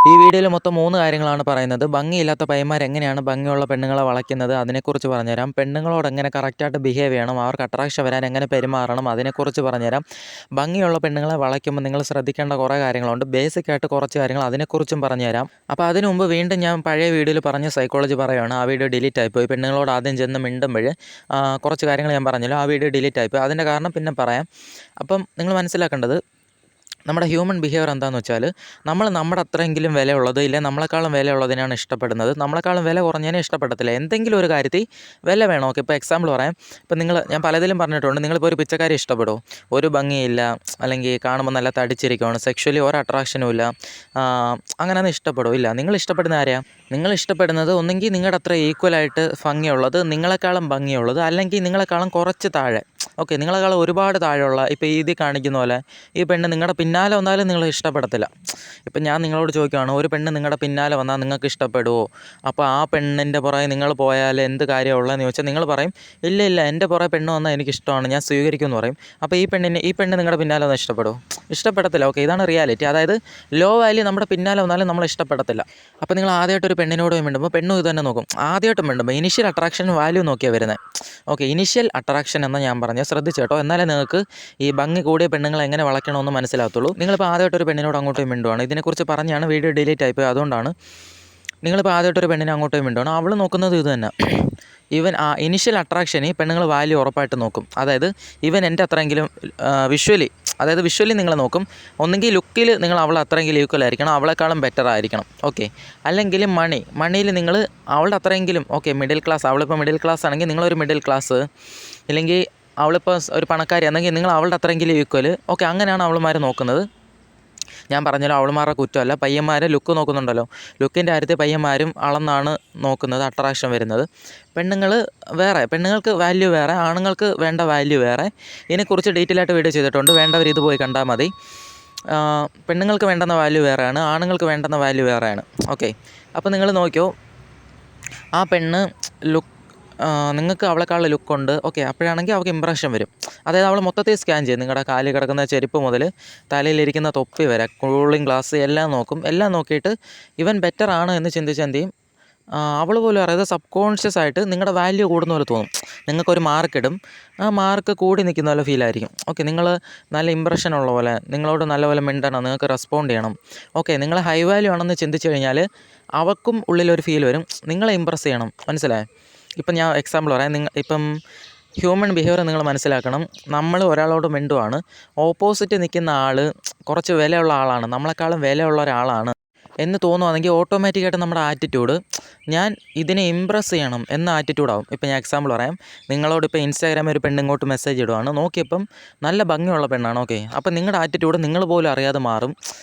ഈ വീഡിയോയിൽ മൊത്തം 3 കാര്യങ്ങളാണ് പറയുന്നത്. ഭംഗിയില്ലാത്ത പയ്യന്മാർ എങ്ങനെയാണ് ഭംഗിയുള്ള പെണ്ണുങ്ങളെ വളയ്ക്കുന്നത് അതിനെക്കുറിച്ച് പറഞ്ഞുതരാം. പെണ്ണുങ്ങളോട് എങ്ങനെ കറക്റ്റായിട്ട് ബിഹേവ് ചെയ്യണം, അവർക്ക് അട്രാക്ഷൻ വരാൻ എങ്ങനെ പെരുമാറണം അതിനെക്കുറിച്ച് പറഞ്ഞുതരാം. ഭംഗിയുള്ള പെണ്ണുങ്ങളെ വളയ്ക്കുമ്പോൾ നിങ്ങൾ ശ്രദ്ധിക്കേണ്ട കുറേ കാര്യങ്ങളുണ്ട്. ബേസിക്കായിട്ട് കുറച്ച് കാര്യങ്ങൾ അതിനെക്കുറിച്ചും പറഞ്ഞുതരാം. അപ്പോൾ അതിനു മുമ്പ് വീണ്ടും ഞാൻ പഴയ വീഡിയോയിൽ പറഞ്ഞ സൈക്കോളജി പറയുകയാണ്. ആ വീഡിയോ ഡിലീറ്റ് ആയിപ്പോയി. പെണ്ണുങ്ങളോട് ആദ്യം ചെന്ന് മിണ്ടുമ്പോൾ കുറച്ച് കാര്യങ്ങൾ ഞാൻ പറഞ്ഞല്ലോ, ആ വീഡിയോ ഡിലീറ്റ് ആയിപ്പോയി. അതിൻ്റെ കാരണം പിന്നെ പറയാം. അപ്പം നിങ്ങൾ മനസ്സിലാക്കേണ്ടത്, നമ്മുടെ ഹ്യൂമൻ ബിഹേവിയർ എന്താണെന്ന് വെച്ചാൽ, നമ്മൾ നമ്മുടെ അത്രയെങ്കിലും വിലയുള്ളത് ഇല്ലേ നമ്മളെക്കാളും വിലയുള്ളതിനാണ് ഇഷ്ടപ്പെടുന്നത്. നമ്മളെക്കാളും വില കുറഞ്ഞതിനെ ഇഷ്ടപ്പെടത്തില്ല. എന്തെങ്കിലും ഒരു കാര്യത്തിൽ വില വേണം. ഓക്കെ, ഇപ്പോൾ എക്സാമ്പിൾ പറയാം. ഇപ്പോൾ ഞാൻ പലതിലും പറഞ്ഞിട്ടുണ്ട്, നിങ്ങളിപ്പോൾ ഒരു പിച്ചക്കാരെ ഇഷ്ടപ്പെടുമോ? ഒരു ഭംഗിയില്ല, അല്ലെങ്കിൽ കാണുമ്പോൾ നല്ല തടിച്ചിരിക്കുകയാണ്, സെക്ഷുവലി ഒരു അട്രാക്ഷനും ഇല്ല, അങ്ങനെയൊന്നും ഇഷ്ടപ്പെടുമോ? ഇല്ല. നിങ്ങൾ ഇഷ്ടപ്പെടുന്ന ആരെയാണ്? നിങ്ങൾ ഇഷ്ടപ്പെടുന്നത് ഒന്നെങ്കിൽ നിങ്ങളുടെ അത്ര ഈക്വലായിട്ട് ഭംഗിയുള്ളത്, നിങ്ങളെക്കാളും ഭംഗിയുള്ളത്, അല്ലെങ്കിൽ നിങ്ങളെക്കാളും കുറച്ച് താഴെ. ഓക്കെ, നിങ്ങളെക്കാളും ഒരുപാട് താഴെയുള്ള, ഇപ്പോൾ ഇതിൽ കാണിക്കുന്ന പോലെ ഈ പെണ്ണ് നിങ്ങളുടെ പിന്നാലെ വന്നാലും നിങ്ങൾ ഇഷ്ടപ്പെടത്തില്ല. ഇപ്പം ഞാൻ നിങ്ങളോട് ചോദിക്കുകയാണ്, ഒരു പെണ്ണ് നിങ്ങളുടെ പിന്നാലെ വന്നാൽ നിങ്ങൾക്ക് ഇഷ്ടപ്പെടുമോ? അപ്പോൾ ആ പെണ്ണിൻ്റെ പുറകെ നിങ്ങൾ പോയാൽ എന്ത് കാര്യമുള്ളതെന്ന് ചോദിച്ചാൽ നിങ്ങൾ പറയും, ഇല്ല ഇല്ല, എൻ്റെ പുറകെ പെണ്ണ് വന്നാൽ എനിക്കിഷ്ടമാണ്, ഞാൻ സ്വീകരിക്കുമെന്ന് പറയും. അപ്പോൾ ഈ പെണ്ണ് നിങ്ങളുടെ പിന്നാലെ വന്നാൽ ഇഷ്ടപ്പെടുമോ? ഇഷ്ടപ്പെടത്തില്ല. ഓക്കെ, ഇതാണ് റിയാലിറ്റി. അതായത് ലോ വാല്യൂ നമ്മുടെ പിന്നാലെ വന്നാലും നമ്മൾ ഇഷ്ടപ്പെടത്തില്ല. അപ്പോൾ നിങ്ങൾ ആദ്യമായിട്ടൊരു പെണ്ണിനോട് മിണ്ടുമ്പോൾ പെണ്ണും ഇത് തന്നെ നോക്കും. ആദ്യമായിട്ട് മിണ്ടുമ്പോൾ ഇനിഷ്യൽ അട്രാക്ഷൻ വാല്യൂ നോക്കിയാണ് വരുന്നത്. ഓക്കെ, ഇനിഷ്യൽ അട്രാക്ഷൻ എന്ന് ഞാൻ പറഞ്ഞത് ശ്രദ്ധിച്ചു കേട്ടോ. എന്നാലേ നിങ്ങൾക്ക് ഈ ഭംഗി കൂടിയ പെണ്ണുങ്ങളെ എങ്ങനെ വളയ്ക്കണമെന്ന് മനസ്സിലാകത്തുള്ളൂ. നിങ്ങളിപ്പോൾ ആദ്യമായിട്ടൊരു പെണ്ണിനോട് അങ്ങോട്ടും മിണ്ടുവാണ്. ഇതിനെക്കുറിച്ച് പറഞ്ഞാണ് വീഡിയോ ഡിലീറ്റ് ആയിപ്പോയി. അതുകൊണ്ടാണ് നിങ്ങളിപ്പോൾ ആദ്യമായിട്ടൊരു പെണ്ണിനെ അങ്ങോട്ടും മിണ്ടുവാണ്. അവൾ നോക്കുന്നത് ഇത് തന്നെ. ഈവൻ ആ ഇനിഷ്യൽ അട്രാക്ഷന് പെണ്ണുങ്ങൾ വാല്യൂ ഉറപ്പായിട്ട് നോക്കും. അതായത് ഈവൻ എൻ്റെ അത്രയെങ്കിലും വിഷ്വലി നിങ്ങൾ നോക്കും. ഒന്നെങ്കിൽ ലുക്കിൽ നിങ്ങൾ അവളെ അത്രയെങ്കിലും ഈക്വൽ ആയിരിക്കണം, അവളെക്കാളും ബെറ്റർ ആയിരിക്കണം. ഓക്കെ, അല്ലെങ്കിൽ മണിയിൽ നിങ്ങൾ അവളുടെ അത്രയെങ്കിലും ഓക്കെ മിഡിൽ ക്ലാസ്. അവളിപ്പോൾ മിഡിൽ ക്ലാസ് ആണെങ്കിൽ നിങ്ങളൊരു മിഡിൽ ക്ലാസ്, ഇല്ലെങ്കിൽ അവളിപ്പോൾ ഒരു പണക്കാരി ആണെങ്കിൽ നിങ്ങൾ അവളുടെ അത്രയെങ്കിലും ഈക്വൽ. ഓക്കെ, അങ്ങനെയാണ് അവൾമാർ നോക്കുന്നത്. ഞാൻ പറഞ്ഞല്ലോ, അവൾമാരുടെ കുറ്റമല്ല. പയ്യന്മാരെ ലുക്ക് നോക്കുന്നുണ്ടല്ലോ, ലുക്കിൻ്റെ കാര്യത്തിൽ പയ്യന്മാരും അളന്നാണ് നോക്കുന്നത്, അട്രാക്ഷൻ വരുന്നത്. പെണ്ണുങ്ങൾക്ക് വാല്യൂ വേറെ, ആണുങ്ങൾക്ക് വേണ്ട വാല്യൂ വേറെ. ഇതിനെക്കുറിച്ച് ഡീറ്റെയിൽ ആയിട്ട് വീഡിയോ ചെയ്തിട്ടുണ്ട്, വേണ്ടവർ ഇത് പോയി കണ്ടാൽ മതി. പെണ്ണുങ്ങൾക്ക് വേണ്ടുന്ന വാല്യൂ വേറെയാണ്, ആണുങ്ങൾക്ക് വേണ്ടുന്ന വാല്യൂ വേറെയാണ്. ഓക്കെ, അപ്പോൾ നിങ്ങൾ നോക്കിയോ, ആ പെണ്ണ് നിങ്ങൾക്ക് അവളെക്കാളുള്ള ലുക്കുണ്ട്. ഓക്കെ, അപ്പോഴാണെങ്കിൽ അവൾക്ക് ഇമ്പ്രഷൻ വരും. അതായത് അവൾ മൊത്തത്തിൽ സ്കാൻ ചെയ്യും. നിങ്ങളുടെ കാലിൽ കിടക്കുന്ന ചെരുപ്പ് മുതൽ തലയിലിരിക്കുന്ന തൊപ്പി വരെ, കൂളിംഗ് ഗ്ലാസ് എല്ലാം നോക്കും. എല്ലാം നോക്കിയിട്ട് ഇവൻ ബെറ്റർ ആണ് എന്ന് ചിന്തിച്ച് എന്ത് ചെയ്യും, അവൾ പോലും അറിയാതെ സബ് കോൺഷ്യസ് ആയിട്ട് നിങ്ങളുടെ വാല്യൂ കൂടുന്ന പോലെ തോന്നും. നിങ്ങൾക്കൊരു മാർക്ക് ഇടും, ആ മാർക്ക് കൂടി നിൽക്കുന്ന പോലെ ഫീൽ ആയിരിക്കും. ഓക്കെ, നിങ്ങൾ നല്ല ഇമ്പ്രഷൻ ഉള്ള പോലെ, നിങ്ങളോട് നല്ലപോലെ മിണ്ടണം, നിങ്ങൾക്ക് റെസ്പോണ്ട് ചെയ്യണം. ഓക്കെ, നിങ്ങൾ ഹൈ വാല്യൂ ആണെന്ന് ചിന്തിച്ച് കഴിഞ്ഞാൽ അവൾക്കും ഉള്ളിലൊരു ഫീൽ വരും, നിങ്ങളെ ഇമ്പ്രസ് ചെയ്യണം. മനസ്സിലായോ? ഇപ്പം ഞാൻ എക്സാമ്പിൾ പറയാം. ഇപ്പം ഹ്യൂമൻ ബിഹേവിയർ നിങ്ങൾ മനസ്സിലാക്കണം. നമ്മൾ ഒരാളോട് മിണ്ടുവാണ്, ഓപ്പോസിറ്റ് നിൽക്കുന്ന ആൾ കുറച്ച് വിലയുള്ള ആളാണ്, നമ്മളെക്കാളും വിലയുള്ള ഒരാളാണ് എന്ന് തോന്നുവാണെങ്കിൽ ഓട്ടോമാറ്റിക്കായിട്ട് നമ്മുടെ ആറ്റിറ്റ്യൂഡ് ഞാൻ ഇതിനെ ഇമ്പ്രസ് ചെയ്യണം എന്ന ആറ്റിറ്റ്യൂഡാവും. ഇപ്പം ഞാൻ എക്സാമ്പിൾ പറയാം. നിങ്ങളോടിപ്പോൾ ഇൻസ്റ്റാഗ്രാമിൽ ഒരു പെണ്ണ് ഇങ്ങോട്ട് മെസ്സേജ് ഇടുവാണ്, നോക്കിയപ്പം നല്ല ഭംഗിയുള്ള പെണ്ണാണ്. ഓക്കെ, അപ്പം നിങ്ങളുടെ ആറ്റിറ്റ്യൂഡ് നിങ്ങൾ പോലും അറിയാതെ മാറും.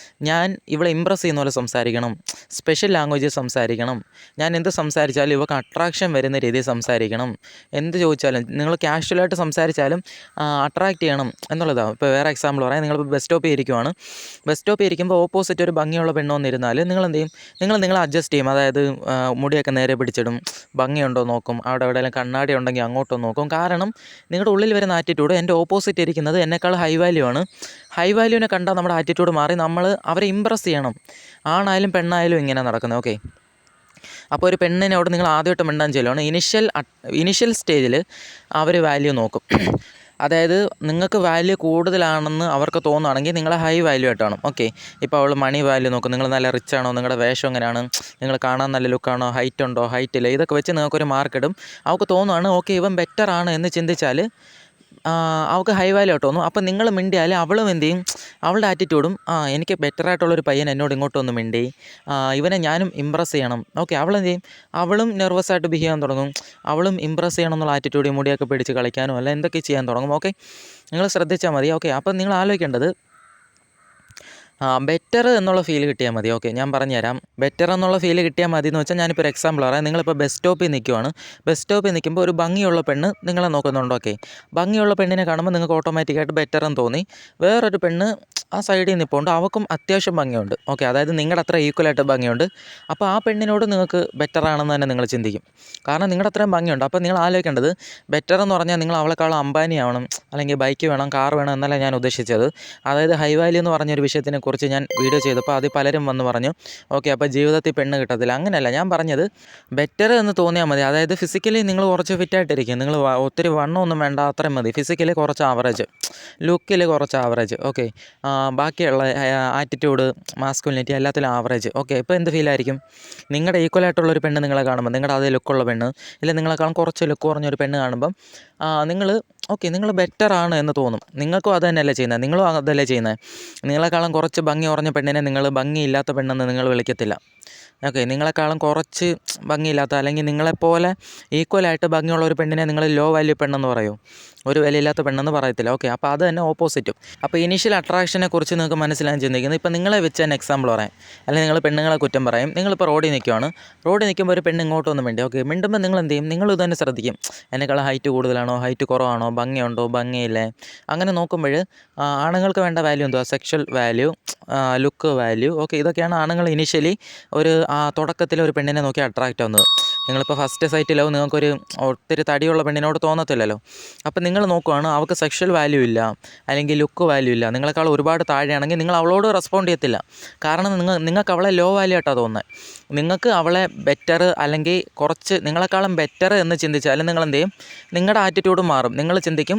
ഞാൻ ഇവളെ ഇമ്പ്രസ് ചെയ്യുന്ന പോലെ സംസാരിക്കണം, സ്പെഷ്യൽ ലാംഗ്വേജ് സംസാരിക്കണം, ഞാൻ എന്ത് സംസാരിച്ചാലും ഇവൾക്ക് അട്രാക്ഷൻ വരുന്ന രീതിയിൽ സംസാരിക്കണം, എന്ത് ചോദിച്ചാലും നിങ്ങൾ കാഷ്വലായിട്ട് സംസാരിച്ചാലും അട്രാക്റ്റ് ചെയ്യണം എന്നുള്ളതാണ്. ഇപ്പോൾ വേറെ എക്സാമ്പിൾ പറയാം. നിങ്ങളിപ്പോൾ ബസ് സ്റ്റോപ്പിൽ ഇരിക്കുവാണ്. ബസ് സ്റ്റോപ്പിൽ ഇരിക്കുമ്പോൾ ഓപ്പോസിറ്റ് ഒരു ഭംഗിയുള്ള പെണ്ണ് വന്നിരുന്നാൽ നിങ്ങൾ എന്ത് ചെയ്യും, നിങ്ങൾ അഡ്ജസ്റ്റ് ചെയ്യും. അതായത് മുടിയൊക്കെ നേരെ പിടിച്ചിടും, ഭംഗിയുണ്ടോ നോക്കും, അവിടെ എവിടെയെങ്കിലും കണ്ണാടി ഉണ്ടെങ്കിൽ അങ്ങോട്ടും നോക്കും. കാരണം നിങ്ങളുടെ ഉള്ളിൽ വരുന്ന ആറ്റിറ്റ്യൂഡ് എൻ്റെ ഓപ്പോസിറ്റ് ഇരിക്കുന്നത് എന്നെക്കാൾ ഹൈ വാല്യൂ ആണ്. ഹൈ വാല്യൂവിനെ കണ്ടാൽ നമ്മുടെ ആറ്റിറ്റ്യൂഡ് മാറി നമ്മൾ അവരെ ഇമ്പ്രസ് ചെയ്യണം. ആണായാലും പെണ്ണായാലും ഇങ്ങനെ നടക്കുന്നത്. ഓക്കെ, അപ്പോൾ ഒരു പെണ്ണിനോട് നിങ്ങൾ ആദ്യമായിട്ട് മിണ്ടാൻ ചെല്ലുവാണ്, ഇനിഷ്യൽ സ്റ്റേജിൽ അവർ വാല്യൂ നോക്കും. അതായത് നിങ്ങൾക്ക് വാല്യൂ കൂടുതലാണെന്ന് അവർക്ക് തോന്നുകയാണെങ്കിൽ നിങ്ങളെ ഹൈ വാല്യൂ ആയിട്ടാണ്. ഓക്കെ, ഇപ്പോൾ അവൾ മണി വാല്യൂ നോക്കും, നിങ്ങൾ നല്ല റിച്ച് ആണോ, നിങ്ങളുടെ വേഷം എങ്ങനെയാണ്, നിങ്ങൾ കാണാൻ നല്ല ലുക്കാണോ, ഹൈറ്റ് ഉണ്ടോ, ഹൈറ്റ് ഇല്ല, ഇതൊക്കെ വെച്ച് നിങ്ങൾക്കൊരു മാർക്ക് ഇടും. അവൾക്ക് തോന്നുകയാണ് ഓക്കെ ഇവൻ ബെറ്റർ ആണ് എന്ന് ചിന്തിച്ചാൽ അവൾക്ക് ഹൈ വാല്യൂ ആയിട്ട് തോന്നും. അപ്പം നിങ്ങൾ മിണ്ടിയാൽ അവളും എന്ത് ചെയ്യും, അവളുടെ ആറ്റിറ്റ്യൂഡും എനിക്ക് ബെറ്റർ ആയിട്ടുള്ളൊരു പയ്യൻ എന്നോട് ഇങ്ങോട്ട് ഒന്ന് മിണ്ടി, ഇവനെ ഞാനും ഇമ്പ്രസ് ചെയ്യണം. ഓക്കെ, അവളെന്ത് ചെയ്യും, അവളും നെർവസ് ആയിട്ട് ബിഹേവ് ചെയ്യാൻ തുടങ്ങും, അവളും ഇമ്പ്രസ് ചെയ്യണം എന്നുള്ള ആറ്റിറ്റ്യൂഡ്, മുടിയൊക്കെ പിടിച്ച് കളിക്കാനോ അല്ല എന്തൊക്കെ ചെയ്യാൻ തുടങ്ങും. ഓക്കെ, നിങ്ങൾ ശ്രദ്ധിച്ചാൽ മതി. ഓക്കെ, അപ്പം നിങ്ങൾ ആലോചിക്കേണ്ടത് ബെറ്റർ എന്നുള്ള ഫീൽ കിട്ടിയാൽ മതി. ഓക്കെ, ഞാൻ പറഞ്ഞുതരാം. ബെറ്റർ എന്നുള്ള ഫീൽ കിട്ടിയാൽ മതി എന്ന് വെച്ചാൽ ഞാനിപ്പോൾ ഒരു എക്സാമ്പിൾ പറയാം. നിങ്ങളിപ്പോൾ ബസ് സ്റ്റോപ്പിൽ നിൽക്കുവാണ്. ബസ് സ്റ്റോപ്പിൽ നിൽക്കുമ്പോൾ ഒരു ഭംഗിയുള്ള പെണ്ണ് നിങ്ങളെ നോക്കുന്നുണ്ട്. ഓക്കെ, ഭംഗിയുള്ള പെണ്ണിനെ കാണുമ്പോൾ നിങ്ങൾക്ക് ഓട്ടോമാറ്റിക്കായിട്ട് ബെറ്റർ എന്ന് തോന്നി. വേറൊരു പെണ്ണ് ആ സൈഡിൽ നിൽപ്പുണ്ട്, അവൾക്കും അത്യാവശ്യം ഭംഗിയുണ്ട്. ഓക്കെ, അതായത് നിങ്ങളുടെ അത്ര ഈക്വലായിട്ട് ഭംഗിയുണ്ട്. അപ്പോൾ ആ പെണ്ണിനോട് നിങ്ങൾക്ക് ബെറ്റർ ആണെന്ന് തന്നെ നിങ്ങൾ ചിന്തിക്കും, കാരണം നിങ്ങളുടെ അത്രയും ഭംഗിയുണ്ട്. അപ്പോൾ നിങ്ങൾ ആലോചിക്കേണ്ടത്, ബെറ്റർ എന്ന് പറഞ്ഞാൽ നിങ്ങൾ അവളെക്കാളും അംബാനി ആവണം, അല്ലെങ്കിൽ ബൈക്ക് വേണം, കാർ വേണം എന്നല്ല ഞാൻ ഉദ്ദേശിച്ചത്. അതായത് ഹൈ വാല്യൂ എന്ന് പറഞ്ഞൊരു വിഷയത്തിനെ കുറിച്ച് ഞാൻ വീഡിയോ ചെയ്തപ്പോൾ അതിൽ പലരും വന്ന് പറഞ്ഞു ഓക്കെ അപ്പോൾ ജീവിതത്തിൽ പെണ്ണ് കിട്ടത്തില്ല. അങ്ങനെയല്ല ഞാൻ പറഞ്ഞത്, ബെറ്റർ എന്ന് തോന്നിയാൽ മതി. അതായത് ഫിസിക്കലി നിങ്ങൾ കുറച്ച് ഫിറ്റായിട്ടിരിക്കും, നിങ്ങൾ ഒത്തിരി വണ്ണമൊന്നും വേണ്ട, അത്രയും മതി. ഫിസിക്കലി കുറച്ച് ആവറേജ്, ലുക്കിൽ കുറച്ച് ആവറേജ്, ഓക്കെ. ബാക്കിയുള്ള ആറ്റിറ്റ്യൂഡ്, മാസ്കുലിനിറ്റി എല്ലാത്തിലും ആവറേജ്, ഓക്കെ. ഇപ്പോൾ എന്ത് ഫീലായിരിക്കും? നിങ്ങളുടെ ഈക്വലായിട്ടുള്ളൊരു പെണ്ണ് നിങ്ങളെ കാണുമ്പോൾ, നിങ്ങളുടെ അതേ ലുക്കുള്ള പെണ്ണ്, ഇല്ല നിങ്ങളെക്കാളും കുറച്ച് ലുക്ക് കുറഞ്ഞൊരു പെണ്ണ് കാണുമ്പം നിങ്ങൾ ഓക്കെ നിങ്ങൾ ബെറ്ററാണ് എന്ന് തോന്നും. നിങ്ങൾക്കും അത് തന്നെയല്ലേ ചെയ്യുന്നത്, നിങ്ങളും അതല്ലേ ചെയ്യുന്നത്. നിങ്ങളെക്കാളും കുറച്ച് ഭംഗി കുറഞ്ഞ പെണ്ണിനെ നിങ്ങൾ ഭംഗിയില്ലാത്ത പെണ്ണെന്ന് നിങ്ങൾ വിളിക്കത്തില്ല, ഓക്കെ. നിങ്ങളെക്കാളും കുറച്ച് ഭംഗിയില്ലാത്ത, അല്ലെങ്കിൽ നിങ്ങളെപ്പോലെ ഈക്വലായിട്ട് ഭംഗിയുള്ള ഒരു പെണ്ണിനെ നിങ്ങൾ ലോ വാല്യൂ പെണ്ണെന്ന് പറയൂ, ഒരു വിലയില്ലാത്ത പെണ്ണെന്ന് പറയത്തില്ല, ഓക്കെ. അപ്പോൾ അത് തന്നെ ഓപ്പോസിറ്റും. അപ്പോൾ ഇനീഷ്യൽ അട്രാക്ഷനെ കുറിച്ച് നിങ്ങൾക്ക് മനസ്സിലാകാൻ ചിന്തിക്കുന്നത്, ഇപ്പോൾ നിങ്ങളെ വെച്ച് തന്നെ എക്സാമ്പിൾ പറയാം, അല്ലെങ്കിൽ നിങ്ങൾ പെണ്ണുങ്ങളെ കുറ്റം പറയും. നിങ്ങളിപ്പോൾ റോഡിൽ നിൽക്കുവാണ്, റോഡിൽ നിൽക്കുമ്പോൾ ഒരു പെണ്ണ് ഇങ്ങോട്ടൊന്നും വേണ്ടി, ഓക്കെ. മിണ്ടുമ്പോൾ നിങ്ങൾ എന്ത് ചെയ്യും? നിങ്ങൾ ഇത് തന്നെ ശ്രദ്ധിക്കും, എന്നെക്കാളും ഹൈറ്റ് കൂടുതലാണോ, ഹൈറ്റ് കുറവാണോ, ഭംഗിയുണ്ടോ, ഭംഗിയില്ലേ. അങ്ങനെ നോക്കുമ്പോൾ ആണുങ്ങൾക്ക് വേണ്ട വാല്യൂ എന്തുവാ? Sexual value, look value, okay. ഇതൊക്കെയാണ് ആണുങ്ങൾ ഇനീഷ്യലി ഒരു തുടക്കത്തിൽ ഒരു പെണ്ണിനെ നോക്കി അട്രാക്റ്റ് ആവുന്നത്. നിങ്ങളിപ്പോൾ ഫസ്റ്റ് സൈറ്റിലോ നിങ്ങൾക്കൊരു ഒത്തിരി തടിയുള്ള പെണ്ണിനോട് തോന്നത്തില്ലല്ലോ. അപ്പം നിങ്ങൾ നോക്കുകയാണ് അവൾക്ക് സെക്ഷൽ വാല്യൂ ഇല്ല, അല്ലെങ്കിൽ ലുക്ക് വാല്യൂ ഇല്ല, നിങ്ങളെക്കാൾ ഒരുപാട് താഴെയാണെങ്കിൽ നിങ്ങൾ അവളോട് റെസ്പോണ്ട് ചെയ്യത്തില്ല. കാരണം നിങ്ങൾക്ക് അവളെ ലോ വാല്യൂ ആയിട്ടാണ് തോന്നുന്നത്. നിങ്ങൾക്ക് അവളെ ബെറ്റർ, അല്ലെങ്കിൽ കുറച്ച് നിങ്ങളെക്കാളും ബെറ്റർ എന്ന് ചിന്തിച്ചാൽ നിങ്ങൾ എന്ത് ചെയ്യും? നിങ്ങളുടെ ആറ്റിറ്റ്യൂഡ് മാറും. നിങ്ങൾ ചിന്തിക്കും,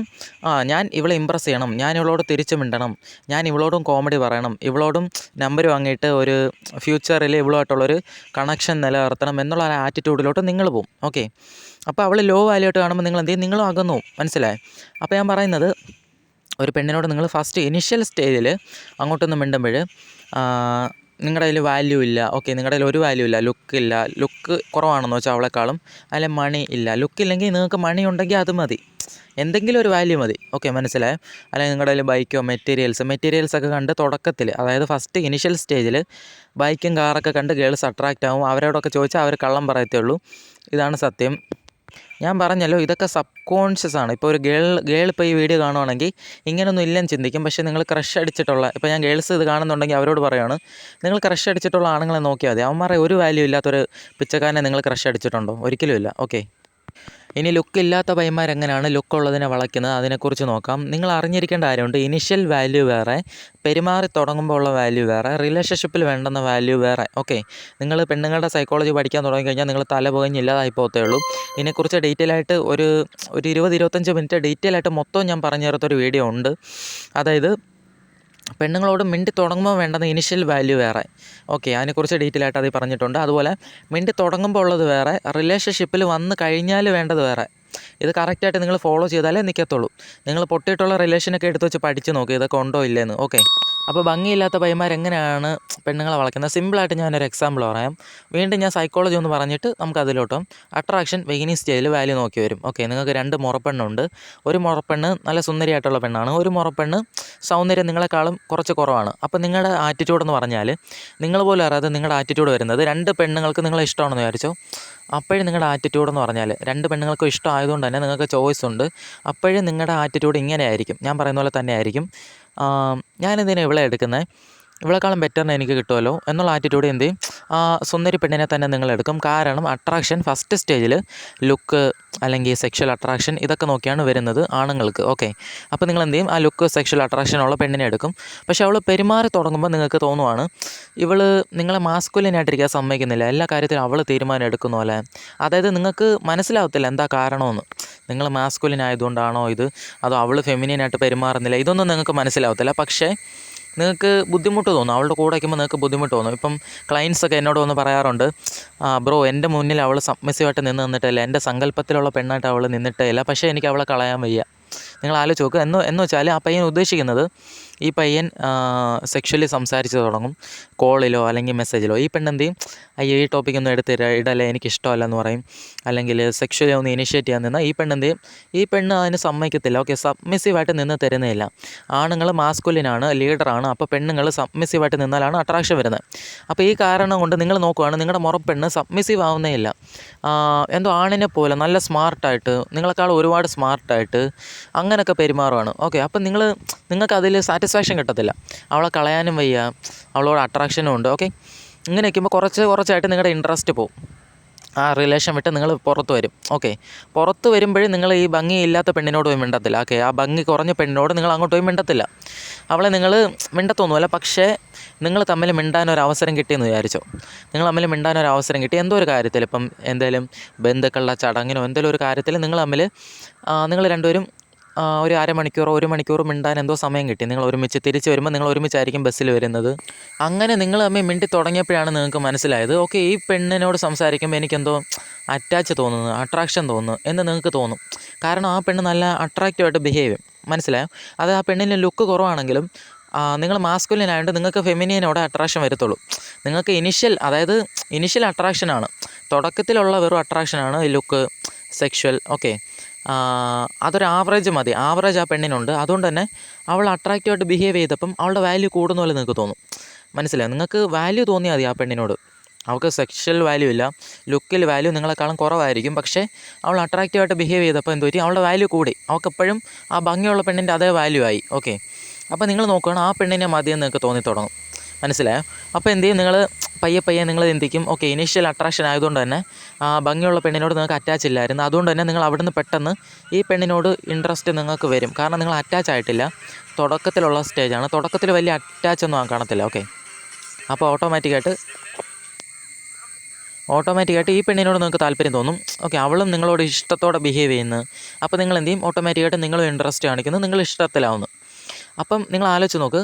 ഞാൻ ഇവളെ ഇമ്പ്രസ് ചെയ്യണം, ഞാൻ ഇവളോട് തിരിച്ചു മിണ്ടണം, ഞാൻ ഇവളോടും കോമഡി പറയണം, ഇവളോടും നമ്പർ വാങ്ങിയിട്ട് ഒരു ഫ്യൂച്ചറിൽ ഇവളുമായിട്ടുള്ളൊരു കണക്ഷൻ നിലനിർത്തണം എന്നുള്ള ഒരു ആറ്റിറ്റ്യൂഡിലോട്ട് നിങ്ങൾ പോവും, ഓക്കെ. അപ്പോൾ അവൾ ലോ വാല്യൂ ആയിട്ട് കാണുമ്പോൾ നിങ്ങൾ എന്ത് ചെയ്യും? നിങ്ങളും അകന്നു, മനസ്സിലായി? അപ്പോൾ ഞാൻ പറയുന്നത്, ഒരു പെണ്ണിനോട് നിങ്ങൾ ഫസ്റ്റ് ഇനിഷ്യൽ സ്റ്റേജിൽ അങ്ങോട്ടൊന്ന് മിണ്ടുമ്പോൾ നിങ്ങളുടെ കയ്യിൽ വാല്യൂ ഇല്ല, ഓക്കെ. നിങ്ങളുടെ കയ്യിൽ ഒരു വാല്യൂ ഇല്ല, ലുക്കില്ല, ലുക്ക് കുറവാണെന്ന് വെച്ചാൽ അവളെക്കാളും, അല്ലെങ്കിൽ മണി ഇല്ല. ലുക്കില്ലെങ്കിൽ നിങ്ങൾക്ക് മണി ഉണ്ടെങ്കിൽ അത് മതി, എന്തെങ്കിലും ഒരു വാല്യൂ മതി, ഓക്കെ, മനസ്സിലായോ? അല്ലെങ്കിൽ നിങ്ങളുടെ കയ്യിൽ ബൈക്കോ മെറ്റീരിയൽസൊക്കെ കണ്ട് തുടക്കത്തിൽ, അതായത് ഫസ്റ്റ് ഇനിഷ്യൽ സ്റ്റേജിൽ ബൈക്കും കാറൊക്കെ കണ്ട് ഗേൾസ് അട്രാക്റ്റ് ആവും. അവരോടൊക്കെ ചോദിച്ചാൽ അവർ കള്ളം പറയത്തേ ഉള്ളൂ. ഇതാണ് സത്യം. ഞാൻ പറഞ്ഞല്ലോ, ഇതൊക്കെ സബ് കോൺഷ്യസ് ആണ്. ഇപ്പോൾ ഒരു ഗേൾ ഇപ്പോൾ ഈ വീഡിയോ കാണുവാണെങ്കിൽ ഇങ്ങനെയൊന്നും ഇല്ലെന്ന് ചിന്തിക്കും. പക്ഷേ നിങ്ങൾ ക്രഷ് അടിച്ചിട്ടുള്ള, ഇപ്പോൾ ഞാൻ ഗേൾസ് ഇത് കാണുന്നുണ്ടെങ്കിൽ അവരോട് പറയുകയാണ്, നിങ്ങൾ ക്രഷ് അടിച്ചിട്ടുള്ള ആണുങ്ങളെ നോക്കിയാൽ മതി. അവന്മാരെ ഒരു വാല്യൂ ഇല്ലാത്തൊരു പിച്ചക്കാരനെ നിങ്ങൾ ക്രഷ് അടിച്ചിട്ടുണ്ടോ? ഒരിക്കലും ഇല്ല, ഓക്കെ. ഇനി ലുക്കില്ലാത്ത പയ്യന്മാരെങ്ങനെയാണ് ലുക്കുള്ളതിനെ വളയ്ക്കുന്നത്, അതിനെക്കുറിച്ച് നോക്കാം. നിങ്ങൾ അറിഞ്ഞിരിക്കേണ്ട കാര്യമുണ്ട്, ഇനിഷ്യൽ വാല്യൂ വേറെ, പെരുമാറി തുടങ്ങുമ്പോൾ ഉള്ള വാല്യൂ വേറെ, റിലേഷൻഷിപ്പിൽ വേണ്ടുന്ന വാല്യൂ വേറെ, ഓക്കെ. നിങ്ങൾ പെണ്ണുങ്ങളുടെ സൈക്കോളജി പഠിക്കാൻ തുടങ്ങിക്കഴിഞ്ഞാൽ നിങ്ങൾ തല പുകഞ്ഞില്ലാതായി പോകത്തേ ഉള്ളൂ. ഇതിനെക്കുറിച്ച് ഡീറ്റെയിൽ ആയിട്ട് ഒരു 20-25 മിനിറ്റ് ഡീറ്റെയിൽ ആയിട്ട് മൊത്തം ഞാൻ പറഞ്ഞു തരത്തൊരു വീഡിയോ ഉണ്ട്. അതായത് പെണ്ണുങ്ങളോട് മിണ്ടി തുടങ്ങുമ്പോൾ വേണ്ടുന്ന ഇനിഷ്യൽ വാല്യൂ വേറെ, ഓക്കെ. അതിനെക്കുറിച്ച് ഡീറ്റെയിൽ ആയിട്ട് അതിൽ പറഞ്ഞിട്ടുണ്ട്. അതുപോലെ മിണ്ടി തുടങ്ങുമ്പോൾ ഉള്ളത് വേറെ, റിലേഷൻഷിപ്പിൽ വന്ന് കഴിഞ്ഞാൽ വേണ്ടത് വേറെ. ഇത് കറക്റ്റായിട്ട് നിങ്ങൾ ഫോളോ ചെയ്താലേ നിൽക്കത്തുള്ളൂ. നിങ്ങൾ പൊട്ടിയിട്ടുള്ള റിലേഷനൊക്കെ എടുത്ത് വെച്ച് പഠിച്ച് നോക്കി ഇതൊക്കെ ഉണ്ടോ ഇല്ലേന്ന്, ഓക്കെ. അപ്പോൾ ഭംഗിയില്ലാത്ത പയ്യന്മാരെങ്ങനെയാണ് പെണ്ണുങ്ങളെ വളയ്ക്കുന്നത്? സിമ്പിളായിട്ട് ഞാനൊരു എക്സാമ്പിൾ പറയാം. വീണ്ടും ഞാൻ സൈക്കോളജി ഒന്ന് പറഞ്ഞിട്ട് നമുക്ക് അതിലോട്ടും. അട്രാക്ഷൻ ബിഗിനിങ് സ്റ്റേജിൽ വാല്യൂ നോക്കി വരും, ഓക്കെ. നിങ്ങൾക്ക് 2 മുറപ്പെണ്ണുണ്ട്. ഒരു മുറപ്പെണ്ണ് നല്ല സുന്ദരിയായിട്ടുള്ള പെണ്ണാണ്, ഒരു മുറപ്പെണ്ണ് സൗന്ദര്യം നിങ്ങളെക്കാളും കുറച്ച് കുറവാണ്. അപ്പോൾ നിങ്ങളുടെ ആറ്റിറ്റ്യൂഡ് എന്ന് പറഞ്ഞാൽ, നിങ്ങൾ പോലും അറിയാതെ നിങ്ങളുടെ ആറ്റിറ്റ്യൂഡ് വരുന്നത്, 2 പെണ്ണുങ്ങൾക്ക് നിങ്ങളെ ഇഷ്ടമാണെന്ന് വിചാരിച്ചോ. അപ്പോഴും നിങ്ങളുടെ ആറ്റിറ്റ്യൂഡ് എന്ന് പറഞ്ഞാൽ 2 പെണ്ണുങ്ങൾക്കും ഇഷ്ടമായതുകൊണ്ട് തന്നെ നിങ്ങൾക്ക് ചോയ്സ് ഉണ്ട്. അപ്പോഴും നിങ്ങളുടെ ആറ്റിറ്റ്യൂഡ് ഇങ്ങനെ ആയിരിക്കും, ഞാൻ പറയുന്ന പോലെ തന്നെ ആയിരിക്കും. ഞാനെന്തിനാണ് ഇവളെ എടുക്കുന്നത്, ഇവളെക്കാളും ബെറ്ററിന് എനിക്ക് കിട്ടുമല്ലോ എന്നുള്ള ആറ്റിറ്റ്യൂഡ് എന്ത് ചെയ്യും? സുന്ദരി പെണ്ണിനെ തന്നെ നിങ്ങളെടുക്കും. കാരണം അട്രാക്ഷൻ ഫസ്റ്റ് സ്റ്റേജിൽ ലുക്ക് അല്ലെങ്കിൽ സെക്ഷൽ അട്രാക്ഷൻ ഇതൊക്കെ നോക്കിയാണ് വരുന്നത് ആണുങ്ങൾക്ക്, ഓക്കെ. അപ്പോൾ നിങ്ങൾ എന്ത് ചെയ്യും? ആ ലുക്ക് സെക്ഷൽ അട്രാക്ഷനുള്ള പെണ്ണിനെ എടുക്കും. പക്ഷേ അവൾ പെരുമാറി തുടങ്ങുമ്പോൾ നിങ്ങൾക്ക് തോന്നുവാണ് ഇവൾ നിങ്ങളെ മാസ്കുലിനായിട്ടിരിക്കാൻ സമ്മതിക്കുന്നില്ല, എല്ലാ കാര്യത്തിലും അവൾ തീരുമാനം എടുക്കുന്ന പോലെ. അതായത് നിങ്ങൾക്ക് മനസ്സിലാവത്തില്ല എന്താ കാരണമെന്ന്. നിങ്ങൾ മാസ്കുലിൻ ആയതുകൊണ്ടാണോ ഇത്, അതോ അവൾ ഫെമിനിനായിട്ട് പെരുമാറുന്നില്ല, ഇതൊന്നും നിങ്ങൾക്ക് മനസ്സിലാവത്തില്ല. പക്ഷേ നിങ്ങൾക്ക് ബുദ്ധിമുട്ട് തോന്നും, അവളുടെ കൂടെ വയ്ക്കുമ്പോൾ നിങ്ങൾക്ക് ബുദ്ധിമുട്ട് തോന്നും. ഇപ്പം ക്ലയൻസൊക്കെ എന്നോട് വന്ന് പറയാറുണ്ട്, ബ്രോ എൻ്റെ മുന്നിൽ അവൾ സബ്മിസീവായിട്ട് നിന്നിട്ടില്ല, എൻ്റെ സങ്കല്പത്തിലുള്ള പെണ്ണായിട്ട് അവൾ നിന്നിട്ടേ ഇല്ല, പക്ഷേ എനിക്ക് അവളെ കളയാൻ വയ്യ. നിങ്ങൾ ആലോചിച്ച് നോക്കുക. എന്ന് വെച്ചാൽ ആ പയ്യൻ ഉദ്ദേശിക്കുന്നത്, ഈ പയ്യൻ സെക്ഷലി സംസാരിച്ച് തുടങ്ങും കോളിലോ അല്ലെങ്കിൽ മെസ്സേജിലോ. ഈ പെണ്ണെന്ത് ചെയ്യും? അയ്യോ ഈ ടോപ്പിക്കൊന്നും ഇടല്ലേ എനിക്കിഷ്ടമല്ല എന്ന് പറയും. അല്ലെങ്കിൽ സെക്ഷലി ഒന്ന് ഇനിഷ്യേറ്റ് ചെയ്യാൻ നിന്നാൽ ഈ പെണ്ണെന്ത് ചെയ്യും? ഈ പെണ്ണ് അതിന് സമ്മതിക്കത്തില്ല, ഓക്കെ. സബ്മിസീവായിട്ട് നിന്ന് തരുന്നില്ല. ആണുങ്ങൾ മാസ്കുലിനാണ്, ലീഡറാണ്. അപ്പോൾ പെണ്ണുങ്ങൾ സബ്മിസീവായിട്ട് നിന്നാലാണ് അട്രാക്ഷൻ വരുന്നത്. അപ്പോൾ ഈ കാരണം കൊണ്ട് നിങ്ങൾ നോക്കുകയാണ്, നിങ്ങളുടെ മുറപ്പെണ്ണ് സബ്മിസീവ് ആവുന്നേ ഇല്ല. എന്തോ ആണിനെ പോലെ നല്ല സ്മാർട്ടായിട്ട്, നിങ്ങളെക്കാൾ ഒരുപാട് സ്മാർട്ടായിട്ട് അങ്ങനെയൊക്കെ പെരുമാറുവാണ്, ഓക്കെ. അപ്പം നിങ്ങൾക്ക് അതിൽ സാറ്റിസ്ഫാക്ഷൻ കിട്ടത്തില്ല. അവളെ കളയാനും വയ്യ, അവളോട് അട്രാക്ഷനും ഉണ്ട്, ഓക്കെ. ഇങ്ങനെ വയ്ക്കുമ്പോൾ കുറച്ചായിട്ട് നിങ്ങളുടെ ഇൻട്രസ്റ്റ് പോവും. ആ റിലേഷൻ വിട്ട് നിങ്ങൾ പുറത്ത് വരും. ഓക്കെ, പുറത്ത് വരുമ്പോഴും നിങ്ങൾ ഈ ഭംഗിയില്ലാത്ത പെണ്ണിനോട് പോയി മിണ്ടത്തില്ല. ഓക്കെ, ആ ഭംഗി കുറഞ്ഞ പെണ്ണിനോട് നിങ്ങൾ അങ്ങോട്ട് പോയി മിണ്ടത്തില്ല. അവളെ നിങ്ങൾ മിണ്ടത്തൊന്നുമല്ല, പക്ഷേ നിങ്ങൾ തമ്മിൽ മിണ്ടാനൊരവസരം കിട്ടിയെന്ന് വിചാരിച്ചോ. നിങ്ങൾ തമ്മിൽ മിണ്ടാനൊരവസരം കിട്ടി എന്തോ ഒരു കാര്യത്തിൽ, ഇപ്പം എന്തെങ്കിലും ബന്ധുക്കളുടെ ചടങ്ങിനോ എന്തെങ്കിലും ഒരു കാര്യത്തിൽ നിങ്ങൾ തമ്മിൽ നിങ്ങൾ രണ്ടുപേരും ഒരു അരമണിക്കൂറോ 1 മണിക്കൂറോ മിണ്ടാൻ എന്തോ സമയം കിട്ടി. നിങ്ങൾ ഒരുമിച്ച് തിരിച്ച് വരുമ്പോൾ നിങ്ങൾ ഒരുമിച്ചായിരിക്കും ബസ്സിൽ വരുന്നത്. അങ്ങനെ നിങ്ങൾ തമ്മിൽ മിണ്ടി തുടങ്ങിയപ്പോഴാണ് നിങ്ങൾക്ക് മനസ്സിലായത്, ഓക്കെ ഈ പെണ്ണിനോട് സംസാരിക്കുമ്പോൾ എനിക്കെന്തോ അറ്റാച്ച് തോന്നുന്നു, അട്രാക്ഷൻ തോന്നുന്നു എന്ന് നിങ്ങൾക്ക് തോന്നും. കാരണം ആ പെണ്ണ് നല്ല അട്രാക്റ്റീവായിട്ട് ബിഹേവ് ചെയ്യും. മനസ്സിലായോ? അത് ആ പെണ്ണിൻ്റെ ലുക്ക് കുറവാണെങ്കിലും നിങ്ങൾ മാസ്കുലിൻ ആയതുകൊണ്ട് നിങ്ങൾക്ക് ഫെമിനിയനോട് അട്രാക്ഷൻ വരത്തുള്ളൂ. നിങ്ങൾക്ക് ഇനിഷ്യൽ അട്രാക്ഷനാണ്, തുടക്കത്തിലുള്ള വെറും അട്രാക്ഷനാണ് ഈ ലുക്ക്, സെക്ഷൽ. ഓക്കെ, അതൊരു ആവറേജ് മതി. ആവറേജ് ആ പെണ്ണിനുണ്ട്. അതുകൊണ്ട് തന്നെ അവൾ അട്രാക്റ്റീവായിട്ട് ബിഹേവ് ചെയ്തപ്പം അവളുടെ വാല്യൂ കൂടുന്ന പോലെ നിങ്ങൾക്ക് തോന്നും. മനസ്സിലായോ? നിങ്ങൾക്ക് വാല്യൂ തോന്നിയാൽ മതി ആ പെണ്ണിനോട്. അവൾക്ക് സെക്ഷൽ വാല്യൂ ഇല്ല, ലുക്കിൽ വാല്യൂ നിങ്ങളെക്കാളും കുറവായിരിക്കും. പക്ഷേ അവൾ അട്രാക്റ്റീവായിട്ട് ബിഹേവ് ചെയ്തപ്പോൾ എന്ത് പറ്റി, അവളുടെ വാല്യൂ കൂടി. അവൾക്കെപ്പോഴും ആ ഭംഗിയുള്ള പെണ്ണിൻ്റെ അതേ വാല്യൂ ആയി. ഓക്കെ, അപ്പോൾ നിങ്ങൾ നോക്കുകയാണ് ആ പെണ്ണിനെ മതിയെന്ന് നിങ്ങൾക്ക് തോന്നി തുടങ്ങും. മനസ്സിലായോ? അപ്പോൾ എന്ത് ചെയ്യും, നിങ്ങൾ പയ്യെ നിങ്ങൾ ചിന്തിക്കും, ഓക്കെ ഇനീഷ്യൽ അട്രാക്ഷൻ ആയതുകൊണ്ട് തന്നെ ആ ഭംഗിയുള്ള പെണ്ണിനോട് നിങ്ങൾക്ക് അറ്റാച്ച് ഇല്ലായിരുന്നു. അതുകൊണ്ട് തന്നെ നിങ്ങൾ അവിടുന്ന് പെട്ടെന്ന് ഈ പെണ്ണിനോട് ഇൻട്രസ്റ്റ് നിങ്ങൾക്ക് വരും. കാരണം നിങ്ങൾ അറ്റാച്ച് ആയിട്ടില്ല, തുടക്കത്തിലുള്ള സ്റ്റേജാണ്. തുടക്കത്തിൽ വലിയ അറ്റാച്ച് ഒന്നും കാണത്തില്ല. ഓക്കെ, അപ്പോൾ ഓട്ടോമാറ്റിക്കായിട്ട് ഈ പെണ്ണിനോട് നിങ്ങൾക്ക് താല്പര്യം തോന്നും. ഓക്കെ, അവളും നിങ്ങളോട് ഇഷ്ടത്തോടെ ബിഹേവ് ചെയ്യുന്നു. അപ്പോൾ നിങ്ങൾ എന്ത് ചെയ്യും, ഓട്ടോമാറ്റിക്കായിട്ട് നിങ്ങളും ഇൻട്രസ്റ്റ് കാണിക്കുന്നു, നിങ്ങൾ ഇഷ്ടത്തിലാവുന്നു. അപ്പം നിങ്ങൾ ആലോചിച്ച് നോക്ക്,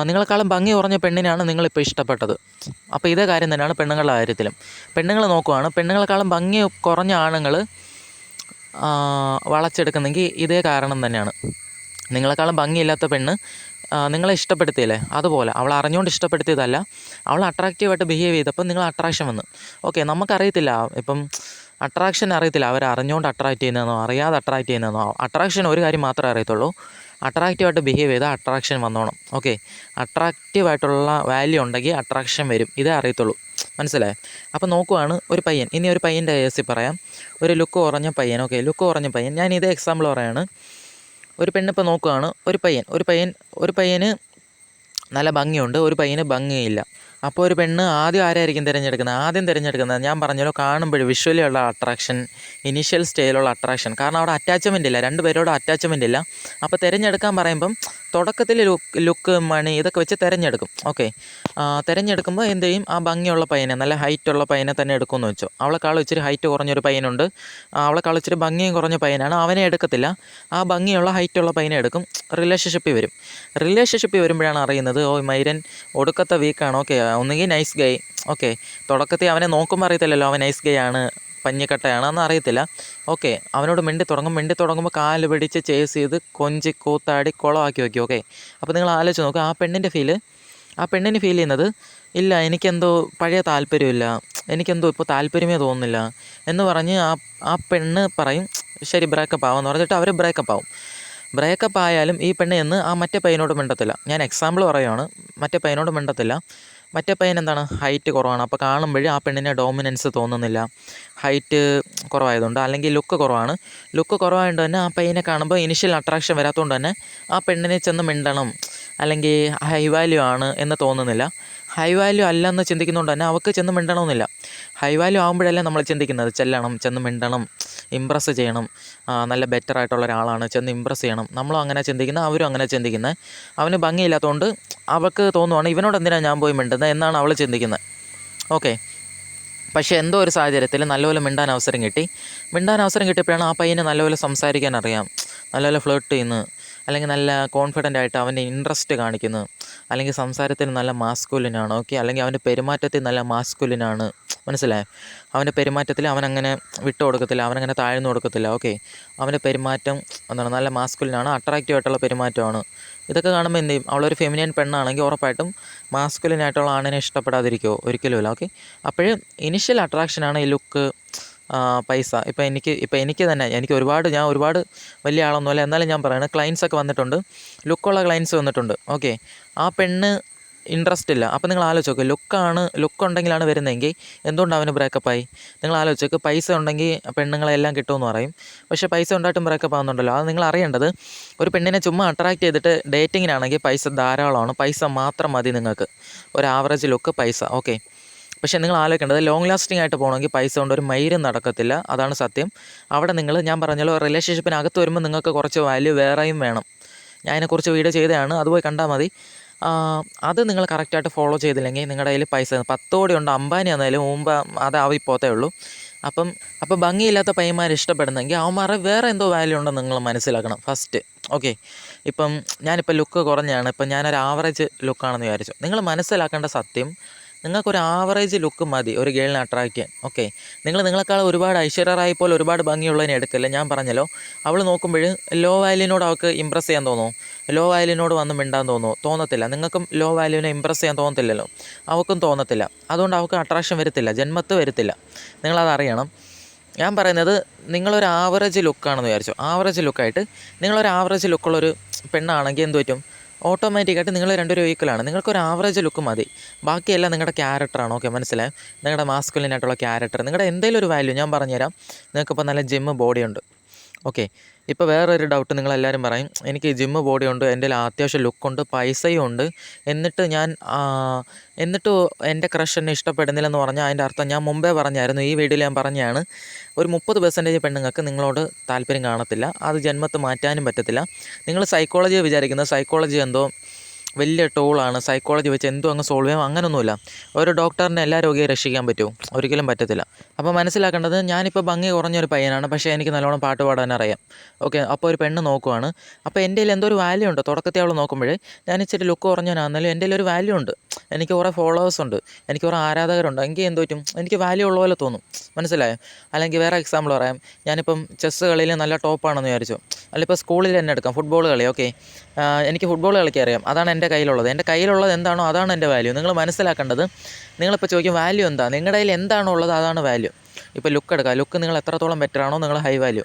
നിങ്ങളെക്കാളും ഭംഗി കുറഞ്ഞ പെണ്ണിനാണ് നിങ്ങളിപ്പോൾ ഇഷ്ടപ്പെട്ടത്. അപ്പോൾ ഇതേ കാര്യം തന്നെയാണ് പെണ്ണുങ്ങളുടെ കാര്യത്തിലും. പെണ്ണുങ്ങൾ നോക്കുവാണ്, പെണ്ണുങ്ങളെക്കാളും ഭംഗി കുറഞ്ഞ ആണുങ്ങൾ വളച്ചെടുക്കുന്നെങ്കിൽ ഇതേ കാരണം തന്നെയാണ്. നിങ്ങളെക്കാളും ഭംഗിയില്ലാത്ത പെണ്ണ് നിങ്ങളെ ഇഷ്ടപ്പെടുത്തിയില്ലേ, അതുപോലെ അവൾ അറിഞ്ഞുകൊണ്ട് ഇഷ്ടപ്പെടുത്തിയതല്ല, അവൾ അട്രാക്റ്റീവായിട്ട് ബിഹേവ് ചെയ്തപ്പോൾ നിങ്ങൾ അട്രാക്ഷൻ വന്നു. ഓക്കെ, നമുക്കറിയത്തില്ല, ഇപ്പം അട്രാക്ഷൻ അറിയത്തില്ല, അവർ അറിഞ്ഞുകൊണ്ട് അട്രാക്റ്റ് ചെയ്യുന്നതെന്നോ അറിയാതെ അട്രാക്റ്റ് ചെയ്യുന്നതെന്നോ. അട്രാക്ഷൻ ഒരു കാര്യം മാത്രമേ അറിയത്തുള്ളൂ, അട്രാക്റ്റീവായിട്ട് ബിഹേവ് ചെയ്താൽ അട്രാക്ഷൻ വന്നോണം. ഓക്കെ, അട്രാക്റ്റീവായിട്ടുള്ള വാല്യൂ ഉണ്ടെങ്കിൽ അട്രാക്ഷൻ വരും, ഇതേ അറിയത്തുള്ളൂ. മനസ്സിലായോ? അപ്പോൾ നോക്കുവാണ് ഒരു പയ്യൻ, ഇനി ഒരു പയ്യൻ്റെ കേസിൽ പറയാം. ഒരു ലുക്ക് കുറഞ്ഞ പയ്യൻ. ഓക്കെ, ലുക്ക് കുറഞ്ഞ പയ്യൻ, ഞാൻ ഇതേ എക്സാമ്പിൾ പറയാണ്. ഒരു പെണ്ണിപ്പോൾ നോക്കുകയാണ്, ഒരു പയ്യന് നല്ല ഭംഗിയുണ്ട്, ഒരു പയ്യന് ഭംഗിയില്ല. അപ്പോൾ ഒരു പെണ്ണ് ആദ്യം ആരായിരിക്കും തിരഞ്ഞെടുക്കുന്നത്? ഞാൻ പറഞ്ഞല്ലോ, കാണുമ്പോഴും വിഷ്വലി ഉള്ള അട്രാക്ഷൻ, ഇനീഷ്യൽ സ്റ്റേജിലുള്ള അട്രാക്ഷൻ. കാരണം അവിടെ അറ്റാച്ച്മെൻ്റ് ഇല്ല, രണ്ടുപേരോടും അറ്റാച്ച്മെൻ്റ് ഇല്ല. അപ്പോൾ തിരഞ്ഞെടുക്കാൻ പറയുമ്പം തുടക്കത്തിൽ ലുക്ക് മണി ഇതൊക്കെ വെച്ച് തിരഞ്ഞെടുക്കും. ഓക്കെ, തിരഞ്ഞെടുക്കുമ്പോൾ എന്ത് ചെയ്യും, ആ ഭംഗിയുള്ള പയ്യനെ, നല്ല ഹൈറ്റുള്ള പയ്യനെ തന്നെ എടുക്കുമെന്ന് വെച്ചോ. അവളെക്കാളും ഇച്ചിരി ഹൈറ്റ് കുറഞ്ഞൊരു പയ്യനുണ്ട്, അവളെക്കാളും ഇച്ചിരി ഭംഗിയും കുറഞ്ഞ പയ്യനാണ്, അവനെ എടുക്കത്തില്ല, ആ ഭംഗിയുള്ള ഹൈറ്റുള്ള പയ്യനെ എടുക്കും. റിലേഷൻഷിപ്പിൽ വരുമ്പോഴാണ് അറിയുന്നത്, ഓ മൈരൻ ഒടുക്കത്തെ വീക്കാണ്. ഓക്കെ, ഒന്നുകിൽ നൈസ് ഗൈ. ഓക്കെ, തുടക്കത്തിൽ അവനെ നോക്കുമ്പോൾ അറിയത്തില്ലല്ലോ അവൻ നൈസ് ഗൈ ആണ്, പഞ്ഞിക്കട്ടയാണെന്ന് അറിയത്തില്ല. ഓക്കെ, അവനോട് മിണ്ടി തുടങ്ങുമ്പോൾ കാല് പിടിച്ച് ചേസ് ചെയ്ത് കൊഞ്ചി കൂത്താടി കുളമാക്കി വയ്ക്കും. ഓക്കെ, അപ്പോൾ നിങ്ങൾ ആലോചിച്ച് നോക്കുക, ആ പെണ്ണിന് ഫീൽ ചെയ്യുന്നത്, ഇല്ല എനിക്കെന്തോ പഴയ താല്പര്യമില്ല, എനിക്കെന്തോ ഇപ്പോൾ താല്പര്യമേ തോന്നുന്നില്ല എന്ന് പറഞ്ഞ് ആ പെണ്ണ് പറയും ശരി ബ്രേക്കപ്പ് ആവുമെന്ന് പറഞ്ഞിട്ട് അവർ ബ്രേക്കപ്പ് ആയാലും ഈ പെണ്ണ് എന്ന് ആ മറ്റേ പയ്യനോട് മിണ്ടത്തില്ല. ഞാൻ എക്സാമ്പിൾ പറയുകയാണ്, മറ്റേ പയ്യനോട് മിണ്ടത്തില്ല. മറ്റേ പയ്യൻ എന്താണ്, ഹൈറ്റ് കുറവാണ്. അപ്പോൾ കാണുമ്പോഴേ ആ പെണ്ണിനെ ഡോമിനൻസ് തോന്നുന്നില്ല, ഹൈറ്റ് കുറവായതുകൊണ്ട്. അല്ലെങ്കിൽ ലുക്ക് കുറവായതുകൊണ്ട് തന്നെ ആ പയ്യനെ കാണുമ്പോൾ ഇനിഷ്യൽ അട്രാക്ഷൻ വരാത്തതുകൊണ്ട് തന്നെ ആ പെണ്ണിനെ ചെന്ന് മിണ്ടണം, അല്ലെങ്കിൽ ഹൈ വാല്യൂ ആണ് എന്ന് തോന്നുന്നില്ല. ഹൈ വാല്യൂ അല്ലെന്ന് ചിന്തിക്കുന്നതുകൊണ്ട് തന്നെ അവൾക്ക് ചെന്ന് മിണ്ടണമെന്നില്ല. ഹൈ വാല്യൂ ആകുമ്പോഴല്ലേ നമ്മൾ ചിന്തിക്കുന്നത്, ചെന്ന് മിണ്ടണം, ഇമ്പ്രസ് ചെയ്യണം, നല്ല ബെറ്റർ ആയിട്ടുള്ള ഒരാളാണ്, ചെന്ന് ഇമ്പ്രസ് ചെയ്യണം. നമ്മളും അങ്ങനെ ചിന്തിക്കുന്നത്, അവരും അങ്ങനെ ചിന്തിക്കുന്നത്. അവന് ഭംഗിയില്ലാത്തതുകൊണ്ട് അവൾക്ക് തോന്നുവാണ് ഇവനോട് എന്തിനാണ് ഞാൻ പോയി മിണ്ടുന്നത് എന്നാണ് അവൾ ചിന്തിക്കുന്നത്. ഓക്കെ, പക്ഷേ എന്തോ ഒരു സാഹചര്യത്തിൽ നല്ലപോലെ മിണ്ടാൻ അവസരം കിട്ടിയപ്പോഴാണ് ആ പയ്യനെ നല്ലപോലെ സംസാരിക്കാൻ അറിയാം, നല്ലപോലെ ഫ്ലേർട്ട് ചെയ്യുന്നു, അല്ലെങ്കിൽ നല്ല കോൺഫിഡൻ്റ് ആയിട്ട് അവൻ്റെ ഇൻട്രസ്റ്റ് കാണിക്കുന്നു, അല്ലെങ്കിൽ സംസാരത്തിൽ നല്ല മാസ്കുലിനാണ്. ഓക്കെ, അല്ലെങ്കിൽ അവൻ്റെ പെരുമാറ്റത്തിൽ നല്ല മാസ്കുലിനാണ്. മനസ്സിലായോ? അവൻ്റെ പെരുമാറ്റത്തിൽ അവനങ്ങനെ വിട്ടു കൊടുക്കത്തില്ല, അവനങ്ങനെ താഴ്ന്നു കൊടുക്കത്തില്ല. ഓക്കെ, അവൻ്റെ പെരുമാറ്റം നല്ല മാസ്കുലിനാണ്, അട്രാക്റ്റീവ് ആയിട്ടുള്ള പെരുമാറ്റമാണ്. ഇതൊക്കെ കാണുമ്പോൾ എന്ത് ചെയ്യും, അവളൊരു ഫെമിനിയൻ പെണ്ണാണെങ്കിൽ ഉറപ്പായിട്ടും മാസ്കുലിനായിട്ടുള്ള ആണിനെ ഇഷ്ടപ്പെടാതിരിക്കുമോ? ഒരിക്കലുമില്ല. ഓക്കെ, അപ്പോൾ ഇനിഷ്യൽ അട്രാക്ഷനാണ് ഈ ലുക്ക്, പൈസ. ഇപ്പോൾ എനിക്ക് തന്നെ ഞാൻ ഒരുപാട് വലിയ ആളൊന്നുമല്ല, എന്നാലും ഞാൻ പറയുന്നത് ക്ലയൻസൊക്കെ വന്നിട്ടുണ്ട്, ലുക്കുള്ള ക്ലയൻസ് വന്നിട്ടുണ്ട്. ഓക്കെ, ആ പെണ്ണ് ഇൻട്രസ്റ്റ് ഇല്ല. അപ്പോൾ നിങ്ങൾ ആലോചിച്ച് നോക്ക്, ലുക്ക് ഉണ്ടെങ്കിലാണ് വരുന്നതെങ്കിൽ എന്തുകൊണ്ട് അവന് ബ്രേക്കപ്പായി? നിങ്ങൾ ആലോചിച്ച് നോക്ക്, പൈസ ഉണ്ടെങ്കിൽ പെണ്ണുങ്ങളെല്ലാം കിട്ടുമെന്ന് പറയും, പക്ഷേ പൈസ ഉണ്ടായിട്ടും ബ്രേക്കപ്പ് ആകുന്നുണ്ടല്ലോ. അത് നിങ്ങൾ അറിയേണ്ടത്, ഒരു പെണ്ണിനെ ചുമ്മാ അട്രാക്റ്റ് ചെയ്തിട്ട് ഡേറ്റിങ്ങിനാണെങ്കിൽ പൈസ ധാരാളമാണ്, പൈസ മാത്രം മതി നിങ്ങൾക്ക്, ഒരു ആവറേജ് ലുക്ക്, പൈസ. ഓക്കെ, പക്ഷേ നിങ്ങൾ ആലോചിക്കേണ്ടത് ലോങ് ലാസ്റ്റിംഗ് ആയിട്ട് പോകണമെങ്കിൽ പൈസ കൊണ്ട് ഒരു മൈരും നടക്കത്തില്ല, അതാണ് സത്യം. അവിടെ ഞാൻ പറഞ്ഞല്ലോ റിലേഷൻഷിപ്പിനകത്ത് വരുമ്പോൾ നിങ്ങൾക്ക് കുറച്ച് വാല്യൂ വേറെയും വേണം. ഞാൻ അതിനെക്കുറിച്ച് വീഡിയോ ചെയ്തതാണ്, അത് പോയി കണ്ടാൽ മതി. അത് നിങ്ങൾ കറക്റ്റായിട്ട് ഫോളോ ചെയ്തില്ലെങ്കിൽ നിങ്ങളുടെ കയ്യിൽ പൈസ 10 കോടിയുണ്ട്, അംബാനി എന്നാലും മുമ്പ് അതാവിപ്പോത്തേ ഉള്ളൂ. അപ്പം ഭംഗിയില്ലാത്ത പയ്യന്മാർ ഇഷ്ടപ്പെടുന്നെങ്കിൽ അവന്മാരെ വേറെ എന്തോ വാല്യൂ ഉണ്ടെന്ന് നിങ്ങൾ മനസ്സിലാക്കണം ഫസ്റ്റ്. ഓക്കെ, ഇപ്പം ഞാനിപ്പോൾ ലുക്ക് കുറഞ്ഞാണ്, ഇപ്പം ഞാനൊരു ആവറേജ് ലുക്കാണെന്ന് വിചാരിച്ചു. നിങ്ങൾ മനസ്സിലാക്കേണ്ട സത്യം, നിങ്ങൾക്കൊരു ആവറേജ് ലുക്ക് മതി ഒരു ഗേളിനെ അട്രാക്റ്റ് ചെയ്യാൻ. ഓക്കെ, നിങ്ങളെക്കാൾ ഒരുപാട് ഐശ്വര്യ റായ് പോലെ ഒരുപാട് ഭംഗിയുള്ളതിനെ എടുക്കില്ല. ഞാൻ പറഞ്ഞല്ലോ, അവൾ നോക്കുമ്പോൾ ലോ വാല്യൂനോട് അവൾക്ക് ഇമ്പ്രസ് ചെയ്യാൻ തോന്നുമോ? ലോ വാല്യൂനോട് വന്ന് മിണ്ടാൻ തോന്നത്തില്ല. നിങ്ങൾക്കും ലോ വാല്യൂവിനെ ഇമ്പ്രസ് ചെയ്യാൻ തോന്നത്തില്ലല്ലോ, അവൾക്കും തോന്നത്തില്ല. അതുകൊണ്ട് അവൾക്ക് അട്രാക്ഷൻ വരത്തില്ല, ജന്മത്ത് വരത്തില്ല. നിങ്ങളതറിയണം. ഞാൻ പറയുന്നത്, നിങ്ങളൊരു ആവറേജ് ലുക്കാണെന്ന് വിചാരിച്ചു. ആവറേജ് ലുക്കായിട്ട് നിങ്ങളൊരു ആവറേജ് ലുക്കുള്ളൊരു പെണ്ണാണെങ്കിൽ എന്ത് പറ്റും? ഓട്ടോമാറ്റിക്കായിട്ട് നിങ്ങൾ രണ്ടുപേരും ഈക്വലാണ്. നിങ്ങൾക്കൊരു ആവറേജ് ലുക്ക് മതി, ബാക്കിയെല്ലാം നിങ്ങളുടെ ക്യാരക്ടറാണ്. ഓക്കെ, മനസ്സിലായി? നിങ്ങളുടെ മാസ്കുലിനായിട്ടുള്ള ക്യാരക്ടർ, നിങ്ങളുടെ എന്തെങ്കിലും ഒരു വാല്യൂ ഞാൻ പറഞ്ഞുതരാം. നിങ്ങൾക്കിപ്പോൾ നല്ല ജിമ്മ് ബോഡിയുണ്ട്. ഓക്കെ, ഇപ്പോൾ വേറൊരു ഡൗട്ട് നിങ്ങളെല്ലാവരും പറയും, എനിക്ക് ജിമ്മ് ബോഡിയുണ്ട്, എൻ്റെ അത്യാവശ്യം ലുക്കുണ്ട്, പൈസയും ഉണ്ട്, എന്നിട്ട് എൻ്റെ ക്രഷ് എന്നെ ഇഷ്ടപ്പെടുന്നില്ലെന്ന് പറഞ്ഞാൽ അതിൻ്റെ അർത്ഥം ഞാൻ മുമ്പേ പറഞ്ഞായിരുന്നു, ഈ വീഡിയോയിൽ ഞാൻ പറഞ്ഞതാണ്, ഒരു 30% പെണ്ണുങ്ങൾക്ക് നിങ്ങളോട് താല്പര്യം കാണത്തില്ല. അത് ജന്മത്ത് മാറ്റാനും പറ്റത്തില്ല. നിങ്ങൾ സൈക്കോളജി വിചാരിക്കുന്നത് സൈക്കോളജി എന്തോ വലിയ ടൂളാണ്, സൈക്കോളജി വെച്ച് എന്തോ അങ്ങ് സോൾവ് ചെയ്യാം, അങ്ങനൊന്നുമില്ല. ഒരു ഡോക്ടറിനെ എല്ലാ രോഗിയെ രക്ഷിക്കാൻ പറ്റുമോ? ഒരിക്കലും പറ്റത്തില്ല. അപ്പോൾ മനസ്സിലാക്കേണ്ടത്, ഞാനിപ്പോൾ ഭംഗി കുറഞ്ഞൊരു പയ്യനാണ്, പക്ഷേ എനിക്ക് നല്ലോണം പാട്ട് പാടാൻ അറിയാം. ഓക്കെ, അപ്പോൾ ഒരു പെണ്ണ് നോക്കുവാണ്, അപ്പോൾ എൻ്റെ കയ്യിൽ എന്തോ ഒരു വാല്യൂ ഉണ്ട്. തുടക്കത്തിൽ അവൾ നോക്കുമ്പോഴേ ഞാൻ ഇച്ചിരി ലുക്ക് കുറഞ്ഞവനാണെന്നാലും എൻ്റെ ഒരു വാല്യൂ ഉണ്ട്, എനിക്ക് കുറേ ഫോളോവേഴ്സ് ഉണ്ട്, എനിക്ക് കുറേ ആരാധകരുണ്ട്. എങ്കിൽ എന്ത് പറ്റും? എനിക്ക് വാല്യൂ ഉള്ള പോലെ തോന്നും. മനസ്സിലായോ? അല്ലെങ്കിൽ വേറെ എക്സാമ്പിൾ പറയാം, ഞാനിപ്പം ചെസ്സ് കളിയിൽ നല്ല ടോപ്പാണെന്ന് വിചാരിച്ചു. അല്ലെങ്കിൽ സ്കൂളിൽ തന്നെ എടുക്കാം, ഫുട്ബോൾ കളി. ഓക്കെ, എനിക്ക് ഫുട്ബോൾ കളിക്കാൻ അറിയാം, അതാണ് എൻ്റെ കയ്യിലുള്ളത്. എൻ്റെ കയ്യിലുള്ളത് എന്താണോ അതാണ് എൻ്റെ വാല്യൂ. നിങ്ങൾ മനസ്സിലാക്കേണ്ടത്, നിങ്ങളിപ്പോൾ ചോദിക്കും വാല്യൂ എന്താ? നിങ്ങളുടെ കയ്യിൽ എന്താണോ ഉള്ളത് അതാണ് വാല്യൂ. ഇപ്പോൾ ലുക്ക് എടുക്കുക, ലുക്ക് നിങ്ങൾ എത്രത്തോളം ബെറ്റർ ആണോ നിങ്ങൾ ഹൈ വാല്യൂ.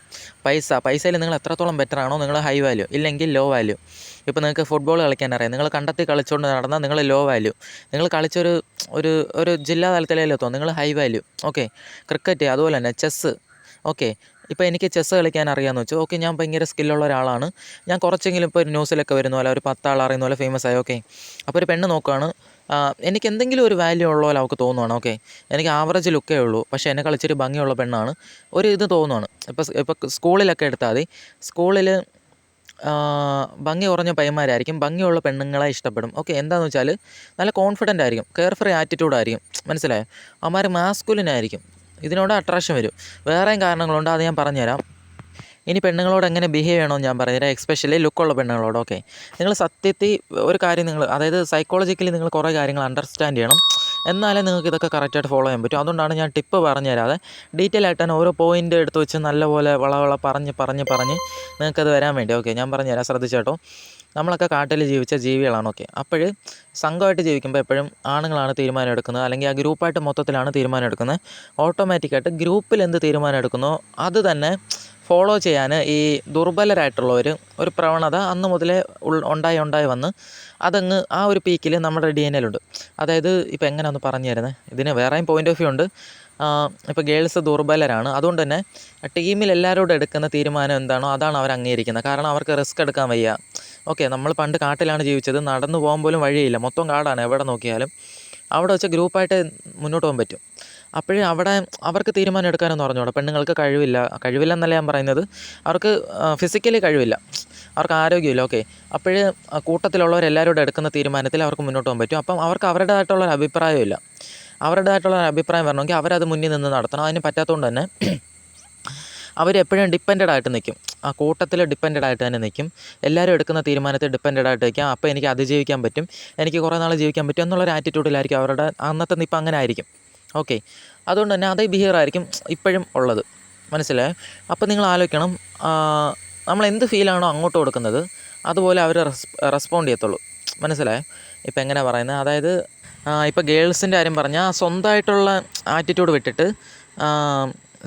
പൈസയിൽ നിങ്ങൾ എത്രത്തോളം ബെറ്റർ ആണോ നിങ്ങൾ ഹൈ വാല്യൂ, ഇല്ലെങ്കിൽ ലോ വാല്യൂ. ഇപ്പോൾ നിങ്ങൾക്ക് ഫുട്ബോൾ കളിക്കാൻ അറിയാം, നിങ്ങൾ കണ്ടെത്തി കളിച്ചുകൊണ്ട് നടന്നാൽ നിങ്ങൾ ലോ വാല്യൂ. നിങ്ങൾ കളിച്ചൊരു ഒരു ഒരു ജില്ലാ തലത്തിലെത്തുമോ, നിങ്ങൾ ഹൈ വാല്യൂ. ഓക്കെ, ക്രിക്കറ്റ് അതുപോലെ തന്നെ, ചെസ്സ്. ഓക്കെ, ഇപ്പോൾ എനിക്ക് ചെസ്സ് കളിക്കാൻ അറിയാമെന്ന് വെച്ചു. ഓക്കെ, ഞാൻ ഭയങ്കര സ്കില്ലുള്ള ഒരാളാണ്, ഞാൻ കുറച്ചെങ്കിലും ഇപ്പോൾ ഒരു ന്യൂസിലൊക്കെ വരുന്ന പോലെ ഒരു 10 ആൾ അറിയുന്ന പോലെ ഫേമസ് ആയി. ഓക്കെ, അപ്പോൾ ഒരു പെണ്ണ് നോക്കുകയാണ്, എനിക്ക് എന്തെങ്കിലും ഒരു വാല്യൂ ഉള്ള പോലെ അവൾക്ക് തോന്നുവാണ്. ഓക്കെ, എനിക്ക് ആവറേജ് ലുക്കേ ഉള്ളൂ, പക്ഷേ എന്നെ കളിച്ചൊരു ഭംഗിയുള്ള പെണ്ണാണ്, ഒരു ഇത് തോന്നുവാണ്. ഇപ്പോൾ സ്കൂളിലൊക്കെ എടുത്താൽ മതി, സ്കൂളിൽ ഭംഗി കുറഞ്ഞ പയ്യന്മാരായിരിക്കും ഭംഗിയുള്ള പെണ്ണുങ്ങളെ ഇഷ്ടപ്പെടും. ഓക്കെ, എന്താണെന്ന് വെച്ചാൽ നല്ല കോൺഫിഡൻ്റ് ആയിരിക്കും, കെയർ ഫ്രീ ആറ്റിറ്റ്യൂഡായിരിക്കും. മനസ്സിലായോ? അവന്മാർ മാസ്കുലിനായിരിക്കും, ഇതിനോട് അട്രാക്ഷൻ വരും. വേറെയും കാരണങ്ങളുണ്ട്, അത് ഞാൻ പറഞ്ഞുതരാം. ഇനി പെണ്ണുങ്ങളോട് എങ്ങനെ ബിഹേവ് ചെയ്യണമെന്ന് ഞാൻ പറഞ്ഞുതരാം, എക്സ്പെഷ്യലി ലുക്കുള്ള പെണ്ണുങ്ങളോട്. ഓക്കെ, നിങ്ങൾ സത്യത്തിൽ ഒരു കാര്യം അതായത് സൈക്കോളജിക്കലി നിങ്ങൾ കുറേ കാര്യങ്ങൾ അണ്ടർസ്റ്റാൻഡ് ചെയ്യണം, എന്നാലേ നിങ്ങൾക്ക് ഇതൊക്കെ കറക്റ്റായിട്ട് ഫോളോ ചെയ്യാൻ പറ്റും. അതുകൊണ്ടാണ് ഞാൻ ടിപ്പ് പറഞ്ഞു തരാതെ ഡീറ്റെയിൽ ആയിട്ട് തന്നെ ഓരോ പോയിൻ്റ് എടുത്ത് വെച്ച് നല്ലപോലെ വളവള പറഞ്ഞ് നിങ്ങൾക്കത് വരാൻ വേണ്ടി. ഓക്കെ, ഞാൻ പറഞ്ഞു തരാം, ശ്രദ്ധിച്ചേട്ടോ. നമ്മളൊക്കെ കാട്ടിൽ ജീവിച്ച ജീവികളാണ്. ഓക്കെ, അപ്പോൾ സംഘമായിട്ട് ജീവിക്കുമ്പോൾ എപ്പോഴും ആണുങ്ങളാണ് തീരുമാനം എടുക്കുന്നത്, അല്ലെങ്കിൽ ആ ഗ്രൂപ്പായിട്ട് മൊത്തത്തിലാണ് തീരുമാനം എടുക്കുന്നത്. ഓട്ടോമാറ്റിക്കായിട്ട് ഗ്രൂപ്പിൽ എന്ത് തീരുമാനം എടുക്കുന്നോ അത് തന്നെ ഫോളോ ചെയ്യാൻ ഈ ദുർബലരായിട്ടുള്ളവർ ഒരു പ്രവണത അന്ന് മുതലേ ഉണ്ടായി വന്ന് അതങ്ങ് ആ ഒരു പീക്കിൽ നമ്മുടെ DNA യിലുണ്ട്. അതായത് ഇപ്പോൾ എങ്ങനെയാണെന്ന് പറഞ്ഞു തരുന്നത്, ഇതിന് വേറെയും പോയിൻ്റ് ഓഫ് വ്യൂ ഉണ്ട്. ഇപ്പോൾ ഗേൾസ് ദുർബലരാണ്, അതുകൊണ്ട് തന്നെ ടീമിൽ എല്ലാവരോടും എടുക്കുന്ന തീരുമാനം എന്താണോ അതാണ് അവർ അംഗീകരിക്കുന്നത്. കാരണം അവർക്ക് റിസ്ക് എടുക്കാൻ വയ്യ. ഓക്കെ, നമ്മൾ പണ്ട് കാട്ടിലാണ് ജീവിച്ചത്, നടന്നു പോകാൻ പോലും വഴിയില്ല, മൊത്തം കാടാണ് എവിടെ നോക്കിയാലും. അവിടെ വെച്ച് ഗ്രൂപ്പായിട്ട് മുന്നോട്ട് പോകാൻ പറ്റും. അപ്പോഴേ അവിടെ അവർക്ക് തീരുമാനം എടുക്കാനെന്ന് പറഞ്ഞോളൂ. പെണ്ണുങ്ങൾക്ക് കഴിവില്ലെന്നല്ല ഞാൻ പറയുന്നത്, അവർക്ക് ഫിസിക്കലി കഴിവില്ല, അവർക്ക് ആരോഗ്യമില്ല. ഓക്കെ, അപ്പോഴേ കൂട്ടത്തിലുള്ളവരെല്ലാവരോടും എടുക്കുന്ന തീരുമാനത്തിൽ അവർക്ക് മുന്നോട്ട് പോകാൻ പറ്റും. അപ്പം അവർക്ക് അവരുടേതായിട്ടുള്ളൊരു അഭിപ്രായമില്ല. അവരുടേതായിട്ടുള്ളൊരു അഭിപ്രായം വരണമെങ്കിൽ അവരത് മുന്നിൽ നിന്ന് നടത്തണം. അതിന് പറ്റാത്തതുകൊണ്ട് തന്നെ അവരെപ്പോഴും ഡിപ്പെൻഡഡ് ആയിട്ട് നിൽക്കും, ആ കൂട്ടത്തിൽ ഡിപ്പെൻഡഡ് ആയിട്ട് തന്നെ നിൽക്കും. എല്ലാവരും എടുക്കുന്ന തീരുമാനത്തിൽ ഡിപ്പെൻഡഡ് ആയിട്ട് നിൽക്കാം. അപ്പോൾ എനിക്ക് അതിജീവിക്കാൻ പറ്റും, എനിക്ക് കുറേ നാൾ ജീവിക്കാൻ പറ്റും എന്നുള്ളൊരു ആറ്റിറ്റ്യൂഡിലായിരിക്കും അവരുടെ അന്നത്തെ നിപ്പം, അങ്ങനെ ആയിരിക്കും. ഓക്കെ, അതുകൊണ്ട് തന്നെ അതേ ബിഹേവിയർ ആയിരിക്കും ഇപ്പോഴും ഉള്ളത്. മനസ്സിലായോ? അപ്പോൾ നിങ്ങൾ ആലോചിക്കണം, നമ്മൾ എന്ത് ഫീലാണോ അങ്ങോട്ട് കൊടുക്കുന്നത് അതുപോലെ അവർ റെസ്പോണ്ട് ചെയ്യത്തുള്ളൂ. മനസ്സിലായോ? ഇപ്പോൾ എങ്ങനെയാണ് പറയുന്നത്, അതായത് ഇപ്പോൾ ഗേൾസിൻ്റെ കാര്യം പറഞ്ഞാൽ സ്വന്തമായിട്ടുള്ള ആറ്റിറ്റ്യൂഡ് വിട്ടിട്ട്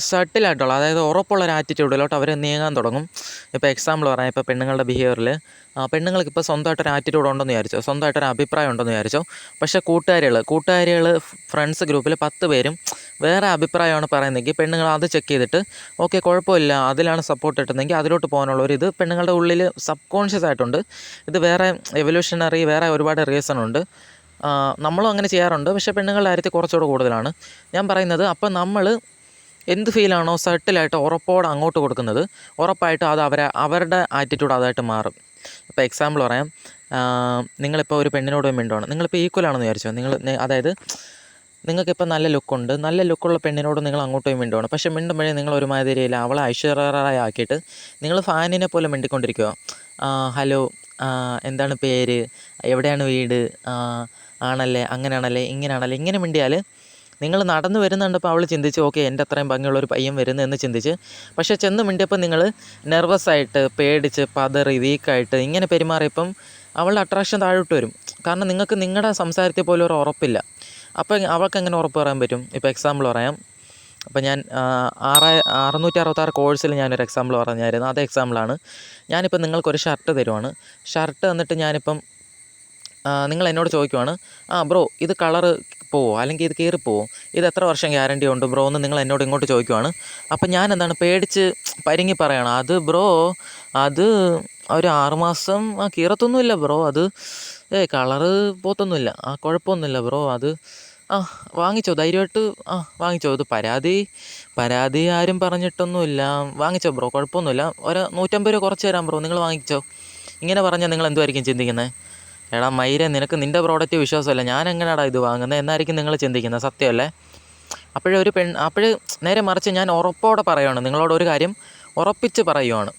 സട്ടിലായിട്ടുള്ള, അതായത് ഉറപ്പുള്ളൊരു ആറ്റിറ്റ്യൂഡിലോട്ട് അവർ നീങ്ങാൻ തുടങ്ങും. ഇപ്പോൾ എക്സാമ്പിൾ പറയാം, ഇപ്പോൾ പെണ്ണുങ്ങളുടെ ബിഹേവിയറിൽ പെണ്ണുങ്ങൾക്ക് ഇപ്പോൾ സ്വന്തമായിട്ടൊരു ആറ്റിറ്റ്യൂഡ് ഉണ്ടെന്ന് വിചാരിച്ചോ, സ്വന്തമായിട്ടൊരു അഭിപ്രായം ഉണ്ടെന്ന് വിചാരിച്ചോ. പക്ഷേ കൂട്ടുകാരികൾ ഫ്രണ്ട്സ് ഗ്രൂപ്പിൽ 10 പേരും വേറെ അഭിപ്രായമാണ് പറയുന്നതെങ്കിൽ പെണ്ണുങ്ങൾ അത് ചെക്ക് ചെയ്തിട്ട് ഓക്കെ കുഴപ്പമില്ല, അതിലാണ് സപ്പോർട്ട് കിട്ടുന്നതെങ്കിൽ അതിലോട്ട് പോകാനുള്ള ഒരു ഇത് പെണ്ണുങ്ങളുടെ ഉള്ളിൽ സബ് കോൺഷ്യസ് ആയിട്ടുണ്ട്. ഇത് വേറെ എവല്യൂഷണറി വേറെ ഒരുപാട് റീസൺ ഉണ്ട്. നമ്മളും അങ്ങനെ ചെയ്യാറുണ്ട്, പക്ഷേ പെണ്ണുങ്ങളുടെ കാര്യത്തിൽ കുറച്ചുകൂടെ കൂടുതലാണ് ഞാൻ പറയുന്നത്. അപ്പം നമ്മൾ എന്ത് ഫീലാണോ സെട്ടിലായിട്ട് ഉറപ്പോടെ അങ്ങോട്ട് കൊടുക്കുന്നത്, ഉറപ്പായിട്ടും അത് അവരുടെ ആറ്റിറ്റ്യൂഡ് അതായിട്ട് മാറും. ഇപ്പോൾ എക്സാമ്പിൾ പറയാം, നിങ്ങളിപ്പോൾ ഒരു പെണ്ണിനോട് മിണ്ടുവാണ്, നിങ്ങളിപ്പോൾ ഈക്വൽ ആണെന്ന് വിചാരിച്ചോ. അതായത് നിങ്ങൾക്കിപ്പോൾ നല്ല ലുക്കുണ്ട്, നല്ല ലുക്കുള്ള പെണ്ണിനോട് നിങ്ങൾ അങ്ങോട്ട് പോയി മിണ്ടുവാണ്. പക്ഷേ മിണ്ടുമ്പോഴേ നിങ്ങൾ ഒരുമാതിരിയില്ല അവളെ ഐശ്വര്യറായി ആക്കിയിട്ട് നിങ്ങൾ ഫാനിനെ പോലെ മിണ്ടിക്കൊണ്ടിരിക്കുക. ഹലോ, എന്താണ് പേര്, എവിടെയാണ് വീട്, ആണല്ലേ, അങ്ങനെയാണല്ലേ, ഇങ്ങനെയാണല്ലേ, ഇങ്ങനെ മിണ്ടിയാൽ നിങ്ങൾ നടന്നു വരുന്നുണ്ടപ്പോൾ അവൾ ചിന്തിച്ച് ഓക്കെ എൻ്റെ അത്രയും ഭംഗിയുള്ളൊരു പയ്യൻ വരുന്നു എന്ന് ചിന്തിച്ച്, പക്ഷേ ചെന്ന് മിണ്ടിയപ്പോൾ നിങ്ങൾ നെർവസായിട്ട്, പേടിച്ച്, പതറി, വീക്കായിട്ട് ഇങ്ങനെ പെരുമാറിയപ്പം അവളുടെ അട്രാക്ഷൻ താഴോട്ട് വരും. കാരണം നിങ്ങൾക്ക് നിങ്ങളുടെ സംസാരത്തിൽ പോലും ഒരു ഉറപ്പില്ല. അപ്പോൾ അവൾക്ക് എങ്ങനെ ഉറപ്പ് പറയാൻ പറ്റും? ഇപ്പോൾ എക്സാമ്പിൾ പറയാം. അപ്പോൾ ഞാൻ 666 കോഴ്സിൽ ഞാനൊരു എക്സാമ്പിൾ പറഞ്ഞായിരുന്നു. അതേ എക്സാമ്പിളാണ്. ഞാനിപ്പോൾ നിങ്ങൾക്കൊരു ഷർട്ട് തരുവാണ്. ഷർട്ട് തന്നിട്ട് ഞാനിപ്പം നിങ്ങൾ എന്നോട് ചോദിക്കുവാണ്, ബ്രോ ഇത് കളറ് പോവോ, അല്ലെങ്കിൽ ഇത് കീറിപ്പോവോ, ഇത് എത്ര വർഷം ഗ്യാരണ്ടി ഉണ്ട് ബ്രോ എന്ന് നിങ്ങൾ എന്നോട് ഇങ്ങോട്ട് ചോദിക്കുവാണ്. അപ്പം ഞാൻ എന്താണ് പേടിച്ച് പരിങ്ങി പറയണം, അത് ബ്രോ അത് ഒരു 6 മാസം കീറത്തൊന്നുമില്ല ബ്രോ, അത് കളറ് പോത്തൊന്നുമില്ല, കുഴപ്പമൊന്നുമില്ല ബ്രോ, അത് വാങ്ങിച്ചോ ധൈര്യമായിട്ട്, വാങ്ങിച്ചോ, ഇത് പരാതി ആരും പറഞ്ഞിട്ടൊന്നുമില്ല, വാങ്ങിച്ചോ ബ്രോ, കുഴപ്പമൊന്നുമില്ല, ഒരു 150 രൂപ കുറച്ച് തരാം ബ്രോ, നിങ്ങൾ വാങ്ങിച്ചോ. ഇങ്ങനെ പറഞ്ഞാൽ നിങ്ങൾ എന്തുമായിരിക്കും ചിന്തിക്കുന്നത്? എടാ മയിരെ, നിനക്ക് നിൻ്റെ പ്രോഡക്റ്റ് വിശ്വാസമല്ല, ഞാൻ എങ്ങനെയാടാ ഇത് വാങ്ങുന്നത് എന്നായിരിക്കും നിങ്ങൾ ചിന്തിക്കുന്നത്. സത്യമല്ലേ? അപ്പോഴേ നേരെ മറിച്ച് ഞാൻ ഉറപ്പോടെ പറയുകയാണ്, നിങ്ങളോട് ഒരു കാര്യം ഉറപ്പിച്ച് പറയുവാണ്.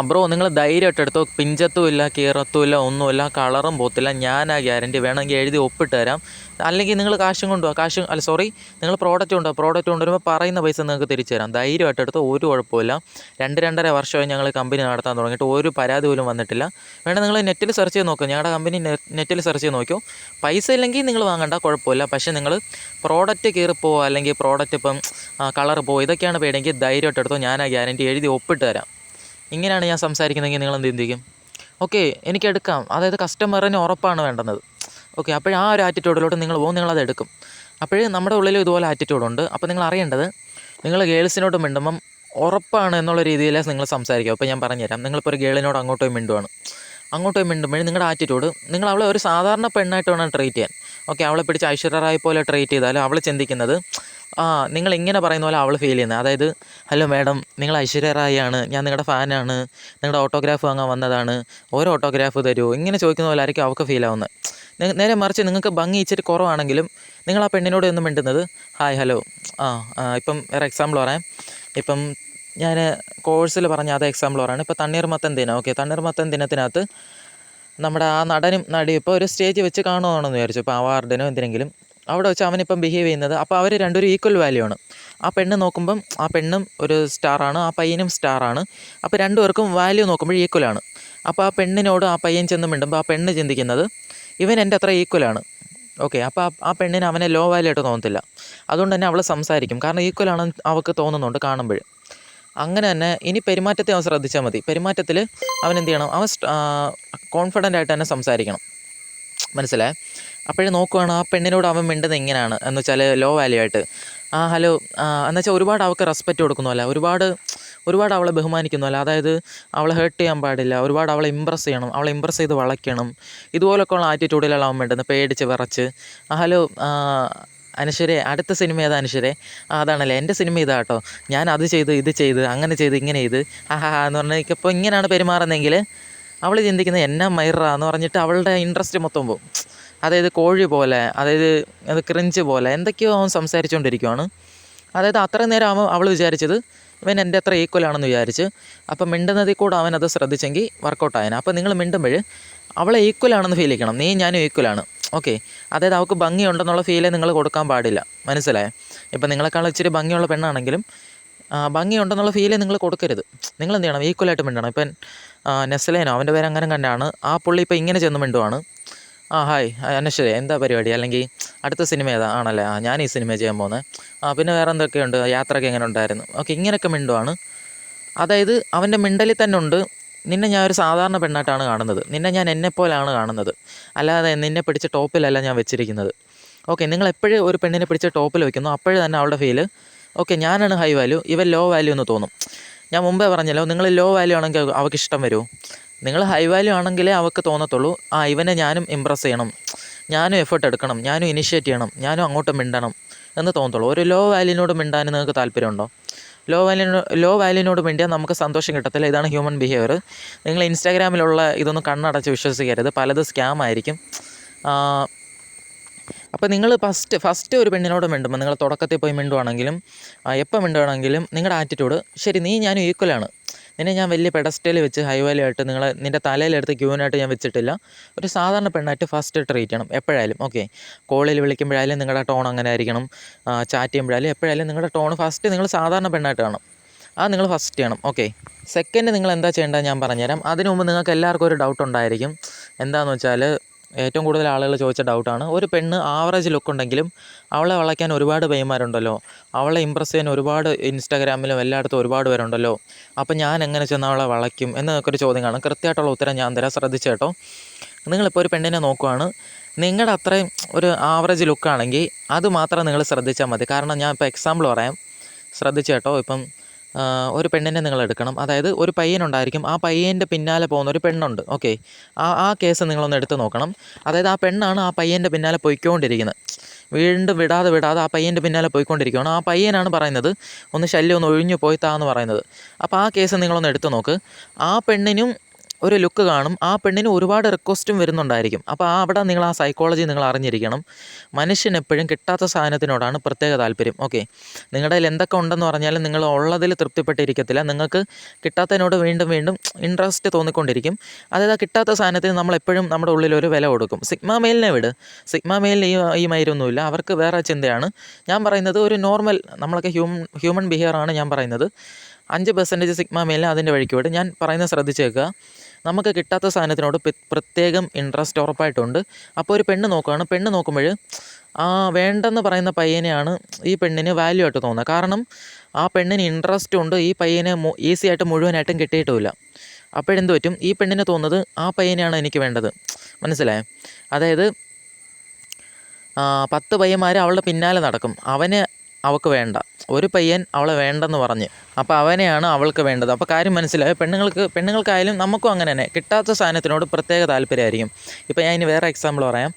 ബ്രോ നിങ്ങൾ ധൈര്യമായിട്ട് എടുത്തോ, പിഞ്ചത്തുമില്ല, കീറത്തുമില്ല, ഒന്നുമില്ല, കളറും പോത്തില്ല, ഞാനാ ഗ്യാരണ്ടി, വേണമെങ്കിൽ എഴുതി ഒപ്പിട്ട് തരാം. അല്ലെങ്കിൽ നിങ്ങൾ കാശും കൊണ്ടുപോകാം, നിങ്ങൾ പ്രോഡക്റ്റ് കൊണ്ടുവരുമ്പോൾ പറയുന്ന പൈസ നിങ്ങൾക്ക് തിരിച്ചു തരാം. ധൈര്യമായിട്ട് എടുത്തോ, ഒരു കുഴപ്പമില്ല. 2-2.5 വർഷമായി ഞങ്ങൾ കമ്പനി നടത്താൻ തുടങ്ങിയിട്ട് ഒരു പരാതി പോലും വന്നിട്ടില്ല. വേണം നിങ്ങൾ നെറ്റിൽ സെർച്ച് ചെയ്ത് നോക്കും, ഞങ്ങളുടെ കമ്പനി നെറ്റിൽ സെർച്ച് ചെയ്ത് നോക്കിയോ. പൈസ ഇല്ലെങ്കിൽ നിങ്ങൾ വാങ്ങണ്ട, കുഴപ്പമില്ല. പക്ഷേ നിങ്ങൾ പ്രോഡക്റ്റ് കീറിപ്പോവോ അല്ലെങ്കിൽ പ്രോഡക്റ്റ് ഇപ്പം കളർ പോവോ ഇതൊക്കെയാണ് പേടിയെങ്കിൽ ധൈര്യമായിട്ട് എടുത്തോ, ഞാനാ ഗ്യാരണ്ടി, എഴുതി ഒപ്പിട്ട് തരാം. ഇങ്ങനെയാണ് ഞാൻ സംസാരിക്കുന്നതെങ്കിൽ നിങ്ങൾ എന്ത് ചിന്തിക്കും? ഓക്കെ എനിക്കെടുക്കാം, അതായത് കസ്റ്റമറിന് ഉറപ്പാണ് വേണ്ടുന്നത്. ഓക്കെ, അപ്പോൾ ഒരു ആറ്റിറ്റ്യൂഡിലോട്ട് നിങ്ങൾ പോകും, നിങ്ങളത് എടുക്കും. അപ്പോഴേ നമ്മുടെ ഉള്ളിൽ ഇതുപോലെ ആറ്റിറ്റ്യൂഡുണ്ട്. അപ്പോൾ നിങ്ങൾ അറിയേണ്ടത്, നിങ്ങൾ ഗേൾസിനോട് മിണ്ടുമ്പം ഉറപ്പാണ് എന്നുള്ള രീതിയിൽ നിങ്ങൾ സംസാരിക്കുക. അപ്പോൾ ഞാൻ പറഞ്ഞുതരാം. നിങ്ങളിപ്പോൾ ഒരു ഗേളിനോട് അങ്ങോട്ട് പോയി മിണ്ടുമ്പോഴേ നിങ്ങളുടെ ആറ്റിറ്റ്യൂഡ്, നിങ്ങൾ അവളെ ഒരു സാധാരണ പെണ്ണായിട്ട് വേണം ട്രീറ്റ് ചെയ്യാൻ. ഓക്കെ, അവളെ പിടിച്ച് ഐശ്വര്യറായി പോലെ ട്രീറ്റ് ചെയ്താലും അവൾ ചിന്തിക്കുന്നത് നിങ്ങൾ ഇങ്ങനെ പറയുന്ന പോലെ അവൾ ഫീൽ ചെയ്യുന്നത്. അതായത് ഹലോ മാഡം, നിങ്ങൾ ഐശ്വര്യറായാണ്, ഞാൻ നിങ്ങളുടെ ഫാനാണ്, നിങ്ങളുടെ ഓട്ടോഗ്രാഫ് വാങ്ങാൻ വന്നതാണ്, ഓരോ ഓട്ടോഗ്രാഫ് തരുമോ, ഇങ്ങനെ ചോദിക്കുന്ന പോലെ ആയിരിക്കും അവൾക്ക് ഫീൽ ആവുന്നത്. നേരെ മറിച്ച് നിങ്ങൾക്ക് ഭംഗി ഇച്ചിരി കുറവാണെങ്കിലും നിങ്ങൾ ആ പെണ്ണിനോട് ഒന്നും മിണ്ടുന്നത് ഹായ് ഹലോ. ഇപ്പം വേറെ എക്സാമ്പിൾ പറയാം. ഇപ്പം ഞാൻ കോഴ്സിൽ പറഞ്ഞ അതേ എക്സാമ്പിൾ പറയുകയാണ്. ഇപ്പോൾ തണ്ണീർമത്തൻ ദിനം. ഓക്കെ, തണ്ണീർമത്തൻ ദിനത്തിനകത്ത് നമ്മുടെ ആ നടനും നടിയും ഇപ്പോൾ ഒരു സ്റ്റേജ് വെച്ച് കാണുകയാണെന്ന് വിചാരിച്ചു, ഇപ്പോൾ അവാർഡിനോ എന്തിനെങ്കിലും. അവിടെ വെച്ച് അവനിപ്പം ബിഹേവ് ചെയ്യുന്നത്, അപ്പോൾ അവർ രണ്ടുപേരും ഈക്വൽ വാല്യൂ ആണ്. ആ പെണ്ണ് നോക്കുമ്പം ആ പെണ്ണും ഒരു സ്റ്റാറാണ്, ആ പയ്യനും സ്റ്റാറാണ്. അപ്പോൾ രണ്ടുപേർക്കും വാല്യൂ നോക്കുമ്പോൾ ഈക്വലാണ്. അപ്പോൾ ആ പെണ്ണിനോട് ആ പയ്യൻ ചെന്ന് മിണ്ടുമ്പോൾ ആ പെണ്ണ് ചിന്തിക്കുന്നത് ഇവൻ എൻ്റെ അത്ര ഈക്വലാണ്. ഓക്കെ, അപ്പോൾ ആ പെണ്ണിന് അവനെ ലോ വാല്യൂ ആയിട്ട് തോന്നത്തില്ല. അതുകൊണ്ട് തന്നെ അവൾ സംസാരിക്കും, കാരണം ഈക്വലാണെന്ന് അവൾക്ക് തോന്നുന്നുണ്ട് കാണുമ്പോൾ. അങ്ങനെ തന്നെ ഇനി പെരുമാറ്റത്തെ അവൻ ശ്രദ്ധിച്ചാൽ മതി. പെരുമാറ്റത്തിൽ അവൻ എന്ത് ചെയ്യണം? അവൻ കോൺഫിഡൻ്റ് ആയിട്ട് തന്നെ സംസാരിക്കണം. മനസ്സിലായേ? അപ്പോഴേ നോക്കുവാണ് ആ പെണ്ണിനോട് അവൻ മിണ്ടുന്നത് എങ്ങനെയാണ് എന്ന് വെച്ചാൽ ലോ വാല്യൂ ആയിട്ട്. ഹലോ എന്ന് വെച്ചാൽ ഒരുപാട് അവൾക്ക് റെസ്പെക്റ്റ് കൊടുക്കുന്നതല്ല, ഒരുപാട് അവളെ ബഹുമാനിക്കുന്നതല്ല. അതായത് അവളെ ഹേർട്ട് ചെയ്യാൻ പാടില്ല, ഒരുപാട് അവളെ ഇമ്പ്രസ് ചെയ്യണം, അവളെ ഇമ്പ്രസ് ചെയ്ത് വളയ്ക്കണം. ഇതുപോലൊക്കെയുള്ള ആറ്റിറ്റ്യൂഡിലാണ് അവൻ മിണ്ടുന്നത്, പേടിച്ച് വിറച്ച്. ഹലോ അനശ്വരെ, അടുത്ത സിനിമ ഏതാ അനശ്വരെ? അതാണല്ലേ എൻ്റെ സിനിമ ഇതാ കേട്ടോ, ഞാൻ അത് ചെയ്ത് ഇത് ചെയ്ത് അങ്ങനെ ചെയ്ത് ഇങ്ങനെ ചെയ്ത് എന്ന് പറഞ്ഞാൽ ഇപ്പോൾ ഇങ്ങനെയാണ് പെരുമാറുന്നതെങ്കിൽ അവൾ ചിന്തിക്കുന്നത് എന്നാ മൈറ എന്ന് പറഞ്ഞിട്ട് അവളുടെ ഇൻട്രസ്റ്റ് മൊത്തം പോകും. അതായത് കോഴി പോലെ, അതായത് അത് ക്രിഞ്ച് പോലെ എന്തൊക്കെയോ അവൻ സംസാരിച്ചുകൊണ്ടിരിക്കുകയാണ്. അതായത് അത്രയും നേരം അവൾ വിചാരിച്ചത് ഇവൻ എൻ്റെ അത്ര ഈക്വലാണെന്ന് വിചാരിച്ച്. അപ്പം മിണ്ടുന്നതിൽ കൂടെ അവൻ അത് ശ്രദ്ധിച്ചെങ്കിൽ വർക്കൗട്ടായതിനെ. അപ്പോൾ നിങ്ങൾ മിണ്ടുമ്പോൾ അവളെ ഈക്വലാണെന്ന് ഫീൽ ചെയ്യണം, നീ ഞാനും ഈക്വലാണ്. ഓക്കെ, അതായത് അവൾക്ക് ഭംഗിയുണ്ടെന്നുള്ള ഫീലേ നിങ്ങൾ കൊടുക്കാൻ പാടില്ല. മനസ്സിലായേ? ഇപ്പം നിങ്ങളെക്കാൾ ഇച്ചിരി ഭംഗിയുള്ള പെണ്ണാണെങ്കിലും ഭംഗിയുണ്ടെന്നുള്ള ഫീലേ നിങ്ങൾ കൊടുക്കരുത്. നിങ്ങൾ എന്ത് ചെയ്യണം? ഈക്വലായിട്ട് മിണ്ടണം. ഇപ്പം നെസ്ലേനോ അവൻ്റെ പേര് അങ്ങനെ കണ്ടാണ്, ആ പുള്ളി ഇപ്പോൾ ഇങ്ങനെ ചെന്ന് മിണ്ടുവാണ്. ഹായ് അനശ്വര, എന്താ പരിപാടി, അല്ലെങ്കിൽ അടുത്ത സിനിമ ഏതാ? ആണല്ലേ, ഞാൻ ഈ സിനിമ ചെയ്യാൻ പോകുന്നത്. പിന്നെ വേറെ എന്തൊക്കെയുണ്ട്, യാത്രയൊക്കെ എങ്ങനെ ഉണ്ടായിരുന്നു? ഓക്കെ, ഇങ്ങനെയൊക്കെ മിണ്ടുവാണ്. അതായത് അവൻ്റെ മിണ്ടലിൽ തന്നെ ഉണ്ട് നിന്നെ ഞാൻ ഒരു സാധാരണ പെണ്ണായിട്ടാണ് കാണുന്നത്, നിന്നെ ഞാൻ എന്നെപ്പോലാണ് കാണുന്നത്, അല്ലാതെ നിന്നെ പിടിച്ച് ടോപ്പിലല്ല ഞാൻ വെച്ചിരിക്കുന്നത്. ഓക്കെ, നിങ്ങൾ എപ്പോഴും ഒരു പെണ്ണിനെ പിടിച്ച് ടോപ്പിൽ വെക്കുന്നു, അപ്പോഴും തന്നെ അവളുടെ ഫീല് ഓക്കെ ഞാനാണ് ഹൈ വാല്യൂ, ഇവൻ ലോ വാല്യൂ എന്ന് തോന്നും. ഞാൻ മുമ്പേ പറഞ്ഞല്ലോ, നിങ്ങൾ ലോ വാല്യൂ ആണെങ്കിൽ അവൾക്ക് ഇഷ്ടം വരുമോ? നിങ്ങൾ ഹൈ വാല്യൂ ആണെങ്കിലേ അവൾക്ക് തോന്നത്തുള്ളൂ ഇവനെ ഞാനും ഇമ്പ്രസ് ചെയ്യണം, ഞാനും എഫേർട്ട് എടുക്കണം, ഞാനും ഇനിഷ്യേറ്റ് ചെയ്യണം, ഞാനും അങ്ങോട്ട് മിണ്ടണം എന്ന് തോന്നത്തുള്ളൂ. ഒരു ലോ വാല്യൂനോട് മിണ്ടാൻ നിങ്ങൾക്ക് താല്പര്യമുണ്ടോ? ലോ വാല്യൂനോട് മിണ്ടിയാൽ നമുക്ക് സന്തോഷം കിട്ടത്തില്ല. ഇതാണ് ഹ്യൂമൻ ബിഹേവിയർ. നിങ്ങൾ ഇൻസ്റ്റാഗ്രാമിലുള്ള ഇതൊന്നും കണ്ണടച്ച് വിശ്വസിക്കരുത്, പലത് സ്കാം ആയിരിക്കും. അപ്പോൾ നിങ്ങൾ ഫസ്റ്റ് ഒരു പെണ്ണിനോട് മിണ്ടുമ്പോൾ, നിങ്ങൾ തുടക്കത്തിൽ പോയി മിണ്ടുവാണെങ്കിലും എപ്പോൾ മിണ്ടുവാണെങ്കിലും നിങ്ങളുടെ ആറ്റിറ്റ്യൂഡ്, ശരി നീ ഞാനും ഈക്വലാണ്, നിന്നെ ഞാൻ വലിയ പെഡസ്റ്റേൽ വെച്ച് ഹൈ വാല്യൂ ആയിട്ട് നിൻ്റെ തലയിലെടുത്ത് ക്യൂനായിട്ട് ഞാൻ വെച്ചിട്ടില്ല, ഒരു സാധാരണ പെണ്ണായിട്ട് ഫസ്റ്റ് ട്രീറ്റ് ചെയ്യണം എപ്പോഴായാലും. ഓക്കെ, കോളിൽ വിളിക്കുമ്പോഴായാലും നിങ്ങളുടെ ടോൺ അങ്ങനെ ആയിരിക്കണം, ചാറ്റ് ചെയ്യുമ്പോഴായാലും എപ്പോഴായാലും നിങ്ങളുടെ ടോൺ ഫസ്റ്റ് നിങ്ങൾ സാധാരണ പെണ്ണായിട്ട് കാണണം, അത് നിങ്ങൾ ഫസ്റ്റ് ചെയ്യണം. ഓക്കെ, സെക്കൻഡ് നിങ്ങൾ എന്താ ചെയ്യേണ്ടത് ഞാൻ പറഞ്ഞുതരാം. അതിനു മുമ്പ് നിങ്ങൾക്ക് എല്ലാവർക്കും ഒരു ഡൗട്ട് ഉണ്ടായിരിക്കും. എന്താണെന്ന് വെച്ചാൽ, ഏറ്റവും കൂടുതൽ ആളുകൾ ചോദിച്ച ഡൗട്ടാണ്, ഒരു പെണ്ണ് ആവറേജ് ലുക്ക് ഉണ്ടെങ്കിലും അവളെ വളയ്ക്കാൻ ഒരുപാട് പയ്യന്മാരുണ്ടല്ലോ, അവളെ ഇമ്പ്രസ് ചെയ്യാൻ ഒരുപാട് ഇൻസ്റ്റാഗ്രാമിലും എല്ലായിടത്തും ഒരുപാട് പേരുണ്ടല്ലോ, അപ്പം ഞാൻ എങ്ങനെ ചെന്ന് അവളെ വളയ്ക്കും എന്നൊരു ചോദ്യം കാണും. കൃത്യമായിട്ടുള്ള ഉത്തരം ഞാൻ തരാം, ശ്രദ്ധിച്ച് കേട്ടോ. നിങ്ങളിപ്പോൾ ഒരു പെണ്ണിനെ നോക്കുവാണ്, നിങ്ങളുടെ അത്രയും ഒരു ആവറേജ് ലുക്കാണെങ്കിൽ അത് മാത്രം നിങ്ങൾ ശ്രദ്ധിച്ചാൽ മതി. കാരണം ഞാൻ ഇപ്പോൾ എക്സാമ്പിൾ പറയാം, ശ്രദ്ധിച്ച് കേട്ടോ. ഇപ്പം ഒരു പെണ്ണിനെ നിങ്ങൾ എടുക്കണം, അതായത് ഒരു പയ്യനുണ്ടായിരിക്കും, ആ പയ്യൻ്റെ പിന്നാലെ പോകുന്ന ഒരു പെണ്ണുണ്ട്. ഓക്കെ, ആ കേസ് നിങ്ങളൊന്ന് എടുത്ത് നോക്കണം. അതായത് ആ പെണ്ണാണ് ആ പയ്യൻ്റെ പിന്നാലെ പോയിക്കൊണ്ടിരിക്കുന്നത്, വീണ്ടും വിടാതെ ആ പയ്യൻ്റെ പിന്നാലെ പോയിക്കൊണ്ടിരിക്കുകയാണ്. ആ പയ്യനാണ് പറയുന്നത് ഒന്ന് ശല്യം ഒന്ന് ഒഴിഞ്ഞു പോയിത്താന്ന് പറയുന്നത്. അപ്പോൾ ആ കേസ് നിങ്ങളൊന്ന് എടുത്ത് നോക്ക്. ആ പെണ്ണിനും ഒരു ലുക്ക് കാണും, ആ പെണ്ണിന് ഒരുപാട് റിക്വസ്റ്റും വരുന്നുണ്ടായിരിക്കും. അപ്പോൾ അവിടെ നിങ്ങൾ ആ സൈക്കോളജി നിങ്ങൾ അറിഞ്ഞിരിക്കണം. മനുഷ്യൻ എപ്പോഴും കിട്ടാത്ത സാധനത്തിനോടാണ് പ്രത്യേക താല്പര്യം. ഓക്കെ, നിങ്ങളുടെ കയ്യിൽ എന്തൊക്കെ ഉണ്ടെന്ന് പറഞ്ഞാലും നിങ്ങൾ ഉള്ളതിൽ തൃപ്തിപ്പെട്ടിരിക്കത്തില്ല, നിങ്ങൾക്ക് കിട്ടാത്തതിനോട് വീണ്ടും വീണ്ടും ഇൻട്രസ്റ്റ് തോന്നിക്കൊണ്ടിരിക്കും. അതായത് ആ കിട്ടാത്ത സാധനത്തിന് നമ്മളെപ്പോഴും നമ്മുടെ ഉള്ളിലൊരു വില കൊടുക്കും. സിഗ്മ മെയിലിനെ വിട്, സിഗ്മ മെയിലിന് ഈ മൈരൊന്നുമില്ല, അവർക്ക് വേറെ ചിന്തയാണ്. ഞാൻ പറയുന്നത് ഒരു നോർമൽ, നമ്മളൊക്കെ ഹ്യൂമൻ ബിഹേവിയറാണ് ഞാൻ പറയുന്നത്. 5% സിഗ്മ മെയിലിന് അതിൻ്റെ വഴിക്ക് വിട്. ഞാൻ പറയുന്നത് ശ്രദ്ധിച്ചേക്കുക. നമുക്ക് കിട്ടാത്ത സാധനത്തിനോട് പ്രത്യേകം ഇൻട്രസ്റ്റ് ഉറപ്പായിട്ടുണ്ട്. അപ്പോൾ ഒരു പെണ്ണ് നോക്കുകയാണ്, പെണ്ണ് നോക്കുമ്പോൾ വേണ്ടെന്ന് പറയുന്ന പയ്യനെയാണ് ഈ പെണ്ണിന് വാല്യൂ ആയിട്ട് തോന്നുന്നത്. കാരണം ആ പെണ്ണിന് ഇൻട്രസ്റ്റ് ഉണ്ട്, ഈ പയ്യനെ ഈസി ആയിട്ട് മുഴുവനായിട്ടും കിട്ടിയിട്ടുമില്ല. അപ്പോഴെന്ത് പറ്റും, ഈ പെണ്ണിന് തോന്നുന്നത് ആ പയ്യനെയാണ് എനിക്ക് വേണ്ടത്. മനസ്സിലായോ? അതായത് 10 പയ്യന്മാർ അവളുടെ പിന്നാലെ നടക്കും, അവനെ അവൾക്ക് വേണ്ട. ഒരു പയ്യൻ അവളെ വേണ്ടെന്ന് പറഞ്ഞ്, അപ്പോൾ അവനെയാണ് അവൾക്ക് വേണ്ടത്. അപ്പോൾ കാര്യം മനസ്സിലായോ? പെണ്ണുങ്ങൾക്കായാലും നമുക്കും അങ്ങനെ തന്നെ കിട്ടാത്ത സാധനത്തിനോട് പ്രത്യേക താല്പര്യമായിരിക്കും. ഇപ്പോൾ ഞാൻ ഇനി വേറെ എക്സാമ്പിൾ പറയാം.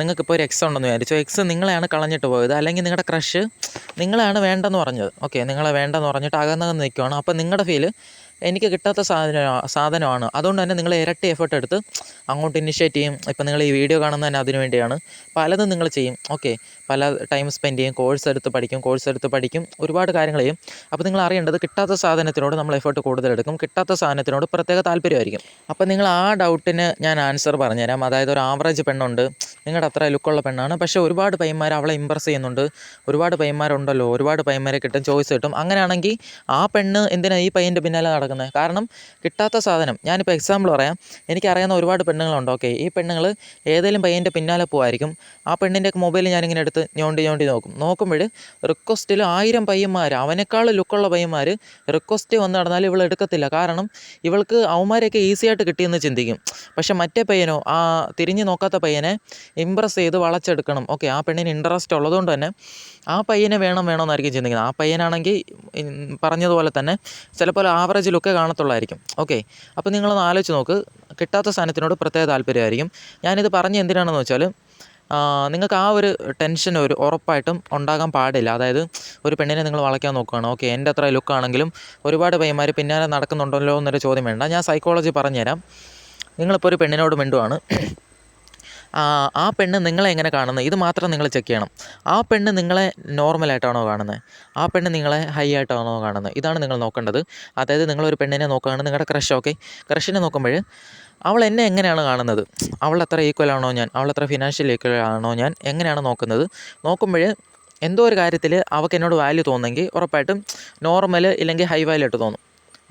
നിങ്ങൾക്കിപ്പോൾ ഒരു എക്സ് ഉണ്ടെന്ന് വിചാരിച്ചു, എക്സ് നിങ്ങളെയാണ് കളഞ്ഞിട്ട് പോയത്, അല്ലെങ്കിൽ നിങ്ങളുടെ ക്രഷ് നിങ്ങളെയാണ് വേണ്ടെന്ന് പറഞ്ഞത്. ഓക്കെ, നിങ്ങളെ വേണ്ടെന്ന് പറഞ്ഞിട്ട് അകന്നകന്ന് നിൽക്കുകയാണ്. അപ്പോൾ നിങ്ങളുടെ ഫീല് എനിക്ക് കിട്ടാത്ത സാധനമാണ്, അതുകൊണ്ട് തന്നെ നിങ്ങൾ ഇരട്ടി എഫേർട്ട് എടുത്ത് അങ്ങോട്ട് ഇനിഷ്യേറ്റ് ചെയ്യും. ഇപ്പം നിങ്ങൾ ഈ വീഡിയോ കാണുന്നത് തന്നെ അതിനു വേണ്ടിയാണ്. പലതും നിങ്ങൾ ചെയ്യും. ഓക്കെ, പല ടൈം സ്പെൻഡ് ചെയ്യും, കോഴ്സ് എടുത്ത് പഠിക്കും, ഒരുപാട് കാര്യങ്ങൾ ചെയ്യും. അപ്പോൾ നിങ്ങൾ അറിയേണ്ടത്, കിട്ടാത്ത സാധനത്തിനോട് നമ്മൾ എഫേർട്ട് കൂടുതലെടുക്കും, കിട്ടാത്ത സാധനത്തിനോട് പ്രത്യേക താല്പര്യമായിരിക്കും. അപ്പോൾ നിങ്ങൾ ആ ഡൗട്ടിന് ഞാൻ ആൻസർ പറഞ്ഞുതരാം. അതായത് ഒരു ആവറേജ് പെണ്ണുണ്ട്, നിങ്ങളുടെ അത്ര ലുക്കുള്ള പെണ്ണാണ്, പക്ഷേ ഒരുപാട് പയ്യന്മാർ അവളെ ഇമ്പ്രസ് ചെയ്യുന്നുണ്ട്, ഒരുപാട് പയ്യന്മാരുണ്ടല്ലോ, ഒരുപാട് പയ്യന്മാരെ കിട്ടും, ചോയ്സ് കിട്ടും. അങ്ങനെയാണെങ്കിൽ ആ പെണ്ണ് എന്തിനാണ് ഈ പയ്യൻ്റെ പിന്നാലെ നടക്കുന്നത്? കാരണം കിട്ടാത്ത സാധനം. ഞാനിപ്പോൾ എക്സാമ്പിൾ പറയാം, എനിക്കറിയാവുന്ന ഒരുപാട് പെണ്ണുങ്ങളുണ്ട്. ഓക്കെ, ഈ പെണ്ണുങ്ങൾ ഏതെങ്കിലും പയ്യൻ്റെ പിന്നാലെ പോകുമായിരിക്കും. ആ പെണ്ണിൻ്റെ മൊബൈൽ ഞാനിങ്ങനെ എടുത്ത് ഞോണ്ടി നോക്കുമ്പോൾ റിക്വസ്റ്റിൽ 1000 പയ്യന്മാർ, അവനേക്കാൾ ലുക്കുള്ള പയ്യന്മാർ റിക്വസ്റ്റ് വന്ന് നടന്നാലും ഇവൾ എടുക്കത്തില്ല. കാരണം ഇവൾക്ക് അവന്മാരെയൊക്കെ ഈസി ആയിട്ട് കിട്ടിയെന്ന് ചിന്തിക്കും. പക്ഷേ മറ്റേ പയ്യനോ, ആ തിരിഞ്ഞ് നോക്കാത്ത പയ്യനെ ഇമ്പ്രസ് ചെയ്ത് വളച്ചെടുക്കണം. ഓക്കെ, ആ പെണ്ണിന് ഇൻട്രസ്റ്റ് ഉള്ളതുകൊണ്ട് തന്നെ ആ പയ്യനെ വേണമെന്നായിരിക്കും ചിന്തിക്കുന്നത്. ആ പയ്യനാണെങ്കിൽ പറഞ്ഞതുപോലെ തന്നെ ചിലപ്പോൾ ആവറേജ് ലുക്കേ കാണത്തുള്ളായിരിക്കും. ഓക്കെ, അപ്പോൾ നിങ്ങളൊന്ന് ആലോചിച്ച് നോക്ക്, കിട്ടാത്ത സാധനത്തിനോട് പ്രത്യേക താല്പര്യമായിരിക്കും. ഞാനിത് പറഞ്ഞ് എന്തിനാണെന്ന് വെച്ചാൽ, നിങ്ങൾക്ക് ആ ഒരു ടെൻഷൻ ഉറപ്പായിട്ടും ഉണ്ടാകാൻ പാടില്ല. അതായത് ഒരു പെണ്ണിനെ നിങ്ങൾ വളയ്ക്കാൻ നോക്കുകയാണ്, ഓക്കെ എൻ്റെ അത്ര ലുക്കാണെങ്കിലും ഒരുപാട് പയ്യന്മാർ പിന്നാലെ നടക്കുന്നുണ്ടല്ലോ എന്നൊരു ചോദ്യം വേണ്ട. ഞാൻ സൈക്കോളജി പറഞ്ഞുതരാം. നിങ്ങളിപ്പോൾ ഒരു പെണ്ണിനോട് മിണ്ടുവാണ്, ആ പെണ്ണ് നിങ്ങളെ എങ്ങനെ കാണുന്നത് ഇത് മാത്രം നിങ്ങൾ ചെക്ക് ചെയ്യണം. ആ പെണ്ണ് നിങ്ങളെ നോർമലായിട്ടാണോ കാണുന്നത്, ആ പെണ്ണ് നിങ്ങളെ ഹൈ ആയിട്ടാണോ കാണുന്നത്, ഇതാണ് നിങ്ങൾ നോക്കേണ്ടത്. അതായത് നിങ്ങളൊരു പെണ്ണിനെ നോക്കുകയാണ്, നിങ്ങളുടെ ക്രഷ്. ഓക്കെ, ക്രഷിനെ നോക്കുമ്പോൾ അവൾ എന്നെ എങ്ങനെയാണ് കാണുന്നത്, അവളത്ര ഈക്വലാണോ ഞാൻ, അവളത്ര ഫിനാൻഷ്യൽ ഈക്വലാണോ ഞാൻ, എങ്ങനെയാണ് നോക്കുമ്പോൾ എന്തോ ഒരു കാര്യത്തിൽ അവൾക്ക് എന്നോട് വാല്യൂ തോന്നുമെങ്കിൽ ഉറപ്പായിട്ടും നോർമൽ ഇല്ലെങ്കിൽ ഹൈ വാല്യൂ ആയിട്ട് തോന്നും.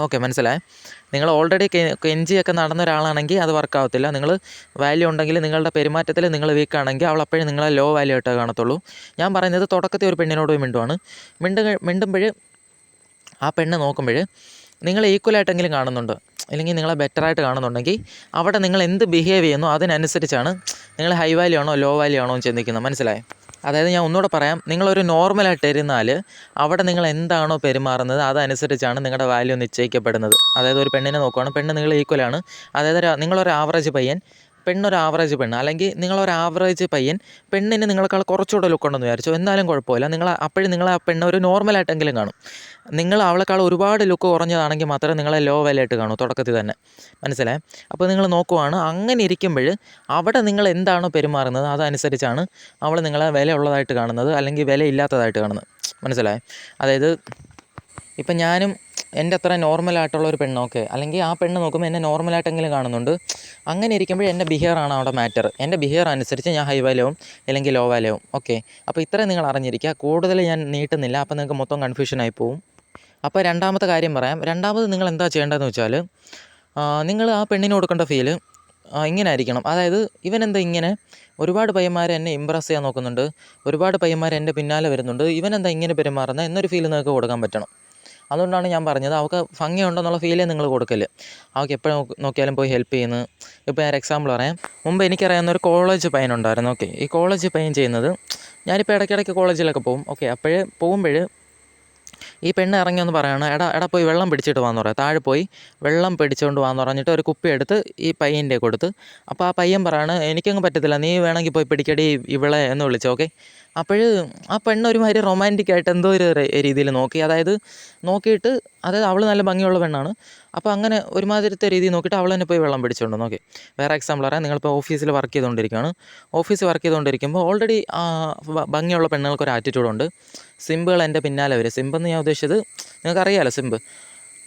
ഓക്കെ, മനസ്സിലായേ? നിങ്ങൾ ഓൾറെഡി കെഞ്ചിയൊക്കെ നടന്ന ഒരാളാണെങ്കിൽ അത് വർക്കാവത്തില്ല. നിങ്ങൾ വാല്യൂ ഉണ്ടെങ്കിൽ നിങ്ങളുടെ പെരുമാറ്റത്തിൽ നിങ്ങൾ വീക്കാണെങ്കിൽ അവൾ അപ്പോഴും നിങ്ങളെ ലോ വാല്യൂ ആയിട്ടേ കാണത്തുള്ളൂ. ഞാൻ പറയുന്നത് തുടക്കത്തിൽ ഒരു പെണ്ണിനോട് മിണ്ടുവാണ്, മിണ്ടുമ്പോൾ ആ പെണ്ണ് നോക്കുമ്പോൾ നിങ്ങൾ ഈക്വലായിട്ടെങ്കിലും കാണുന്നുണ്ട്, അല്ലെങ്കിൽ നിങ്ങളെ ബെറ്ററായിട്ട് കാണുന്നുണ്ടെങ്കിൽ അവിടെ നിങ്ങൾ എന്ത് ബിഹേവ് ചെയ്യുന്നു അതിനനുസരിച്ചാണ് നിങ്ങൾ ഹൈ വാല്യൂ ആണോ ലോ വാല്യൂ ആണോ എന്ന് ചിന്തിക്കുന്നത്. മനസ്സിലായി? അതായത് ഞാൻ ഒന്നുകൂടെ പറയാം, നിങ്ങളൊരു നോർമലായിട്ട് ഇരുന്നാൽ അവിടെ നിങ്ങൾ എന്താണോ പെരുമാറുന്നത് അതനുസരിച്ചാണ് നിങ്ങളുടെ വാല്യൂ നിശ്ചയിക്കപ്പെടുന്നത്. അതായത് ഒരു പെണ്ണിനെ നോക്കുകയാണ്, പെണ്ണ് നിങ്ങൾ ഈക്വലാണ്, അതായത് നിങ്ങളൊരു ആവറേജ് പയ്യൻ, പെണ്ണൊരു ആവറേജ് പെണ്ണ്, അല്ലെങ്കിൽ നിങ്ങളൊരു ആവറേജ് പയ്യൻ, പെണ്ണിന് നിങ്ങളെക്കാൾ കുറച്ചുകൂടെ ലുക്കുണ്ടെന്ന് വിചാരിച്ചു, എന്നാലും കുഴപ്പമില്ല. അപ്പോഴും നിങ്ങൾ ആ പെണ്ണ് ഒരു നോർമലായിട്ടെങ്കിലും കാണും. നിങ്ങൾ അവളെക്കാൾ ഒരുപാട് ലുക്ക് കുറഞ്ഞതാണെങ്കിൽ മാത്രമേ നിങ്ങളെ ലോ വിലയായിട്ട് കാണൂ തുടക്കത്തിൽ തന്നെ. മനസ്സിലായേ? അപ്പോൾ നിങ്ങൾ നോക്കുവാണ്, അങ്ങനെ ഇരിക്കുമ്പോൾ അവിടെ നിങ്ങൾ എന്താണോ പെരുമാറുന്നത് അതനുസരിച്ചാണ് അവൾ നിങ്ങളെ വിലയുള്ളതായിട്ട് കാണുന്നത് അല്ലെങ്കിൽ വിലയില്ലാത്തതായിട്ട് കാണുന്നത്. മനസ്സിലായേ? അതായത് ഇപ്പം ഞാനും എൻ്റെ അത്ര നോർമലായിട്ടുള്ള ഒരു പെണ്ണൊക്കെ, അല്ലെങ്കിൽ ആ പെണ്ണ് നോക്കുമ്പോൾ എന്നെ നോർമലായിട്ടെങ്കിലും കാണുന്നുണ്ട്. അങ്ങനെ ഇരിക്കുമ്പോൾ എൻ്റെ ബിഹേവിയറാണ് അവിടെ മാറ്റർ. എൻ്റെ ബിഹേവിയർ അനുസരിച്ച് ഞാൻ ഹൈ വാല്യവും അല്ലെങ്കിൽ ലോ വാല്യവും. ഓക്കെ, അപ്പോൾ ഇത്രയും നിങ്ങൾ അറിഞ്ഞിരിക്കുക. കൂടുതൽ ഞാൻ നീട്ടുന്നില്ല, അപ്പോൾ നിങ്ങൾക്ക് മൊത്തം കൺഫ്യൂഷനായി പോവും. അപ്പോൾ രണ്ടാമത്തെ കാര്യം പറയാം. രണ്ടാമത് നിങ്ങൾ എന്താ ചെയ്യേണ്ടതെന്ന് വെച്ചാൽ, നിങ്ങൾ ആ പെണ്ണിന് കൊടുക്കേണ്ട ഫീല് ഇങ്ങനെ ആയിരിക്കണം. അതായത് ഇവനെന്താ ഇങ്ങനെ, ഒരുപാട് പയ്യന്മാർ എന്നെ ഇമ്പ്രസ് ചെയ്യാൻ നോക്കുന്നുണ്ട്, ഒരുപാട് പയ്യന്മാർ എൻ്റെ പിന്നാലെ വരുന്നുണ്ട്, ഇവനെന്താ ഇങ്ങനെ പെരുമാറുന്നത് എന്നൊരു ഫീൽ നിങ്ങൾക്ക് കൊടുക്കാൻ പറ്റണം. അതുകൊണ്ടാണ് ഞാൻ പറഞ്ഞത്, അവൾക്ക് ഭംഗിയുണ്ടെന്നുള്ള ഫീലേ നിങ്ങൾ കൊടുക്കല്. അവൾക്ക് എപ്പോഴും നോക്കിയാലും പോയി ഹെൽപ്പ് ചെയ്യുന്നു. ഇപ്പോൾ ഞാൻ എക്സാമ്പിൾ പറയാം. മുമ്പ് എനിക്കറിയാവുന്ന ഒരു കോളേജ് പയ്യനുണ്ടായിരുന്നു. ഓക്കെ, ഈ കോളേജ് പയ്യൻ ചെയ്യുന്നത്, ഞാനിപ്പോൾ ഇടയ്ക്കിടയ്ക്ക് കോളേജിലൊക്കെ പോകും. ഓക്കെ, അപ്പോഴേ പോകുമ്പോൾ ഈ പെണ്ണ് ഇറങ്ങി ഒന്ന് പറയണം, എടാ പോയി വെള്ളം പിടിച്ചിട്ട് വാന്ന് പറയാം. താഴെ പോയി വെള്ളം പിടിച്ചുകൊണ്ട് വാന്ന് പറഞ്ഞിട്ട് ഒരു കുപ്പി എടുത്ത് ഈ പയ്യൻ്റെ കൊടുത്ത്, അപ്പോൾ ആ പയ്യൻ പറയാണ്, എനിക്കങ്ങ് പറ്റത്തില്ല, നീ വേണമെങ്കിൽ പോയി പിടിക്കടി ഇവളെ എന്ന് വിളിച്ചു. ഓക്കെ, അപ്പോൾ ആ പെണ്ണ് ഒരുമാതിരി റൊമാൻറ്റിക്കായിട്ട് എന്തോ ഒരു രീതിയിൽ നോക്കി. അതായത് നോക്കിയിട്ട്, അതായത് അവൾ നല്ല ഭംഗിയുള്ള പെണ്ണാണ്. അപ്പോൾ അങ്ങനെ ഒരുമാതിരത്തെ രീതിയിൽ നോക്കിയിട്ട് അവൾ തന്നെ പോയി വെള്ളം പിടിച്ചുകൊണ്ട് നോക്കി. വേറെ എക്സാമ്പിൾ പറയാം. നിങ്ങളിപ്പോൾ ഓഫീസിൽ വർക്ക് ചെയ്തുകൊണ്ടിരിക്കുകയാണ്. ഓഫീസിൽ വർക്ക് ചെയ്തുകൊണ്ടിരിക്കുമ്പോൾ ഓൾറെഡി ഭംഗിയുള്ള പെണ്ണുങ്ങൾക്കൊരു ആറ്റിറ്റ്യൂഡുണ്ട്. സിമ്പുകൾ എൻ്റെ പിന്നാലെ വരും. സിമ്പെന്ന് ഞാൻ ഉദ്ദേശിച്ചത് നിങ്ങൾക്കറിയാമല്ലോ, സിമ്പ്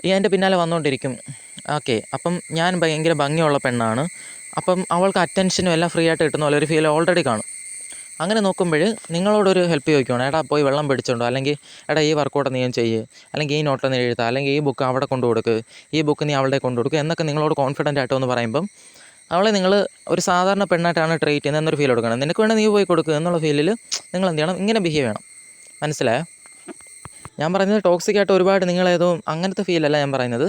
ഈ എൻ്റെ പിന്നാലെ വന്നുകൊണ്ടിരിക്കും. ഓക്കെ, അപ്പം ഞാൻ ഭയങ്കര ഭംഗിയുള്ള പെണ്ണാണ്, അപ്പം അവൾക്ക് അറ്റൻഷനും എല്ലാം ഫ്രീ ആയിട്ട് കിട്ടുന്ന പോലെ ഒരു ഫീൽ ഓൾറെഡി കാണും. അങ്ങനെ നോക്കുമ്പോൾ നിങ്ങളോടൊരു ഹെൽപ്പ് ചോദിക്കുകയാണ്, എടാ പോയി വെള്ളം പിടിച്ചോണ്ടോ, അല്ലെങ്കിൽ എടാ ഈ വർക്കൗട്ട് നീ ചെയ്യ്, അല്ലെങ്കിൽ ഈ നോട്ട് നീ എഴുതുക, അല്ലെങ്കിൽ ഈ ബുക്ക് അവിടെ കൊണ്ടു കൊടുക്ക്, ഈ ബുക്ക് നീ അവളുടെ കൊണ്ടു കൊടുക്കുക എന്നൊക്കെ നിങ്ങളോട് കോൺഫിഡൻ്റ് ആയിട്ടൊന്ന് പറയുമ്പം അവളെ നിങ്ങൾ ഒരു സാധാരണ പെണ്ണായിട്ടാണ് ട്രീറ്റ് ചെയ്യുന്നത് എന്നൊരു ഫീൽ കൊടുക്കണം. നിനക്ക് വേണമെങ്കിൽ നീ പോയി കൊടുക്കുക എന്നുള്ള ഫീലിൽ നിങ്ങൾ എന്ത് ചെയ്യണം, ഇങ്ങനെ ബിഹേവ് ചെയ്യണം. മനസ്സിലായോ? ഞാൻ പറയുന്നത് ടോക്സിക്കായിട്ട് ഒരുപാട് നിങ്ങളേതോ അങ്ങനത്തെ ഫീലല്ല ഞാൻ പറയുന്നത്.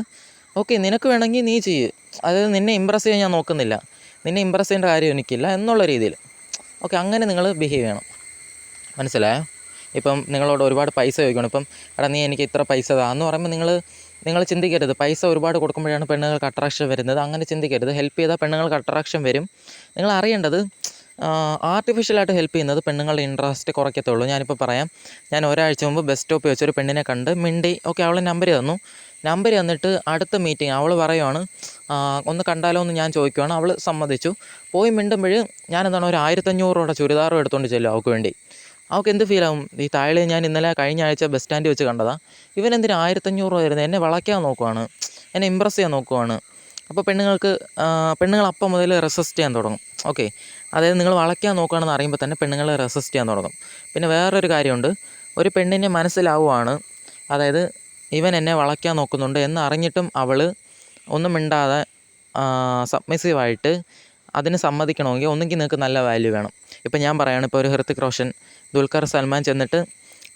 ഓക്കെ, നിനക്ക് വേണമെങ്കിൽ നീ ചെയ്യ്, അതായത് നിന്നെ ഇമ്പ്രസ് ചെയ്യാൻ ഞാൻ നോക്കുന്നില്ല, നിന്നെ ഇമ്പ്രസ് ചെയ്യേണ്ട കാര്യം എനിക്കില്ല എന്നുള്ള രീതിയിൽ. ഓക്കെ, അങ്ങനെ നിങ്ങൾ ബിഹേവ് ചെയ്യണം. മനസ്സിലായോ? ഇപ്പം നിങ്ങളോട് ഒരുപാട് പൈസ ചോദിക്കണം. ഇപ്പം എടാ നീ എനിക്ക് ഇത്ര പൈസ താ എന്ന് പറയുമ്പോൾ നിങ്ങൾ ചിന്തിക്കരുത് പൈസ ഒരുപാട് കൊടുക്കുമ്പോഴാണ് പെണ്ണുങ്ങൾക്ക് അട്രാക്ഷൻ വരുന്നത്. അങ്ങനെ ചിന്തിക്കരുത്. ഹെൽപ്പ് ചെയ്താൽ പെണ്ണുങ്ങൾക്ക് അട്രാക്ഷൻ വരും. നിങ്ങൾ അറിയേണ്ടത്, ആർട്ടിഫിഷ്യലായിട്ട് ഹെൽപ്പ് ചെയ്യുന്നത് പെണ്ണുങ്ങളുടെ ഇൻട്രസ്റ്റ് കുറയ്ക്കത്തുള്ളൂ. ഞാനിപ്പോൾ പറയാം, ഞാൻ ഒരാഴ്ച മുമ്പ് ബസ് സ്റ്റോപ്പിൽ വെച്ചൊരു പെണ്ണിനെ കണ്ട് മിണ്ടി. ഓക്കെ, അവൾ നമ്പർ തന്നു. നമ്പർ തന്നിട്ട് അടുത്ത മീറ്റിംഗ് അവൾ പറയുവാണ്, ഒന്ന് കണ്ടാലോ എന്ന് ഞാൻ ചോദിക്കുവാണ്. അവൾ സമ്മതിച്ചു. പോയി മിണ്ടുമ്പോൾ ഞാൻ എന്താണ് ഒരു 1500 രൂപയുടെ ചുരിദാറും എടുത്തുകൊണ്ട് ചെല്ലും അവൾക്ക് വേണ്ടി. അവൾക്ക് എന്ത് ഫീലാവും? ഈ താഴെ ഞാൻ ഇന്നലെ കഴിഞ്ഞ ആഴ്ച ബസ് സ്റ്റാൻഡിൽ വെച്ച് കണ്ടതാണ്, ഇവനെന്തിന് 1500 രൂപ വരുന്നത്, എന്നെ വളയ്ക്കാൻ നോക്കുവാണ്, എന്നെ ഇമ്പ്രസ് ചെയ്യാൻ നോക്കുവാണ്. അപ്പോൾ പെണ്ണുങ്ങൾ അപ്പം മുതൽ റെസിസ്റ്റ് ചെയ്യാൻ തുടങ്ങും. ഓക്കെ, അതായത് നിങ്ങൾ വളയ്ക്കാൻ നോക്കുകയാണെന്ന് അറിയുമ്പോൾ തന്നെ പെണ്ണുങ്ങൾ റെസിസ്റ്റ് ചെയ്യാൻ തുടങ്ങും. പിന്നെ വേറൊരു കാര്യമുണ്ട്, ഒരു പെണ്ണിനെ മനസ്സിലാവുകയാണ്, അതായത് ഇവൻ എന്നെ വളയ്ക്കാൻ നോക്കുന്നുണ്ട് എന്ന് അറിഞ്ഞിട്ടും അവൾ ഒന്നും മിണ്ടാതെ സബ്മിസീവായിട്ട് അതിന് സമ്മതിക്കണമെങ്കിൽ ഒന്നുകിൽ നിങ്ങൾക്ക് നല്ല വാല്യൂ വേണം. ഇപ്പം ഞാൻ പറയുകയാണ്, ഇപ്പോൾ ഒരു ഹൃത്തിക് റോഷൻ, ദുൽഖർ സൽമാൻ ചെന്നിട്ട്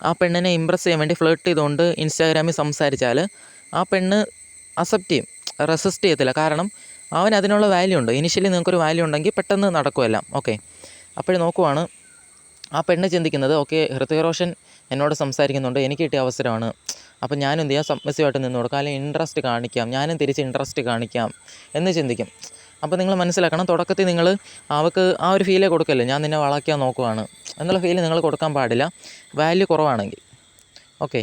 ആ പെണ്ണിനെ ഇമ്പ്രസ് ചെയ്യാൻ വേണ്ടി ഫ്ലേർട്ട് ചെയ്തുകൊണ്ട് ഇൻസ്റ്റാഗ്രാമിൽ സംസാരിച്ചാൽ ആ പെണ്ണ് അക്സെപ്റ്റ് ചെയ്യും, റെസിസ്റ്റ് ചെയ്യത്തില്ല. കാരണം അവൻ അതിനുള്ള വാല്യൂ ഉണ്ട്. ഇനിഷ്യലി നിങ്ങൾക്കൊരു വാല്യൂ ഉണ്ടെങ്കിൽ പെട്ടെന്ന് നടക്കുമെല്ലാം. ഓക്കെ, അപ്പോൾ നോക്കുവാണ് ആ പെണ്ണ് ചിന്തിക്കുന്നത്, ഓക്കെ ഹൃത്തിക് റോഷൻ എന്നോട് സംസാരിക്കുന്നുണ്ട്, എനിക്ക് കിട്ടിയ അവസരമാണ്, അപ്പോൾ ഞാനും എന്ത് ചെയ്യാം, സബ്മിസീവായിട്ട് നിന്ന് കൊടുക്കാം, അല്ലെങ്കിൽ ഇൻട്രസ്റ്റ് കാണിക്കാം, ഞാനും തിരിച്ച് ഇൻട്രസ്റ്റ് കാണിക്കാം എന്ന് ചിന്തിക്കും. അപ്പോൾ നിങ്ങൾ മനസ്സിലാക്കണം, തുടക്കത്തിൽ നിങ്ങൾ അവൾക്ക് ആ ഒരു ഫീലേ കൊടുക്കല്ലേ, ഞാൻ നിന്നെ വളയ്ക്കാൻ നോക്കുവാണ് എന്നുള്ള ഫീല് നിങ്ങൾ കൊടുക്കാൻ പാടില്ല, വാല്യൂ കുറവാണെങ്കിൽ. ഓക്കെ,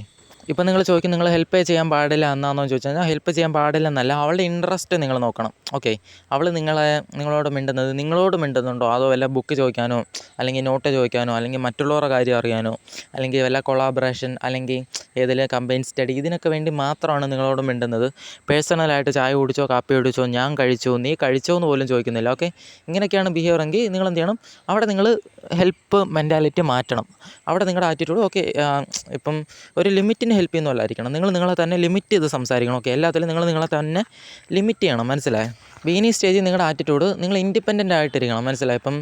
ഇപ്പം നിങ്ങൾ ചോദിക്കും, നിങ്ങൾ ഹെൽപ്പ് ചെയ്യാൻ പാടില്ല എന്നാണെന്ന് ചോദിച്ചു കഴിഞ്ഞാൽ, ഹെൽപ്പ് ചെയ്യാൻ പാടില്ലെന്നല്ല, അവളുടെ ഇൻട്രസ്റ്റ് നിങ്ങൾ നോക്കണം. ഓക്കെ, അവൾ നിങ്ങളോട് മിണ്ടുന്നുണ്ടോ, അതോ വല്ല ബുക്ക് ചോദിക്കാനോ, അല്ലെങ്കിൽ നോട്ട് ചോദിക്കാനോ, അല്ലെങ്കിൽ മറ്റുള്ളവരുടെ കാര്യം അറിയാനോ, അല്ലെങ്കിൽ വല്ല കൊളാബറേഷൻ, അല്ലെങ്കിൽ ഏതെങ്കിലും കമ്പൈൻ സ്റ്റഡി, ഇതിനൊക്കെ വേണ്ടി മാത്രമാണ് നിങ്ങളോട് മിണ്ടുന്നത്. പേഴ്സണലായിട്ട് ചായ കുടിച്ചോ കാപ്പി കുടിച്ചോ, ഞാൻ കഴിച്ചോ, നീ കഴിച്ചോ എന്ന് പോലും ചോദിക്കുന്നില്ല. ഓക്കെ, ഇങ്ങനെയൊക്കെയാണ് ബിഹേവിയർ എങ്കിൽ നിങ്ങൾ എന്ത് ചെയ്യണം, അവിടെ നിങ്ങൾ ഹെൽപ്പ് മെൻറ്റാലിറ്റി മാറ്റണം. അവിടെ നിങ്ങളുടെ ആറ്റിറ്റ്യൂഡ് ഓക്കെ, ഇപ്പം ഒരു ലിമിറ്റിന് ഹെൽപ്പ് ചെയ്യുന്നതല്ലായിരിക്കണം, നിങ്ങളെ തന്നെ ലിമിറ്റ് ചെയ്ത് സംസാരിക്കണം. ഓക്കെ, എല്ലാത്തിലും നിങ്ങളെ തന്നെ ലിമിറ്റ് ചെയ്യണം. മനസ്സിലായോ? ബിഗിനിങ് സ്റ്റേജിൽ നിങ്ങളുടെ ആറ്റിറ്റ്യൂഡ് നിങ്ങൾ ഇൻഡിപെൻഡൻ്റ് ആയിട്ടിരിക്കണം. മനസ്സിലായി? ഇപ്പം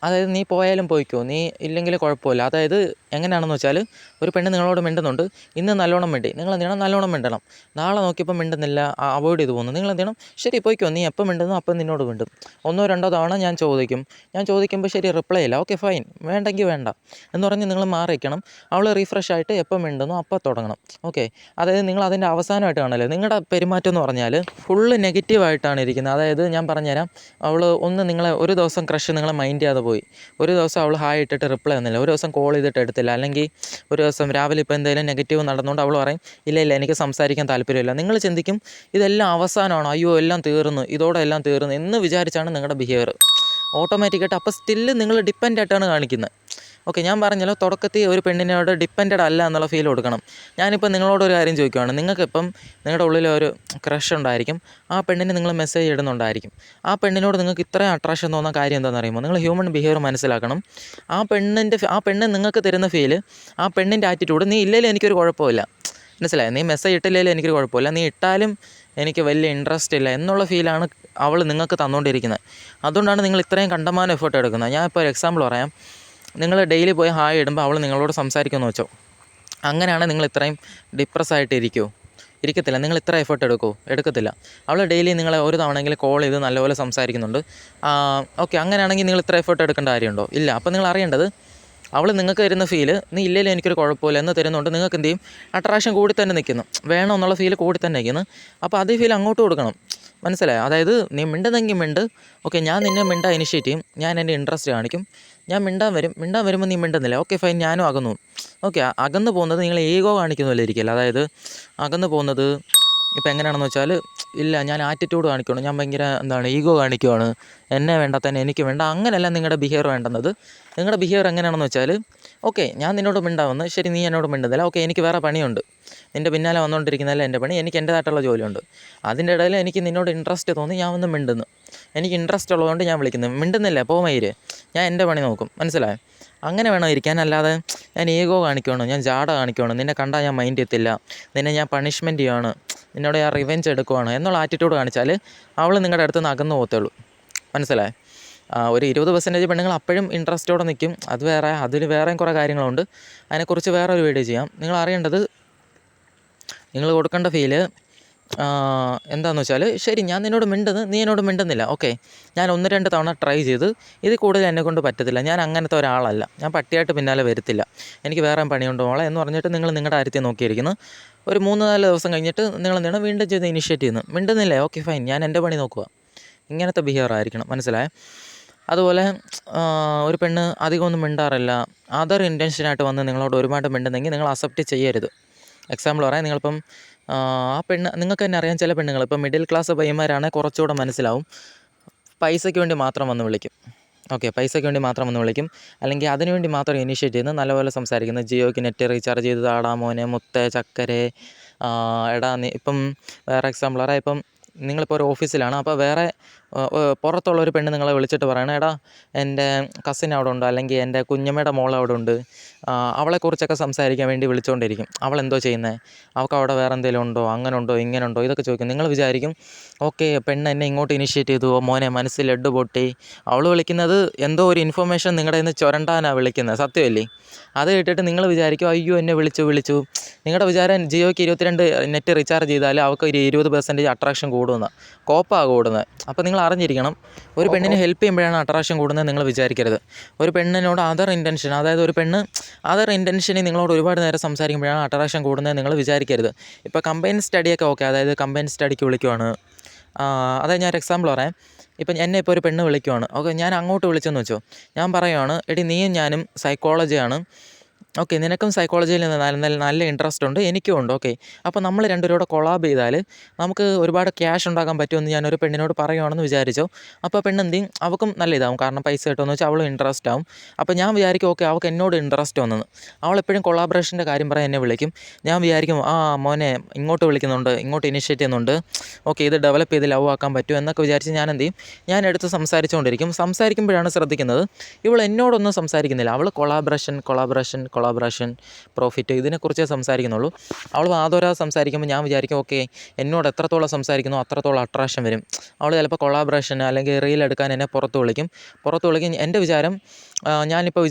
അതായത് നീ പോയാലും പോയിക്കോ, നീ ഇല്ലെങ്കിൽ കുഴപ്പമില്ല. അതായത് എങ്ങനെയാണെന്ന് വെച്ചാൽ, ഒരു പെണ്ണ് നിങ്ങളോട് മിണ്ടുന്നുണ്ട്, ഇന്ന് നല്ലോണം മിണ്ടി, നിങ്ങൾ എന്ത് ചെയ്യണം, നല്ലോണം മിണ്ടണം. നാളെ നോക്കിയപ്പോൾ മിണ്ടുന്നില്ല, അവോയ്ഡ് ചെയ്ത് പോകുന്നു, നിങ്ങൾ എന്ത് ചെയ്യണം, ശരി പോയിക്കോ, നീ എപ്പോൾ മിണ്ടുന്നു അപ്പം നിന്നോട് മിണ്ടും. 1-2 തവണ ഞാൻ ചോദിക്കുമ്പോൾ ശരി റിപ്ലൈ ഇല്ല, ഓക്കെ ഫൈൻ, വേണ്ടെങ്കിൽ വേണ്ട എന്ന് പറഞ്ഞ് നിങ്ങൾ മാറിയിരിക്കണം. അവൾ റീഫ്രഷ് ആയിട്ട് എപ്പോൾ മിണ്ടുന്നു അപ്പോൾ തുടങ്ങണം. ഓക്കെ, അതായത് നിങ്ങൾ അതിൻ്റെ അവസാനമായിട്ട് കാണല്ലേ, നിങ്ങളുടെ പെരുമാറ്റം എന്ന് പറഞ്ഞാൽ ഫുള്ള് നെഗറ്റീവ് നെഗറ്റീവായിട്ടാണ് ഇരിക്കുന്നത്. അതായത് ഞാൻ പറഞ്ഞുതരാം, അവൾ ഒന്ന് നിങ്ങളെ ഒരു ദിവസം ക്രഷ് നിങ്ങളെ മൈൻഡ് ചെയ്യാതെ പോയി, ഒരു ദിവസം അവൾ ഹായ് ഇട്ടിട്ട് റിപ്ലൈ തന്നില്ല, ഒരു ദിവസം കോൾ ചെയ്തിട്ട് എടുത്തില്ല, അല്ലെങ്കിൽ ഒരു ദിവസം രാവിലെ ഇപ്പോൾ എന്തെങ്കിലും നെഗറ്റീവ് നടന്നുകൊണ്ട് അവൾ പറയും ഇല്ല എനിക്ക് സംസാരിക്കാൻ താല്പര്യമില്ല. നിങ്ങൾ ചിന്തിക്കും ഇതെല്ലാം അവസാനമാണോ, അയ്യോ എല്ലാം തീർന്നു, ഇതോടെ എല്ലാം തീർന്നു എന്ന് വിചാരിച്ചാണ് നിങ്ങളുടെ ബിഹേവിയർ ഓട്ടോമാറ്റിക്കായിട്ട്. അപ്പോൾ സ്റ്റില്ല് നിങ്ങൾ ഡിപ്പെൻഡായിട്ടാണ് കാണിക്കുന്നത്. ഓക്കെ, ഞാൻ പറഞ്ഞല്ലോ തുടക്കത്തിൽ ഒരു പെണ്ണിനോട് ഡിപ്പെൻഡഡ് അല്ല എന്നുള്ള ഫീൽ കൊടുക്കണം. ഞാനിപ്പോൾ നിങ്ങളോടൊരു കാര്യം ചോദിക്കുകയാണ്, നിങ്ങൾക്കിപ്പം നിങ്ങളുടെ ഉള്ളിൽ ഒരു ക്രഷ് ഉണ്ടായിരിക്കും, ആ പെണ്ണിന് നിങ്ങൾ മെസ്സേജ് ഇടുന്നുണ്ടായിരിക്കും. ആ പെണ്ണിനോട് നിങ്ങൾക്ക് ഇത്രയും അട്രാക്ഷൻ തോന്നുന്ന കാര്യം എന്താണെന്ന് അറിയുമ്പോൾ നിങ്ങൾ ഹ്യൂമൻ ബിഹേവിയർ മനസ്സിലാക്കണം. ആ പെണ്ണ് നിങ്ങൾക്ക് തരുന്ന ഫീല്, ആ പെണ്ണിൻ്റെ ആറ്റിറ്റ്യൂഡ്, നീ ഇല്ലെങ്കിലും എനിക്കൊരു കുഴപ്പമില്ല, മനസ്സിലായി, നീ മെസ്സേജ് ഇട്ടില്ലെങ്കിലും എനിക്കൊരു കുഴപ്പമില്ല, നീ ഇട്ടാലും എനിക്ക് വലിയ ഇൻട്രസ്റ്റ് ഇല്ല എന്നുള്ള ഫീലാണ് അവൾ നിങ്ങൾക്ക് തന്നുകൊണ്ടിരിക്കുന്നത്. അതുകൊണ്ടാണ് നിങ്ങൾ ഇത്രയും കണ്ടമാനം എഫേർട്ട് എടുക്കുന്നത്. ഞാൻ ഇപ്പോൾ ഒരു എക്സാമ്പിൾ പറയാം. നിങ്ങൾ ഡെയിലി പോയി ഹായ് ഇടുമ്പോൾ അവൾ നിങ്ങളോട് സംസാരിക്കുമെന്ന് വെച്ചോ, അങ്ങനെയാണ് നിങ്ങൾ ഇത്രയും ഡിപ്രസ്സായിട്ട് ഇരിക്കത്തില്ല. നിങ്ങൾ ഇത്ര എഫേർട്ട് എടുക്കത്തില്ല. അവൾ ഡെയിലി നിങ്ങളെ ഒരു തവണയെങ്കിലും കോൾ ചെയ്ത് നല്ലപോലെ സംസാരിക്കുന്നുണ്ട്. ഓക്കെ, അങ്ങനെയാണെങ്കിൽ നിങ്ങൾ ഇത്ര എഫേർട്ട് എടുക്കേണ്ട കാര്യമുണ്ടോ? ഇല്ല. അപ്പോൾ നിങ്ങൾ അറിയേണ്ടത്, അവൾ നിങ്ങൾക്ക് തരുന്ന ഫീല്, നീ ഇല്ലെങ്കിലും എനിക്കൊരു കുഴപ്പമില്ല എന്ന് തരുന്നുണ്ട്. നിങ്ങൾക്ക് എന്ത് ചെയ്യും, അട്രാക്ഷൻ കൂടി തന്നെ നിൽക്കുന്നു, വേണം എന്നുള്ള ഫീല് കൂടി തന്നെ നിൽക്കുന്നു. അപ്പോൾ അതേ ഫീൽ അങ്ങോട്ട് കൊടുക്കണം, മനസ്സിലായോ? അതായത് നീ മിണ്ടുന്നെങ്കിൽ മിണ്ട്, ഓക്കെ, ഞാൻ നിന്നെ മിണ്ടാൻ ഇനിഷ്യേറ്റ് ചെയ്യും, ഞാൻ എൻ്റെ ഇൻട്രസ്റ്റ് കാണിക്കും, ഞാൻ മിണ്ടാൻ വരുമ്പോൾ നീ മിണ്ടുന്നില്ല, ഓക്കെ ഫൈൻ, ഞാനും അകന്നു. ഓക്കെ, അകന്നു പോകുന്നത് നിങ്ങൾ ഈഗോ കാണിക്കുന്നതല്ലേ ഇരിക്കില്ല. അതായത് അകന്നു പോകുന്നത് ഇപ്പോൾ എങ്ങനെയാണെന്ന് വെച്ചാൽ, ഇല്ല ഞാൻ ആറ്റിറ്റ്യൂഡ് കാണിക്കണം, ഞാൻ ഭയങ്കര ഈഗോ കാണിക്കുവാണ്, എന്നെ വേണ്ട തന്നെ എനിക്ക് വേണ്ട, അങ്ങനെയല്ല നിങ്ങളുടെ ബിഹേവിയർ വേണ്ടുന്നത്. നിങ്ങളുടെ ബിഹേവിയർ എങ്ങനെയാണെന്ന് വെച്ചാൽ, ഓക്കെ ഞാൻ നിന്നോട് മിണ്ടാവുന്നു, ശരി നീ എന്നോട് മിണ്ടുന്നില്ല, ഓക്കെ എനിക്ക് വേറെ പണിയുണ്ട്, നിൻ്റെ പിന്നാലെ വന്നുകൊണ്ടിരിക്കുന്നതല്ല എൻ്റെ പണി, എനിക്ക് എൻ്റേതായിട്ടുള്ള ജോലിയുണ്ട്, അതിൻ്റെ ഇടയിൽ എനിക്ക് നിന്നോട് ഇൻട്രസ്റ്റ് തോന്നി, ഞാൻ ഒന്ന് മിണ്ടുന്നു, എനിക്ക് ഇൻട്രസ്റ്റ് ഉള്ളതുകൊണ്ട് ഞാൻ വിളിക്കുന്നു, മിണ്ടുന്നില്ല പോമയിര്, ഞാൻ എൻ്റെ പണി നോക്കും, മനസ്സിലായോ? അങ്ങനെ വേണം ഇരിക്കാൻ. അല്ലാതെ ഞാൻ ഈഗോ കാണിക്കുകയാണ്, ഞാൻ ജാട കാണിക്കുകയാണ്, നിന്നെ കണ്ടാൽ ഞാൻ മൈൻഡ് ചെയ്യത്തില്ല, നിന്നെ ഞാൻ പണിഷ്മെൻറ്റ് ചെയ്യുകയാണ്, നിന്നോട് ഞാൻ റിവെഞ്ച് എടുക്കുവാണ് എന്നുള്ള ആറ്റിറ്റ്യൂഡ് കാണിച്ചാൽ അവൾ നിങ്ങളുടെ അടുത്ത് നിന്ന് അകന്നു പോകത്തുള്ളൂ, മനസ്സിലായോ? ഒരു 20% പെണ്ണുങ്ങൾ അപ്പോഴും ഇൻട്രസ്റ്റോടെ നിൽക്കും. അതിൽ വേറെയും കുറേ കാര്യങ്ങളുണ്ട്, അതിനെക്കുറിച്ച് വേറെ ഒരു വീഡിയോ ചെയ്യാം. നിങ്ങൾ അറിയേണ്ടത്, നിങ്ങൾ കൊടുക്കേണ്ട ഫീല് എന്താണെന്ന് വെച്ചാൽ, ശരി ഞാൻ നിന്നോട് മിണ്ടുന്നു, നീ എന്നോട് മിണ്ടുന്നില്ല, ഓക്കെ ഞാൻ 1-2 തവണ ട്രൈ ചെയ്ത്, ഇത് കൂടുതൽ എന്നെക്കൊണ്ട് പറ്റത്തില്ല, ഞാൻ അങ്ങനത്തെ ഒരാളല്ല, ഞാൻ പട്ടിയായിട്ട് പിന്നാലെ വരത്തില്ല, എനിക്ക് വേറെ പണിയുണ്ട് മോളെ എന്ന് പറഞ്ഞിട്ട് നിങ്ങൾ നിങ്ങളുടെ കാര്യത്തിൽ നോക്കിയിരിക്കുന്നു. ഒരു 3-4 ദിവസം കഴിഞ്ഞിട്ട് നിങ്ങൾ എന്താണ് വീണ്ടും ചെയ്ത് ഇനിഷ്യേറ്റ് ചെയ്യുന്നു, മിണ്ടുന്നില്ലേ, ഓക്കെ ഫൈൻ, ഞാൻ എൻ്റെ പണി നോക്കുക. ഇങ്ങനത്തെ ബിഹേവിയർ ആയിരിക്കണം, മനസ്സിലായേ? അതുപോലെ ഒരു പെണ്ണ് അധികമൊന്നും മിണ്ടാറില്ല, അതർ ഇൻറ്റൻഷനായിട്ട് വന്ന് നിങ്ങളോട് ഒരുപാട് മിണ്ടുന്നെങ്കിൽ നിങ്ങൾ അക്സെപ്റ്റ് ചെയ്യരുത്. എക്സാമ്പിൾ പറയാം, നിങ്ങളിപ്പം ആ പെണ്ണ്, നിങ്ങൾക്ക് തന്നെ അറിയാം, ചില പെണ്ണുങ്ങൾ ഇപ്പം മിഡിൽ ക്ലാസ് പയ്യന്മാരാണെങ്കിൽ കുറച്ചുകൂടെ മനസ്സിലാവും, പൈസയ്ക്ക് വേണ്ടി മാത്രം വന്ന് വിളിക്കും. ഓക്കെ, പൈസയ്ക്ക് വേണ്ടി മാത്രം വന്ന് വിളിക്കും, അല്ലെങ്കിൽ അതിന് വേണ്ടി മാത്രം ഇനിഷ്യേറ്റ് ചെയ്യുന്നു, നല്ലപോലെ സംസാരിക്കുന്നു, ജിയോയ്ക്ക് നെറ്റ് റീചാർജ് ചെയ്ത് താടാ മോനെ മുത്തേ ചക്കരെ എടാ നീ. ഇപ്പം വേറെ എക്സാമ്പിൾ പറയാം, ഇപ്പം നിങ്ങളിപ്പോൾ ഒരു ഓഫീസിലാണ്, അപ്പോൾ വേറെ പുറത്തുള്ള ഒരു പെണ്ണ് നിങ്ങളെ വിളിച്ചിട്ട് പറയണം, എടാ എൻ്റെ കസിൻ അവിടെ ഉണ്ട്, അല്ലെങ്കിൽ എൻ്റെ കുഞ്ഞമ്മയുടെ മോൾ അവിടെ ഉണ്ട്, അവളെക്കുറിച്ചൊക്കെ സംസാരിക്കാൻ വേണ്ടി വിളിച്ചുകൊണ്ടിരിക്കും, അവളെന്തോ ചെയ്യുന്നത്, അവൾക്ക് അവിടെ വേറെ എന്തെങ്കിലും ഉണ്ടോ, അങ്ങനെ ഉണ്ടോ ഇങ്ങനെ ഉണ്ടോ ഇതൊക്കെ ചോദിക്കും. നിങ്ങൾ വിചാരിക്കും ഓക്കെ പെണ്ണ് എന്നെ ഇങ്ങോട്ട് ഇനിഷ്യേറ്റ് ചെയ്തു, മോനെ മനസ്സിൽ ലഡ്ഡു പൊട്ടി, അവൾ വിളിക്കുന്നത് എന്തോ ഒരു ഇൻഫർമേഷൻ നിങ്ങളുടെ നിന്ന് ചുരണ്ടാനാണ് വിളിക്കുന്നത്, സത്യമല്ലേ? അത് കേട്ടിട്ട് നിങ്ങൾ വിചാരിക്കും അയ്യോ എന്നെ വിളിച്ചു. നിങ്ങളുടെ വിചാരം ജിയോയ്ക്ക് 22 നെറ്റ് റീചാർജ് ചെയ്താൽ അവൾക്ക് ഒരു 20% അട്രാക്ഷൻ കൂടുമെന്ന്, കോപ്പാണ് കൂടുന്നത്. അപ്പോൾ നിങ്ങൾ അറിഞ്ഞിരിക്കണം, ഒരു പെണ്ണിനെ ഹെൽപ്പ് ചെയ്യുമ്പോഴാണ് അട്രാക്ഷൻ കൂടുന്നത് നിങ്ങൾ വിചാരിക്കരുത്. ഒരു പെണ്ണിനോട് അതർ ഇൻറ്റൻഷൻ, അതായത് ഒരു പെണ്ണ് അതർ ഇൻറ്റൻഷനിൽ നിങ്ങളോട് ഒരുപാട് നേരം സംസാരിക്കുമ്പോഴാണ് അട്രാക്ഷൻ കൂടുന്നത് നിങ്ങൾ വിചാരിക്കരുത്. ഇപ്പോൾ കമ്പൈൻ സ്റ്റഡിയൊക്കെ ഓക്കെ, അതായത് കമ്പൈൻ സ്റ്റഡിക്ക് വിളിക്കുവാണ്, അതായത് ഞാൻ ഒരു എക്സാമ്പിൾ പറയാം. ഇപ്പം എന്നെ ഇപ്പോൾ ഒരു പെണ്ണ് വിളിക്കുവാണ്, ഓക്കെ ഞാൻ അങ്ങോട്ട് വിളിച്ചെന്ന് വെച്ചോ, ഞാൻ പറയുവാണ് എടി നീയും ഞാനും സൈക്കോളജിയാണ്, ഓക്കെ നിനക്കും സൈക്കോളജിയിൽ നല്ല ഇൻട്രസ്റ്റ് ഉണ്ട്, എനിക്കും ഉണ്ട്, ഓക്കെ അപ്പോൾ നമ്മൾ രണ്ടുപേരും കൊളാബ് ചെയ്താൽ നമുക്ക് ഒരുപാട് ക്യാഷ് ഉണ്ടാക്കാൻ പറ്റുമെന്ന് ഞാനൊരു പെണ്ണിനോട് പറയുവാണെന്ന് വിചാരിച്ചോ. അപ്പോൾ പെണ്ണ് എന്ത് ചെയ്യും, അവൾക്കും നല്ല ഇതാവും, കാരണം പൈസ കിട്ടുമെന്ന് വെച്ചാൽ അവളും ഇൻട്രസ്റ്റ് ആവും. അപ്പോൾ ഞാൻ വിചാരിക്കും ഓക്കെ അവൾക്ക് എന്നോട് ഇൻട്രസ്റ്റ് വന്നെന്ന്, അവളെപ്പോഴും കൊളാബറേഷൻ്റെ കാര്യം പറയാൻ എന്നെ വിളിക്കും. ഞാൻ വിചാരിക്കും മോനെ ഇങ്ങോട്ട് വിളിക്കുന്നുണ്ട്, ഇങ്ങോട്ട് ഇനിഷ്യേറ്റ് ചെയ്യുന്നുണ്ട്, ഓക്കെ ഇത് ഡെവലപ്പ് ചെയ്ത് ലവ് ആക്കാൻ പറ്റും എന്നൊക്കെ വിചാരിച്ച് ഞാൻ എന്ത് ചെയ്യും, ഞാൻ എടുത്ത് സംസാരിക്കുമ്പോഴാണ് ശ്രദ്ധിക്കുന്നത് ഇവൾ എന്നോടൊന്നും സംസാരിക്കുന്നില്ല, അവൾ കൊളാബറേഷൻ പ്രോഫിറ്റ് ഇതിനെക്കുറിച്ചേ സംസാരിക്കുന്നുള്ളൂ. അവൾ ആദോരാ സംസാരിക്കുമ്പോൾ ഞാൻ വിചാരിക്കും ഓക്കെ എന്നോട് എത്രത്തോളം സംസാരിക്കുന്നു അത്രത്തോളം അട്രാക്ഷൻ വരും. അവൾ ചിലപ്പോൾ കൊളാബറേഷൻ അല്ലെങ്കിൽ റീൽ എടുക്കാൻ എന്നെ പുറത്ത് വിളിക്കും. എൻ്റെ വിചാരം ഞാനിപ്പോൾ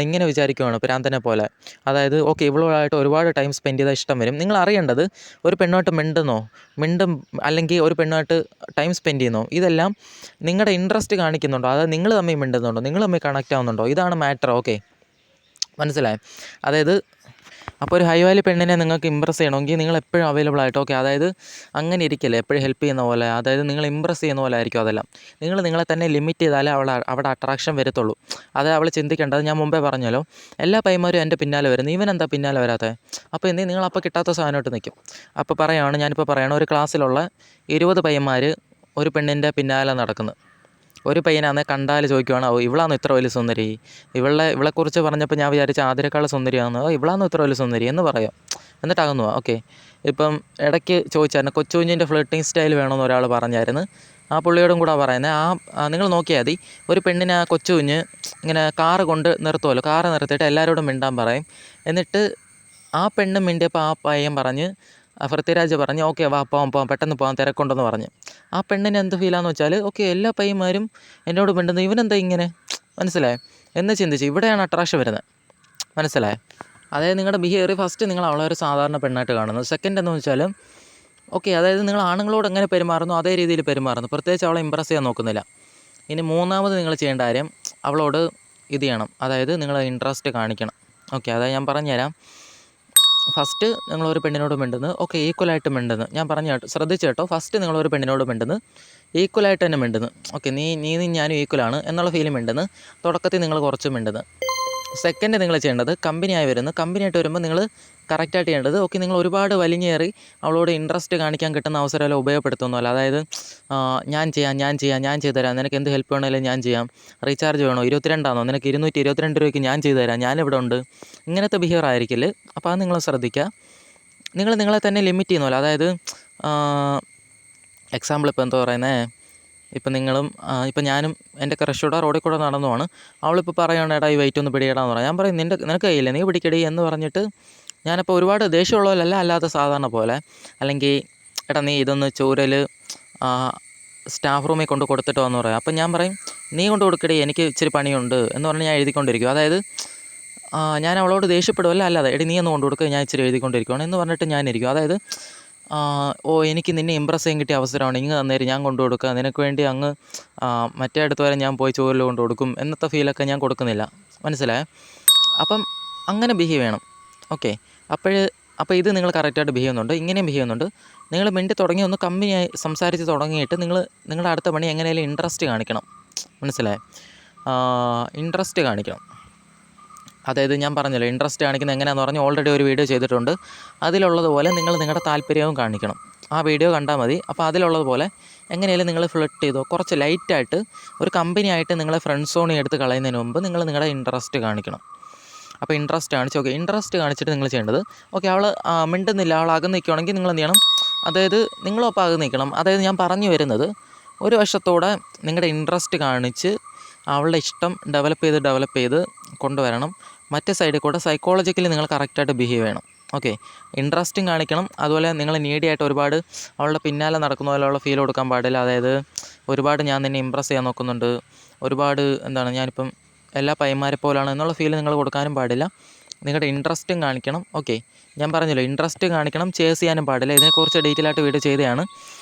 ഇങ്ങനെ വിചാരിക്കുവാണ് പ്രാന്തനെ പോലെ, അതായത് ഓക്കെ ഇവളുമായിട്ട് ഒരുപാട് ടൈം സ്പെൻഡ് ചെയ്താൽ ഇഷ്ടം വരും. നിങ്ങൾ അറിയേണ്ടത്, ഒരു പെണ്ണുമായിട്ട് മിണ്ടും അല്ലെങ്കിൽ ഒരു പെണ്ണുമായിട്ട് ടൈം സ്പെൻഡ് ചെയ്യുന്നോ, ഇതെല്ലാം നിങ്ങളുടെ ഇൻട്രസ്റ്റ് കാണിക്കുന്നുണ്ടോ, അതായത് നിങ്ങൾ തമ്മിൽ മിണ്ടുന്നുണ്ടോ, നിങ്ങൾ തമ്മിൽ കണക്റ്റ് ആവുന്നുണ്ടോ, ഇതാണ് മാറ്റർ. ഓക്കെ മനസ്സിലായോ? അതായത് അപ്പോൾ ഒരു ഹൈ വാല്യൂ പെണ്ണിനെ നിങ്ങൾക്ക് ഇമ്പ്രസ് ചെയ്യണമെങ്കിൽ നിങ്ങൾ എപ്പോഴും അവൈലബിൾ ആയിട്ട്, ഓക്കെ, അതായത് അങ്ങനെ ഇരിക്കല്ലേ, എപ്പോഴും ഹെൽപ്പ് ചെയ്യുന്ന പോലെ, അതായത് നിങ്ങൾ ഇമ്പ്രസ് ചെയ്യുന്ന പോലെ ആയിരിക്കും അതെല്ലാം. നിങ്ങൾ നിങ്ങളെ തന്നെ ലിമിറ്റ് ചെയ്താലേ അവിടെ അട്രാക്ഷൻ വരത്തുള്ളൂ. അത് അവൾ ചിന്തിക്കേണ്ടത്, ഞാൻ മുമ്പേ പറഞ്ഞല്ലോ, എല്ലാ പയ്യന്മാരും എൻ്റെ പിന്നാലെ വരുന്നു, ഇവനെന്താ പിന്നാലെ വരാത്തത്? അപ്പോൾ നിങ്ങൾ അപ്പോൾ കിട്ടാത്ത സാധനമായിട്ട് നിൽക്കും. അപ്പോൾ ഞാനിപ്പോൾ പറയുകയാണ്, ഒരു ക്ലാസ്സിലുള്ള 20 പയ്യന്മാർ ഒരു പെണ്ണിൻ്റെ പിന്നാലെ നടക്കുന്നു. ഒരു പയ്യനാണെന്ന് കണ്ടാൽ ചോദിക്കുവാണ്, ഓ ഇവളാണോ ഇത്ര വലിയ സുന്ദരി, ഇവളെക്കുറിച്ച് പറഞ്ഞപ്പോൾ ഞാൻ വിചാരിച്ച ആതിരേക്കാൾ സുന്ദരിയാണെന്നോ, ഇവളാണോ ഇത്ര വലിയ സുന്ദരി എന്ന് പറയാം, എന്നിട്ടാകുന്നു. ഓക്കെ, ഇപ്പം ഇടയ്ക്ക് ചോദിച്ചായിരുന്നു കൊച്ചു കുഞ്ഞിൻ്റെ ഫ്ലിർട്ടിങ് സ്റ്റൈൽ വേണമെന്ന് ഒരാൾ പറഞ്ഞായിരുന്നു. ആ പുള്ളിയോടും കൂടെ പറയുന്നത്, നിങ്ങൾ നോക്കിയാൽ മതി, ഒരു പെണ്ണിനെ ആ കൊച്ചു കുഞ്ഞ് ഇങ്ങനെ കാറ് കൊണ്ട് നിർത്തുമല്ലോ, കാറ് നിർത്തിയിട്ട് എല്ലാവരോടും മിണ്ടാൻ പറയും. എന്നിട്ട് ആ പെണ്ണ് മിണ്ടിയപ്പോൾ ആ പയ്യൻ പറഞ്ഞ്, പൃഥ്വിരാജ് പറഞ്ഞ്, ഓക്കെ വാ പോവാം പെട്ടെന്ന് പോകാം തിരക്കുണ്ടെന്ന് പറഞ്ഞ്. ആ പെണ്ണിന് എന്ത് ഫീലാന്ന് വെച്ചാൽ, ഓക്കെ എല്ലാ പയ്യന്മാരും എന്നോട് മിണ്ടുന്നു, ഇവനെന്താ ഇങ്ങനെ, മനസ്സിലായോ എന്ന് ചിന്തിച്ച് ഇവിടെയാണ് അട്രാക്ഷൻ വരുന്നത്, മനസ്സിലായോ? അതായത് നിങ്ങളുടെ ബിഹേവിയർ ഫസ്റ്റ് നിങ്ങൾ അവളെ ഒരു സാധാരണ പെണ്ണായിട്ട് കാണുന്നു. സെക്കൻഡ് എന്ന് വെച്ചാൽ, ഓക്കെ, അതായത് നിങ്ങൾ ആണുങ്ങളോട് എങ്ങനെ പെരുമാറുന്നു അതേ രീതിയിൽ പെരുമാറുന്നു, പ്രത്യേകിച്ച് അവളെ ഇമ്പ്രസ് ചെയ്യാൻ നോക്കുന്നില്ല. ഇനി മൂന്നാമത് നിങ്ങൾ ചെയ്യേണ്ട കാര്യം, അവളോട് ഇത് ചെയ്യണം, അതായത് നിങ്ങൾ ഇൻട്രസ്റ്റ് കാണിക്കണം. ഓക്കെ, അതായത് ഞാൻ പറഞ്ഞുതരാം. ഫസ്റ്റ് നിങ്ങളൊരു പെണ്ണിനോട് മിണ്ടുന്നത്, ഓക്കെ, ഈക്വലായിട്ട് മിണ്ടുന്നത്, ഞാൻ പറഞ്ഞു കേട്ടോ, ശ്രദ്ധിച്ചു കേട്ടോ. ഫസ്റ്റ് നിങ്ങളൊരു പെണ്ണിനോട് മിണ്ടുന്നത് ഈക്വലായിട്ട് തന്നെ മിണ്ടുന്നത്, ഓക്കെ, നീ ഞാനും ഈക്വലാണ് എന്നുള്ള ഫീലിംഗ് മിണ്ടുന്നത്. തുടക്കത്തിൽ നിങ്ങൾ കുറച്ച് മിണ്ടുന്നത്. സെക്കൻഡ് നിങ്ങൾ ചെയ്യേണ്ടത്, കമ്പനിയായി വരുന്നു, കമ്പനിയായിട്ട് വരുമ്പോൾ നിങ്ങൾ കറക്റ്റായിട്ട് ചെയ്യേണ്ടത്, ഓക്കെ, നിങ്ങൾ ഒരുപാട് വലിഞ്ഞേറി അവളോട് ഇൻട്രസ്റ്റ് കാണിക്കാൻ കിട്ടുന്ന അവസരമെല്ലാം ഉപയോഗപ്പെടുത്തുന്നതല്ല. അതായത് ഞാൻ ചെയ്തു തരാം, നിനക്ക് എന്ത് ഹെൽപ്പ് വേണമെങ്കിലും ഞാൻ ചെയ്യാം, റീചാർജ് വേണോ 22 നിനക്ക് 222 രൂപയ്ക്ക് ഞാൻ ചെയ്തു തരാം, ഞാനിവിടെ ഉണ്ട്, ഇങ്ങനത്തെ ബിഹേവിയർ ആയിരിക്കില്ല. അപ്പോൾ അത് നിങ്ങൾ ശ്രദ്ധിക്കുക. നിങ്ങളെ തന്നെ ലിമിറ്റ് ചെയ്യുന്നല്ലോ. അതായത് എക്സാമ്പിൾ ഇപ്പോൾ എന്താ പറയുന്നത്, ഇപ്പം ഇപ്പം ഞാനും എൻ്റെ ക്രഷൂടെ റോഡിൽ കൂടെ നടന്നുമാണ്, അവളിപ്പോൾ പറയുകയാണ്, എടാ ഈ വെയിറ്റ് ഒന്ന് പിടിയിടാന്ന് പറയാം. ഞാൻ പറയും, നിനക്ക് കഴിയില്ല, നീ പിടിക്കടി എന്ന് പറഞ്ഞിട്ട്, ഞാനപ്പോൾ ഒരുപാട് ദേഷ്യമുള്ളവരല്ല, അല്ലാത്ത സാധാരണ പോലെ, അല്ലെങ്കിൽ എടാ നീ ഇതൊന്ന് ചൂരൽ സ്റ്റാഫ് റൂമിൽ കൊണ്ട് കൊടുത്തിട്ട് വന്ന് പറയാം. അപ്പം ഞാൻ പറയും, നീ കൊണ്ട് കൊടുക്കടി, എനിക്ക് ഇച്ചിരി പണിയുണ്ട് എന്ന് പറഞ്ഞ് ഞാൻ എഴുതിക്കൊണ്ടിരിക്കും. അതായത് ഞാൻ അവളോട് ദേഷ്യപ്പെടുമല്ല, അല്ലാതെ എടി നീ ഒന്ന് കൊണ്ട് കൊടുക്കുക, ഞാൻ ഇച്ചിരി എഴുതിക്കൊണ്ടിരിക്കുകയാണ് എന്ന് പറഞ്ഞിട്ട് ഞാനിരിക്കും. അതായത് എനിക്ക് നിന്നെ ഇമ്പ്രസ് ചെയ്യാൻ കിട്ടിയ അവസരമാണ്, ഇങ്ങ് തന്നേരം ഞാൻ കൊണ്ടു കൊടുക്കുക, നിനക്ക് വേണ്ടി അങ്ങ് മറ്റേ അടുത്ത് വരെ ഞാൻ പോയി ചോറിൽ കൊണ്ട് കൊടുക്കും എന്നത്തെ ഫീലൊക്കെ ഞാൻ കൊടുക്കുന്നില്ല, മനസ്സിലായോ? അപ്പം അങ്ങനെ ബിഹേവ് ചെയ്യണം. ഓക്കെ, അപ്പോൾ ഇത് നിങ്ങൾ കറക്റ്റായിട്ട് ബിഹേവ് ചെയ്യുന്നുണ്ട്, ഇങ്ങനെയും ബിഹേവ് ചെയ്യുന്നുണ്ട്. നിങ്ങൾ മിണ്ടി തുടങ്ങി ഒന്ന് കമ്പനിയായി സംസാരിച്ച് തുടങ്ങിയിട്ട് നിങ്ങളുടെ അടുത്ത പണി എങ്ങനെയായാലും ഇൻട്രസ്റ്റ് കാണിക്കണം, മനസ്സിലായോ? ഇൻട്രസ്റ്റ് കാണിക്കണം. അതായത് ഞാൻ പറഞ്ഞല്ലോ, ഇൻട്രസ്റ്റ് കാണിക്കുന്നത് എങ്ങനെയാണെന്ന് പറഞ്ഞ് ഓൾറെഡി ഒരു വീഡിയോ ചെയ്തിട്ടുണ്ട്. അതിലുള്ളതുപോലെ നിങ്ങൾ നിങ്ങളുടെ താല്പര്യവും കാണിക്കണം. ആ വീഡിയോ കണ്ടാൽ മതി. അപ്പോൾ അതിലുള്ളതുപോലെ എങ്ങനെയായാലും നിങ്ങൾ ഫ്ലിർട്ട് ചെയ്തോ, കുറച്ച് ലൈറ്റായിട്ട് ഒരു കമ്പനിയായിട്ട് നിങ്ങളെ ഫ്രണ്ട് സോണിൽ എടുത്ത് കളയുന്നതിന് മുമ്പ് നിങ്ങൾ നിങ്ങളുടെ ഇൻട്രസ്റ്റ് കാണിക്കണം. അപ്പോൾ ഇൻട്രസ്റ്റ് കാണിച്ച്, ഓക്കെ, ഇൻട്രസ്റ്റ് കാണിച്ചിട്ട് നിങ്ങൾ ചെയ്യേണ്ടത്, ഓക്കെ, അവൾ മിണ്ടുന്നില്ല, അവൾ അകന്ന് നിൽക്കുകയാണെങ്കിൽ നിങ്ങൾ എന്ത് ചെയ്യണം, അതായത് നിങ്ങളും അപ്പോൾ അകന്ന് നിൽക്കണം. അതായത് ഞാൻ പറഞ്ഞു വരുന്നത്, ഒരു വശത്തോടെ നിങ്ങളുടെ ഇൻട്രസ്റ്റ് കാണിച്ച് അവളുടെ ഇഷ്ടം ഡെവലപ്പ് ചെയ്ത് കൊണ്ടുവരണം. മറ്റേ സൈഡിൽ കൂടെ സൈക്കോളജിക്കലി നിങ്ങൾ കറക്റ്റായിട്ട് ബിഹേവ് ചെയ്യണം. ഓക്കെ, ഇൻട്രസ്റ്റും കാണിക്കണം. അതുപോലെ നിങ്ങൾ നീഡിയായിട്ട് ഒരുപാട് അവളുടെ പിന്നാലെ നടക്കുന്ന പോലെയുള്ള ഫീൽ കൊടുക്കാൻ പാടില്ല. അതായത് ഒരുപാട് ഞാൻ നിന്നെ ഇമ്പ്രസ് ചെയ്യാൻ നോക്കുന്നുണ്ട്, ഒരുപാട് ഞാനിപ്പം എല്ലാ പയ്യന്മാരെ പോലാണ് എന്നുള്ള ഫീൽ നിങ്ങൾ കൊടുക്കാനും പാടില്ല. നിങ്ങളുടെ ഇൻട്രസ്റ്റും കാണിക്കണം. ഓക്കെ, ഞാൻ പറഞ്ഞല്ലോ, ഇൻട്രസ്റ്റ് കാണിക്കണം, ചേസ് ചെയ്യാനും പാടില്ല. ഇതിനെക്കുറിച്ച് ഡീറ്റെയിൽ ആയിട്ട് വീഡിയോ ചെയ്തതാണ്.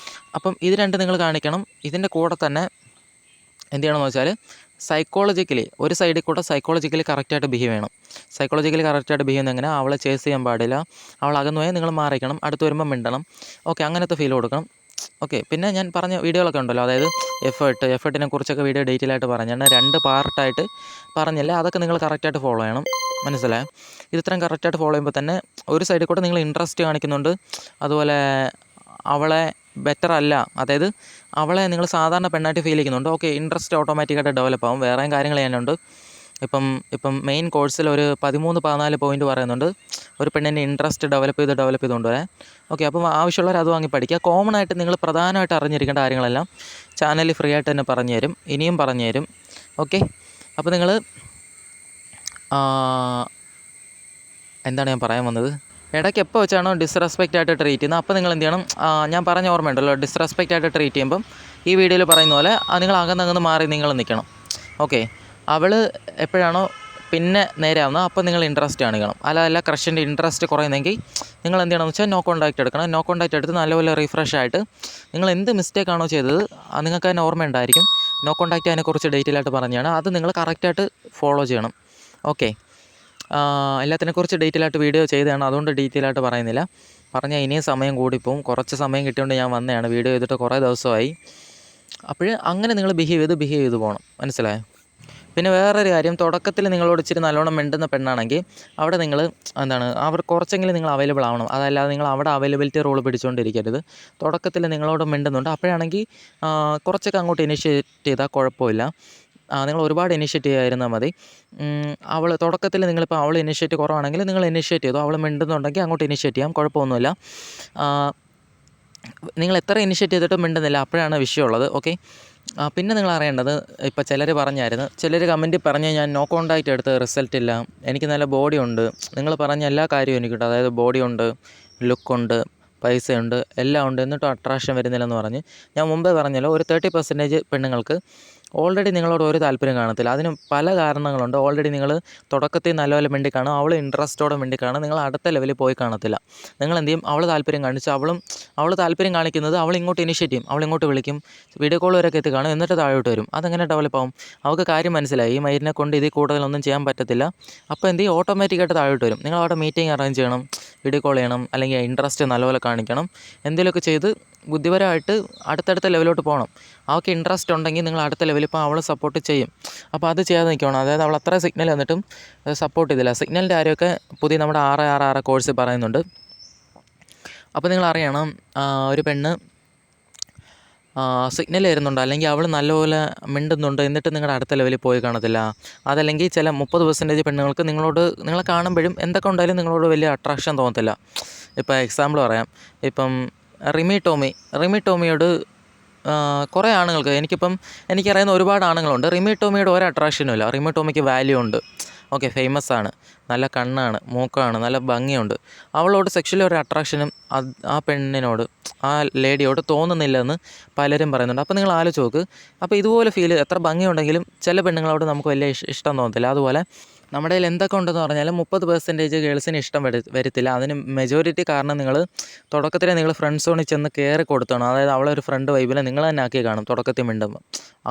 അപ്പം ഇത് രണ്ടും നിങ്ങൾ കാണിക്കണം. ഇതിൻ്റെ കൂടെ തന്നെ എന്ത് ചെയ്യണമെന്ന് വെച്ചാൽ, സൈക്കോളജിക്കലി ഒരു സൈഡിൽ കൂടെ സൈക്കോളജിക്കലി കറക്റ്റായിട്ട് ബിഹേവ് ചെയ്യണം. സൈക്കോളജിക്കലി കറക്റ്റായിട്ട് ബിഹേവ് ചെയ്യുന്നത് എങ്ങനെ, അവളെ ചേസ് ചെയ്യാൻ പാടില്ല, അവൾ അകന്നു പോയാൽ നിങ്ങൾ മാറിക്കണം, അടുത്ത് വരുമ്പോൾ മിണ്ടണം. ഓക്കെ, അങ്ങനത്തെ ഫീൽ കൊടുക്കണം. ഓക്കെ, പിന്നെ ഞാൻ പറഞ്ഞ വീഡിയോകളൊക്കെ ഉണ്ടല്ലോ, അതായത് എഫേർട്ടിനെ കുറിച്ചൊക്കെ വീഡിയോ ഡീറ്റെയിൽ ആയിട്ട് പറഞ്ഞാണ്, 2 പാർട്ടായിട്ട് പറഞ്ഞില്ലേ, അതൊക്കെ നിങ്ങൾ കറക്റ്റായിട്ട് ഫോളോ ചെയ്യണം, മനസ്സിലായോ? ഇത് ഇത്രയും കറക്റ്റായിട്ട് ഫോളോ ചെയ്യുമ്പോൾ തന്നെ ഒരു സൈഡിൽ കൂടെ നിങ്ങൾ ഇൻട്രസ്റ്റ് കാണിക്കുന്നുണ്ട്, അതുപോലെ അവളെ ബെറ്റർ അല്ല, അതായത് അവളെ നിങ്ങൾ സാധാരണ പെണ്ണായിട്ട് ഫീൽ ചെയ്യുന്നുണ്ട്. ഓക്കെ, ഇൻട്രസ്റ്റ് ഓട്ടോമാറ്റിക്കായിട്ട് ഡെവലപ്പ് ആവും. വേറെയും കാര്യങ്ങൾ ചെയ്യാനുണ്ട്. ഇപ്പം മെയിൻ കോഴ്സിൽ ഒരു 13-14 പോയിൻ്റ് പറയുന്നുണ്ട്, ഒരു പെണ്ണിൻ്റെ ഇൻട്രസ്റ്റ് ഡെവലപ്പ് ചെയ്തുകൊണ്ട് വരാൻ. ഓക്കെ, അപ്പം ആവശ്യമുള്ളവർ അത് വാങ്ങി പഠിക്കുക. കോമൺ ആയിട്ട് നിങ്ങൾ പ്രധാനമായിട്ട് അറിഞ്ഞിരിക്കേണ്ട കാര്യങ്ങളെല്ലാം ചാനലിൽ ഫ്രീ ആയിട്ട് തന്നെ പറഞ്ഞു തരും, ഇനിയും പറഞ്ഞു തരും. ഓക്കെ, അപ്പോൾ നിങ്ങൾ എന്താണ് ഞാൻ പറയാൻ വന്നത്, ഇടയ്ക്ക് എപ്പോൾ വെച്ചാണോ ഡിസ്റെസ്പെക്റ്റ് ആയിട്ട് ട്രീറ്റ് ചെയ്യുന്നത്, അപ്പോൾ നിങ്ങൾ എന്ത് ചെയ്യണം, ഞാൻ പറഞ്ഞ ഓർമ്മയുണ്ടല്ലോ, ഡിസ്റെസ്പെക്റ്റ് ആയിട്ട് ട്രീറ്റ് ചെയ്യുമ്പം ഈ വീഡിയോയിൽ പറയുന്ന പോലെ നിങ്ങൾ അകന്നകന്ന് മാറി നിങ്ങൾ നിൽക്കണം. ഓക്കെ, അവൾ എപ്പോഴാണോ പിന്നെ നേരെ ആവുന്നത് അപ്പോൾ നിങ്ങൾ ഇൻട്രസ്റ്റ് കാണിക്കണം. അല്ല ക്രഷിൻ്റെ ഇൻട്രസ്റ്റ് കുറയുന്നെങ്കിൽ നിങ്ങൾ എന്ത് ചെയ്യണമെന്ന് വെച്ചാൽ നോ കോൺടാക്റ്റ് എടുക്കണം. നോ കോൺടാക്റ്റ് എടുത്ത് നല്ലപോലെ റീഫ്രഷ് ആയിട്ട് നിങ്ങൾ എന്ത് മിസ്റ്റേക്ക് ആണോ ചെയ്തത് നിങ്ങൾക്ക് അതിന് ഓർമ്മയുണ്ടായിരിക്കും. നോ കോൺടാക്റ്റ് അതിനെക്കുറിച്ച് ഡീറ്റെയിൽ ആയിട്ട് പറഞ്ഞാണ്, അത് നിങ്ങൾ കറക്റ്റായിട്ട് ഫോളോ ചെയ്യണം. ഓക്കെ, എല്ലാത്തിനെക്കുറിച്ച് ഡീറ്റെയിൽ ആയിട്ട് വീഡിയോ ചെയ്തതാണ്, അതുകൊണ്ട് ഡീറ്റെയിൽ ആയിട്ട് പറയുന്നില്ല. പറഞ്ഞാൽ ഇനിയും സമയം കൂടിപ്പോവും. കുറച്ച് സമയം കിട്ടിയോണ്ട് ഞാൻ വന്നതാണ്. വീഡിയോ ചെയ്തിട്ട് കുറേ ദിവസമായി. അപ്പോൾ അങ്ങനെ നിങ്ങൾ ബിഹേവ് ചെയ്ത് പോകണം, മനസ്സിലായോ? പിന്നെ വേറൊരു കാര്യം, തുടക്കത്തിൽ നിങ്ങളോട് ഇച്ചിരി നല്ലോണം മിണ്ടുന്ന പെണ്ണാണെങ്കിൽ അവിടെ നിങ്ങൾ അവർ കുറച്ചെങ്കിലും നിങ്ങൾ അവൈലബിൾ ആവണം. അതല്ലാതെ നിങ്ങൾ അവിടെ അവൈലബിലിറ്റി റോൾ പിടിച്ചുകൊണ്ടിരിക്കരുത്. തുടക്കത്തിൽ നിങ്ങളോട് മിണ്ടുന്നുണ്ട്, അപ്പോഴാണെങ്കിൽ കുറച്ചൊക്കെ അങ്ങോട്ട് ഇനിഷ്യേറ്റ് ചെയ്താൽ കുഴപ്പമില്ല. നിങ്ങൾ ഒരുപാട് ഇനിഷ്യേറ്റ് ചെയ്യാതിരുന്നാൽ മതി. തുടക്കത്തിൽ നിങ്ങളിപ്പോൾ അവൾ ഇനിഷ്യേറ്റ് കുറവാണെങ്കിൽ നിങ്ങൾ ഇനിഷ്യേറ്റ് ചെയ്തു. അവൾ മിണ്ടുന്നുണ്ടെങ്കിൽ അങ്ങോട്ട് ഇനിഷ്യേറ്റ് ചെയ്യാം, കുഴപ്പമൊന്നുമില്ല. നിങ്ങൾ എത്ര ഇനിഷ്യേറ്റ് ചെയ്തിട്ടും മിണ്ടുന്നില്ല, അപ്പോഴാണ് വിഷയമുള്ളത്. ഓക്കെ. പിന്നെ നിങ്ങൾ അറിയേണ്ടത്, ഇപ്പോൾ ചിലർ പറഞ്ഞായിരുന്നു, ചിലർ കമൻറ്റിൽ പറഞ്ഞ് ഞാൻ നോ കോൺടാക്റ്റ് എടുത്ത് റിസൾട്ട് ഇല്ല, എനിക്ക് നല്ല ബോഡി ഉണ്ട്, നിങ്ങൾ പറഞ്ഞ എല്ലാ കാര്യവും എനിക്കുണ്ട്, അതായത് ബോഡി ഉണ്ട്, ലുക്കുണ്ട്, പൈസയുണ്ട്, എല്ലാം ഉണ്ട്, എന്നിട്ടും അട്രാക്ഷൻ വരുന്നില്ലെന്ന് പറഞ്ഞ് ഞാൻ മുമ്പേ പറഞ്ഞല്ലോ, ഒരു 30% പെണ്ണുങ്ങൾക്ക് ഓൾറെഡി നിങ്ങളോട് ഒരു താല്പര്യം കാണത്തില്ല. അതിന് പല കാരണങ്ങളുണ്ട്. ഓൾറെഡി നിങ്ങൾ തുടക്കത്തിൽ നല്ലപോലെ മിണ്ടി കാണും, അവൾ ഇൻട്രസ്റ്റോടെ മിണ്ടി കാണും, നിങ്ങൾ അടുത്ത ലെവലിൽ പോയി കാണത്തില്ല. നിങ്ങൾ എന്ത് ചെയ്യും, അവൾ താല്പര്യം കാണിച്ചു, അവൾ താല്പര്യം കാണിക്കുന്നത് അവൾ ഇങ്ങോട്ട് ഇനിഷ്യേറ്റ് ചെയ്യും, അവൾ ഇങ്ങോട്ട് വിളിക്കും, വീഡിയോ കോൾ വരെയൊക്കെ എത്തി കാണും, എന്നിട്ട് താഴോട്ട് വരും. അതെങ്ങനെ ഡെവലപ്പ് ആവും? അവൾക്ക് കാര്യം മനസ്സിലായി, ഈ മൈരിനെ കൊണ്ട് ഇതിൽ കൂടുതലൊന്നും ചെയ്യാൻ പറ്റത്തില്ല. അപ്പോൾ എന്ത് ചെയ്യും, ഓട്ടോമാറ്റിക്കായിട്ട് താഴോട്ട് വരും. നിങ്ങൾ അവിടെ മീറ്റിംഗ് അറേഞ്ച് ചെയ്യണം, വീഡിയോ കോൾ ചെയ്യണം, അല്ലെങ്കിൽ ഇൻട്രസ്റ്റ് നല്ലപോലെ കാണിക്കണം, എന്തെങ്കിലുമൊക്കെ ചെയ്ത് ബുദ്ധിപരമായിട്ട് അടുത്തടുത്ത ലെവലോട്ട് പോകണം. അവൾക്ക് ഇൻട്രസ്റ്റ് ഉണ്ടെങ്കിൽ നിങ്ങൾ അടുത്ത ലെവലിൽ ഇപ്പോൾ അവൾ സപ്പോർട്ട് ചെയ്യും. അപ്പോൾ അത് ചെയ്യാതെ നിൽക്കണം. അതായത് അവൾ അത്ര സിഗ്നൽ തന്നിട്ടും സപ്പോർട്ട് ചെയ്തില്ല. സിഗ്നലിൻ്റെ കാര്യമൊക്കെ പുതിയ നമ്മുടെ 666 കോഴ്സ് പറയുന്നുണ്ട്. അപ്പോൾ നിങ്ങൾ അറിയണം, ഒരു പെണ്ണ് സിഗ്നൽ തരുന്നുണ്ട്, അല്ലെങ്കിൽ അവൾ നല്ലപോലെ മിണ്ടുന്നുണ്ട്, എന്നിട്ട് നിങ്ങളുടെ അടുത്ത ലെവലിൽ പോയി കാണത്തില്ല. അതല്ലെങ്കിൽ ചില 30% പെണ്ണുങ്ങൾക്ക് നിങ്ങളെ കാണുമ്പോഴും എന്തൊക്കെ ഉണ്ടായാലും നിങ്ങളോട് വലിയ അട്രാക്ഷൻ തോന്നത്തില്ല. ഇപ്പോൾ എക്സാമ്പിൾ പറയാം. ഇപ്പം റിമി ടോമിയോട് കുറേ ആണുങ്ങൾക്ക്, എനിക്കറിയുന്ന ഒരുപാട് ആണുങ്ങളുണ്ട്. റിമി ടോമിയോട് ഒരു അട്രാക്ഷനും ഇല്ല. റിമി ടോമിക്ക് വാല്യൂ ഉണ്ട്, ഓക്കെ, ഫേമസ് ആണ്, നല്ല കണ്ണാണ്, മൂക്കാണ്, നല്ല ഭംഗിയുണ്ട്. അവളോട് സെക്ഷലി ഒരു അട്രാക്ഷനും ആ പെണ്ണിനോട്, ആ ലേഡിയോട് തോന്നുന്നില്ലെന്ന് പലരും പറയുന്നുണ്ട്. അപ്പോൾ നിങ്ങൾ ആലോചിച്ച് നോക്ക്. അപ്പോൾ ഇതുപോലെ ഫീൽ, എത്ര ഭംഗിയുണ്ടെങ്കിലും ചില പെണ്ണുങ്ങളോട് നമുക്ക് വലിയ ഇഷ്ടം തോന്നത്തില്ല. അതുപോലെ നമ്മുടെ കയ്യിൽ എന്തൊക്കെ ഉണ്ടെന്ന് പറഞ്ഞാലും 30% ഗേൾസിന് ഇഷ്ടം വരത്തില്ല. അതിന് മെജോറിറ്റി കാരണം നിങ്ങൾ തുടക്കത്തിലെ നിങ്ങൾ ഫ്രണ്ട് സോണിൽ ചെന്ന് കയറി കൊടുത്തണം. അതായത് അവളെ ഒരു ഫ്രണ്ട് വൈബിൽ നിങ്ങൾ തന്നെ ആക്കി കാണും. തുടക്കത്തിൽ മിണ്ടുമ്പോൾ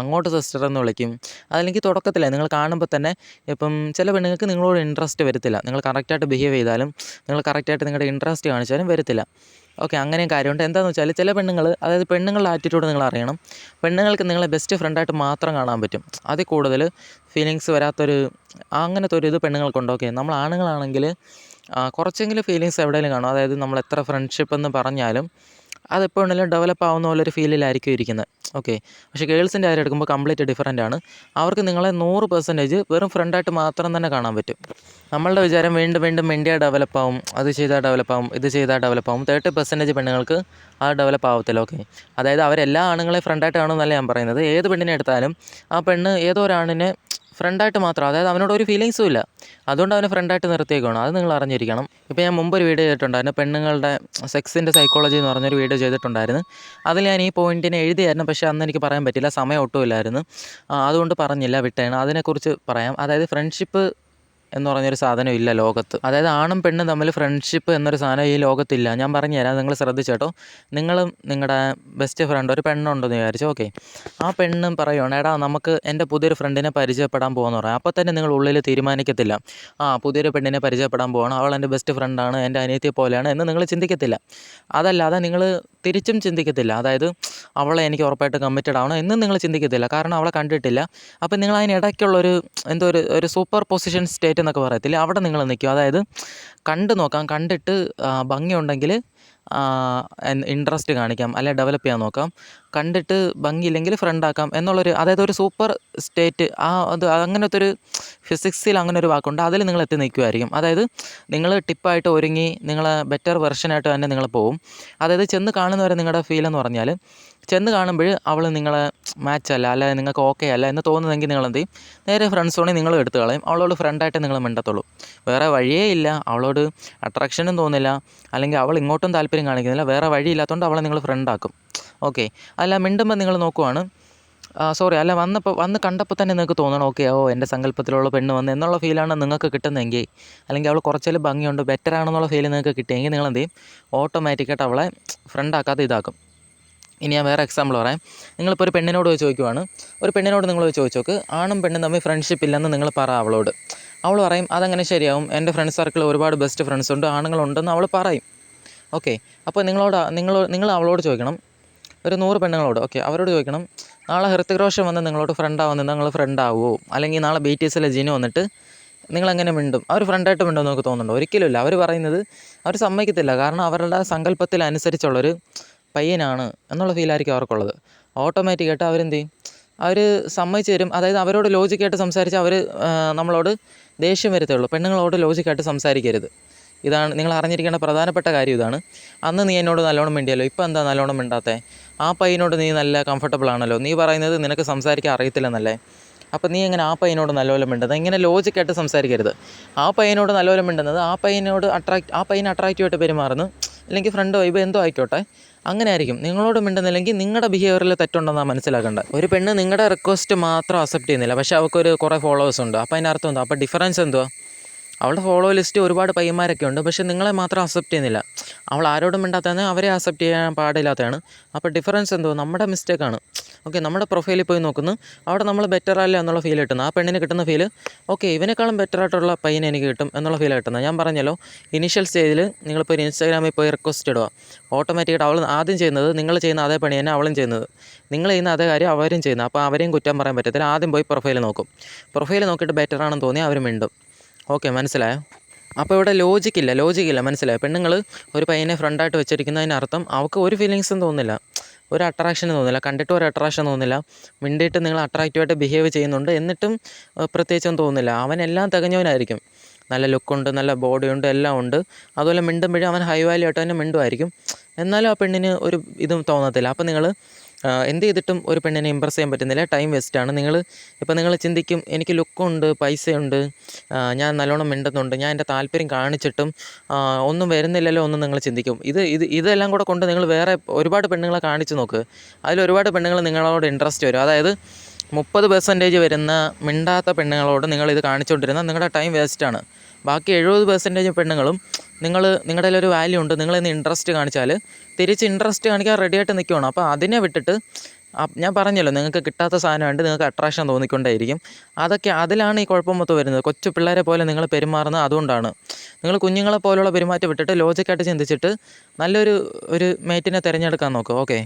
അങ്ങോട്ട് സിസ്റ്റർ എന്ന് വിളിക്കും. അതല്ലെങ്കിൽ തുടക്കത്തിലെ നിങ്ങൾ കാണുമ്പോൾ തന്നെ ഇപ്പം ചില പെണ്ണുങ്ങൾക്ക് നിങ്ങളോട് ഇൻട്രസ്റ്റ് വരത്തില്ല. നിങ്ങൾ കറക്റ്റായിട്ട് ബിഹേവ് ചെയ്താലും, നിങ്ങൾ കറക്റ്റായിട്ട് നിങ്ങളുടെ ഇൻട്രസ്റ്റ് കാണിച്ചാലും വരത്തില്ല. ഓക്കെ, അങ്ങനെയും കാര്യമുണ്ട്. എന്താണെന്ന് വെച്ചാൽ ചില പെണ്ണുങ്ങൾ, അതായത് പെണ്ണുങ്ങളുടെ ആറ്റിറ്റ്യൂഡ് നിങ്ങൾ അറിയണം. പെണ്ണുങ്ങൾക്ക് നിങ്ങളെ ബെസ്റ്റ് ഫ്രണ്ടായിട്ട് മാത്രം കാണാൻ പറ്റും. അതിൽ കൂടുതൽ ഫീലിങ്സ് അങ്ങനത്തെ ഒരു ഇത് പെണ്ണുങ്ങൾക്കുണ്ട്. ഓക്കെ, നമ്മൾ ആണുങ്ങളാണെങ്കിൽ കുറച്ചെങ്കിലും ഫീലിങ്സ് എവിടെയെങ്കിലും കാണും. അതായത് നമ്മൾ എത്ര ഫ്രണ്ട്ഷിപ്പ് എന്ന് പറഞ്ഞാലും അതെപ്പോൾ ഉണ്ടെങ്കിലും ഡെവലപ്പ് ആവുന്ന പോലൊരു ഫീലിലായിരിക്കും ഇരിക്കുന്നത്. ഓക്കെ, പക്ഷേ ഗേൾസിൻ്റെ കാര്യം എടുക്കുമ്പോൾ കംപ്ലീറ്റ് ഡിഫറൻ്റ് ആണ്. അവർക്ക് നിങ്ങളെ 100% വെറും ഫ്രണ്ടായിട്ട് മാത്രം തന്നെ കാണാൻ പറ്റും. നമ്മളുടെ വിചാരം വീണ്ടും ഇന്ത്യ ഡെവലപ്പ് ആവും, അത് ചെയ്താൽ ഡെവലപ്പ് ആവും, ഇത് ചെയ്താൽ ഡെവലപ്പ് ആവും. 30% പെണ്ണുങ്ങൾക്ക് അത് ഡെവലപ്പ് ആവത്തില്ല. ഓക്കെ, അതായത് അവരെല്ലാ ആണുങ്ങളെ ഫ്രണ്ടായിട്ട് കാണുമെന്നല്ല ഞാൻ പറയുന്നത്. ഏത് പെണ്ണിനെ എടുത്താലും ആ പെണ്ണ് ഏതോ ഒരാണിനെ ഫ്രണ്ടായിട്ട് മാത്രം, അതായത് അവനോട് ഒരു ഫീലിങ്സും ഇല്ല, അതുകൊണ്ട് അവനെ ഫ്രണ്ടായിട്ട് നിർത്തിയേക്കണം. അത് നിങ്ങൾ അറിഞ്ഞിരിക്കണം. ഇപ്പോൾ ഞാൻ മുമ്പൊരു വീഡിയോ ചെയ്തിട്ടുണ്ടായിരുന്നു, പെണ്ണുങ്ങളുടെ സെക്സിൻ്റെ സൈക്കോളജി എന്ന് പറഞ്ഞൊരു വീഡിയോ ചെയ്തിട്ടുണ്ടായിരുന്നു. അതിൽ ഞാൻ ഈ പോയിൻറ്റിനെ എഴുതിയായിരുന്നു, പക്ഷേ അന്ന് എനിക്ക് പറയാൻ പറ്റില്ല, സമയം ഒട്ടുമില്ലായിരുന്നു. അതുകൊണ്ട് പറഞ്ഞില്ല, വിട്ടേണ്. അതിനെക്കുറിച്ച് പറയാം. അതായത് ഫ്രണ്ട്ഷിപ്പ് എന്ന് പറഞ്ഞൊരു സാധനം ഇല്ല ലോകത്ത്. അതായത് ആണും പെണ്ണും തമ്മിൽ ഫ്രണ്ട്ഷിപ്പ് എന്നൊരു സാധനം ഈ ലോകത്തില്ല. ഞാൻ പറഞ്ഞുതരാം, നിങ്ങൾ ശ്രദ്ധിച്ചേട്ടോ. നിങ്ങളും നിങ്ങളുടെ ബെസ്റ്റ് ഫ്രണ്ട്, ഒരു പെണ്ണുണ്ടെന്ന് വിചാരിച്ചു. ഓക്കെ, ആ പെണ്ണും പറയുവാണ്, എടാ നമുക്ക് എൻ്റെ പുതിയൊരു ഫ്രണ്ടിനെ പരിചയപ്പെടാൻ പോകുമെന്ന് പറയാം. അപ്പോൾ തന്നെ നിങ്ങൾ ഉള്ളിൽ തീരുമാനിക്കത്തില്ല, പുതിയൊരു പെണ്ണിനെ പരിചയപ്പെടാൻ പോവാണ്, അവൾ എൻ്റെ ബെസ്റ്റ് ഫ്രണ്ടാണ്, എൻ്റെ അനിയത്തിയെ പോലെയാണ് എന്ന് നിങ്ങൾ ചിന്തിക്കത്തില്ല. അതല്ലാതെ നിങ്ങൾ തിരിച്ചും ചിന്തിക്കത്തില്ല, അതായത് അവളെ എനിക്ക് ഉറപ്പായിട്ട് കമ്മിറ്റഡ് ആവണം എന്നും നിങ്ങൾ ചിന്തിക്കത്തില്ല. കാരണം അവളെ കണ്ടിട്ടില്ല. അപ്പം നിങ്ങൾ അതിനിടയ്ക്കുള്ളൊരു ഒരു സൂപ്പർ പൊസിഷൻ സ്റ്റേറ്റ് എന്നൊക്കെ പറയത്തില്ല, അവിടെ നിങ്ങൾ നിൽക്കും. അതായത് കണ്ടു നോക്കാം, കണ്ടിട്ട് ഭംഗിയുണ്ടെങ്കിൽ ഇൻട്രസ്റ്റ് കാണിക്കാം, അല്ലെ ഡെവലപ്പ് ചെയ്യാൻ നോക്കാം. കണ്ടിട്ട് ഭംഗിയില്ലെങ്കിൽ ഫ്രണ്ടാക്കാം എന്നുള്ളൊരു, അതായത് ഒരു സൂപ്പർ സ്റ്റേറ്റ്, അങ്ങനത്തെ ഒരു ഫിസിക്സിൽ അങ്ങനെ ഒരു വാക്കുണ്ട്, അതിൽ നിങ്ങൾ എത്തി നിൽക്കുമായിരിക്കും. അതായത് നിങ്ങൾ ടിപ്പായിട്ട് ഒരുങ്ങി നിങ്ങളെ ബെറ്റർ വെർഷനായിട്ട് തന്നെ നിങ്ങൾ പോവും. അതായത് ചെന്ന് കാണുന്നവരെ നിങ്ങളുടെ ഫീലെന്ന് പറഞ്ഞാൽ, ചെന്ന് കാണുമ്പോൾ അവൾ നിങ്ങളെ മാച്ച് അല്ല, അല്ലെ നിങ്ങൾക്ക് ഓക്കെ അല്ല എന്ന് തോന്നുന്നെങ്കിൽ നിങ്ങൾ എന്ത് ചെയ്യും, നേരെ ഫ്രണ്ട് സോണിൽ നിങ്ങൾ എടുത്ത് കളയും. അവളോട് ഫ്രണ്ടായിട്ട് നിങ്ങൾ മിണ്ടത്തുള്ളൂ, വേറെ വഴിയേ ഇല്ല. അവളോട് അട്രാക്ഷനും തോന്നില്ല, അല്ലെങ്കിൽ അവൾ ഇങ്ങോട്ടും താല്പര്യം കാണിക്കുന്നില്ല, വേറെ വഴിയില്ലാത്തതുകൊണ്ട് അവളെ നിങ്ങൾ ഫ്രണ്ടാക്കും. ഓക്കെ, അല്ല മിണ്ടുമ്പോൾ നിങ്ങൾ നോക്കുവാണ്, വന്ന് കണ്ടപ്പോൾ തന്നെ നിങ്ങൾക്ക് തോന്നണം, ഓക്കെ, എൻ്റെ സങ്കല്പത്തിലുള്ള പെണ്ണ് വന്ന് എന്നുള്ള ഫീലാണ് നിങ്ങൾക്ക് കിട്ടുന്നതെങ്കിൽ, അല്ലെങ്കിൽ അവൾ കുറച്ചേലും ഭംഗിയുണ്ട്, ബെറ്റർ ആണെന്നുള്ള ഫീൽ നിങ്ങൾക്ക് കിട്ടിയെങ്കിൽ നിങ്ങൾ എന്ത് ചെയ്യും, ഓട്ടോമാറ്റിക്കായിട്ട് അവളെ ഫ്രണ്ടാക്കാതെ ഇതാക്കും. ഇനി ഞാൻ വേറെ എക്സാമ്പിൾ പറയാം. നിങ്ങളിപ്പോൾ ഒരു പെണ്ണിനോട് ചോദിക്കുവാണ്, ഒരു പെണ്ണിനോട് നിങ്ങൾ ചോദിച്ചു നോക്ക്, ആണും പെണ്ണും തമ്മിൽ ഫ്രണ്ട്ഷിപ്പ് ഇല്ലെന്ന് നിങ്ങൾ പറ അവളോട്. അവൾ പറയും അതെങ്ങനെ ശരിയാവും, എൻ്റെ ഫ്രണ്ട് സർക്കിൾ ഒരുപാട് ബെസ്റ്റ് ഫ്രണ്ട്സ് ഉണ്ട്, ആണുങ്ങളുണ്ടെന്ന് അവൾ പറയും. ഓക്കെ, അപ്പോൾ നിങ്ങൾ അവളോട് ചോദിക്കണം, ഒരു 100 പെണ്ണുങ്ങളോട്, ഓക്കെ, അവരോട് ചോദിക്കണം, നാളെ ഹൃത്തിക് റോഷൻ വന്ന് നിങ്ങളോട് ഫ്രണ്ടാവുന്ന നിങ്ങൾ ഫ്രണ്ടാവുമോ? അല്ലെങ്കിൽ നാളെ BTSലെ ജിനു വന്നിട്ട് നിങ്ങളെങ്ങനെ മിണ്ടും? അവർ ഫ്രണ്ടായിട്ട് മിണ്ടുമെന്ന് നിങ്ങൾക്ക് തോന്നുന്നുണ്ടോ? ഒരിക്കലുമില്ല. അവർ പറയുന്നത് അവർ സമ്മതിക്കത്തില്ല. കാരണം അവരുടെ സങ്കല്പത്തിലനുസരിച്ചുള്ളൊരു പയ്യനാണ് എന്നുള്ള ഫീലായിരിക്കും അവർക്കുള്ളത്. ഓട്ടോമാറ്റിക്കായിട്ട് അവരെന്ത് ചെയ്യും, അവർ സമ്മതിച്ച് തരും. അതായത് അവരോട് ലോജിക്കായിട്ട് സംസാരിച്ച് അവർ നമ്മളോട് ദേഷ്യം വരത്തുള്ളൂ. പെണ്ണുങ്ങളോട് ലോജിക്കായിട്ട് സംസാരിക്കരുത്. ഇതാണ് നിങ്ങൾ അറിഞ്ഞിരിക്കേണ്ട പ്രധാനപ്പെട്ട കാര്യം. ഇതാണ്. അന്ന് നീ എന്നോട് നല്ലോണം മിണ്ടിയല്ലോ, ഇപ്പോൾ എന്താ നല്ലോണം മിണ്ടാത്തേ? ആ പയ്യനോട് നീ നല്ല കംഫർട്ടബിൾ ആണല്ലോ, നീ പറയുന്നത് നിനക്ക് സംസാരിക്കാൻ അറിയത്തില്ലെന്നല്ലേ, അപ്പോൾ നീ എങ്ങനെ ആ പയ്യനോട് നല്ലപോലെ മിണ്ടുന്നത്? ഇങ്ങനെ ലോജിക്കായിട്ട് സംസാരിക്കരുത്. ആ പയ്യനോട് നല്ലപോലെ മിണ്ടുന്നത് ആ പയ്യന് അട്രാക്റ്റീവായിട്ട് പെരുമാറുന്നു, അല്ലെങ്കിൽ ഫ്രണ്ട് വൈബ് എന്തോ ആയിക്കോട്ടെ, അങ്ങനെ ആയിരിക്കും. നിങ്ങളോട് മിണ്ടുന്നില്ലെങ്കിൽ നിങ്ങളുടെ ബിഹേവിയറിൽ തെറ്റുണ്ടെന്നാണ് മനസ്സിലാക്കേണ്ടത്. ഒരു പെണ്ണ് നിങ്ങളുടെ റിക്വസ്റ്റ് മാത്രം അക്സെപ്റ്റ് ചെയ്യുന്നില്ല, പക്ഷേ അവൾക്കൊരു കുറേ ഫോളോവേഴ്സ് ഉണ്ട്. അപ്പോൾ അതിൻ്റെ അർത്ഥം എന്താ? അപ്പോൾ ഡിഫറൻസ് എന്തുവാ? അവളുടെ ഫോളോ ലിസ്റ്റ് ഒരുപാട് പയ്യന്മാരൊക്കെ ഉണ്ട്, പക്ഷേ നിങ്ങളെ മാത്രം അക്സെപ്റ്റ് ചെയ്യുന്നില്ല. അവൾ ആരോടും മിണ്ടാത്തതാണ്, അവരെ അക്സെപ്റ്റ് ചെയ്യാൻ പാടില്ലാത്തതാണ്. അപ്പോൾ ഡിഫറൻസ് എന്തോ? നമ്മുടെ മിസ്റ്റേക്കാണ്. ഓക്കെ, നമ്മുടെ പ്രൊഫൈലിൽ പോയി നോക്കുന്നു, അവിടെ നമ്മൾ ബെറ്റർ അല്ല എന്നുള്ള ഫീൽ കിട്ടുന്നു. ആ പെണ്ണിന് കിട്ടുന്ന ഫീൽ, ഓക്കെ ഇവനേക്കാളും ബെറ്റർ ആയിട്ടുള്ള പയ്യനെ എനിക്ക് കിട്ടും എന്നുള്ള ഫീൽ കിട്ടുന്നത്. ഞാൻ പറഞ്ഞല്ലോ, ഇനീഷ്യൽ സ്റ്റേജിൽ നിങ്ങളിപ്പോൾ ഒരു ഇൻസ്റ്റാഗ്രാമിൽ പോയി റിക്വസ്റ്റ് ഇടുക, ഓട്ടോമാറ്റിക്കായിട്ട് അവൾ ആദ്യം ചെയ്യുന്നത്, നിങ്ങൾ ചെയ്യുന്ന അതേ പണി തന്നെ അവളും ചെയ്യുന്നത്, നിങ്ങൾ ചെയ്യുന്ന അതേ കാര്യം അവരും ചെയ്യുന്നത്. അപ്പോൾ അവരെയും കുറ്റം പറയാൻ പറ്റത്തില്ല. ആദ്യം പോയി പ്രൊഫൈൽ നോക്കും. പ്രൊഫൈൽ നോക്കിയിട്ട് ബെറ്റർ ആണെന്ന് തോന്നി അവർ മിണ്ടും. ഓക്കെ, മനസ്സിലായോ? അപ്പോൾ ഇവിടെ ലോജിക്കില്ല, മനസ്സിലായോ? പെണ്ണുങ്ങൾ ഒരു പയ്യനെ ഫ്രണ്ടായിട്ട് വെച്ചിരിക്കുന്നതിനർത്ഥം അവൾക്ക് ഒരു ഫീലിങ്സും തോന്നുന്നില്ല, ഒരു അട്രാക്ഷനും തോന്നുന്നില്ല, കണ്ടിട്ട് ഒരു അട്രാക്ഷൻ തോന്നുന്നില്ല, മിണ്ടിയിട്ട് നിങ്ങൾ അട്രാക്റ്റീവായിട്ട് ബിഹേവ് ചെയ്യുന്നുണ്ട് എന്നിട്ടും പ്രത്യേകിച്ചൊന്നും തോന്നുന്നില്ല. അവനെല്ലാം തികഞ്ഞവനായിരിക്കും, നല്ല ലുക്കുണ്ട്, നല്ല ബോഡിയുണ്ട്, എല്ലാം ഉണ്ട്. അതുപോലെ മിണ്ടുമ്പോഴും അവൻ ഹൈ വാല്യൂ ആയിട്ട് തന്നെ മിണ്ടുമായിരിക്കും. എന്നാലും ആ പെണ്ണിന് ഒരു ഇതും തോന്നത്തില്ല. അപ്പോൾ നിങ്ങൾ എന്ത് ചെയ്തിട്ടും ഒരു പെണ്ണിനെ ഇമ്പ്രസ് ചെയ്യാൻ പറ്റുന്നില്ല, ടൈം വേസ്റ്റാണ്. നിങ്ങൾ ചിന്തിക്കും, എനിക്ക് ലുക്കുണ്ട്, പൈസയുണ്ട്, ഞാൻ നല്ലോണം മിണ്ടുന്നുണ്ട്, ഞാൻ എൻ്റെ താല്പര്യം കാണിച്ചിട്ടും ഒന്നും വരുന്നില്ലല്ലോ എന്ന് നിങ്ങൾ ചിന്തിക്കും. ഇതെല്ലാം കൂടെ കൊണ്ട് നിങ്ങൾ വേറെ ഒരുപാട് പെണ്ണുങ്ങളെ കാണിച്ച് നോക്ക്. അതിലൊരുപാട് പെണ്ണുങ്ങൾ നിങ്ങളോട് ഇൻട്രസ്റ്റ് വരും. അതായത് 30% വരുന്ന മിണ്ടാത്ത പെണ്ണുങ്ങളോട് നിങ്ങളിത് കാണിച്ചുകൊണ്ടിരുന്നാൽ നിങ്ങളുടെ ടൈം വേസ്റ്റാണ്. ബാക്കി 70% പെണ്ണുങ്ങളും നിങ്ങളുടെ ഒരു വാല്യൂ ഉണ്ട്, നിങ്ങളിന്ന് ഇൻട്രസ്റ്റ് കാണിച്ചാൽ തിരിച്ച് ഇൻട്രസ്റ്റ് കാണിക്കാൻ റെഡിയായിട്ട് നിൽക്കുകയാണ്. അപ്പോൾ അതിനെ വിട്ടിട്ട് ഞാൻ പറഞ്ഞല്ലോ, നിങ്ങൾക്ക് കിട്ടാത്ത സാധനമായിട്ട് നിങ്ങൾക്ക് അട്രാക്ഷൻ തോന്നിക്കൊണ്ടേയിരിക്കും. അതിലാണ് ഈ കുഴപ്പം മൊത്തം വരുന്നത്. കൊച്ചു പിള്ളേരെ പോലെ നിങ്ങൾ പെരുമാറുന്നത് അതുകൊണ്ടാണ്. നിങ്ങൾ കുഞ്ഞുങ്ങളെ പോലുള്ള പെരുമാറ്റം വിട്ടിട്ട് ലോജിക്കായിട്ട് ചിന്തിച്ചിട്ട് നല്ലൊരു മേറ്റിനെ തിരഞ്ഞെടുക്കാൻ നോക്കുക. ഓക്കെ.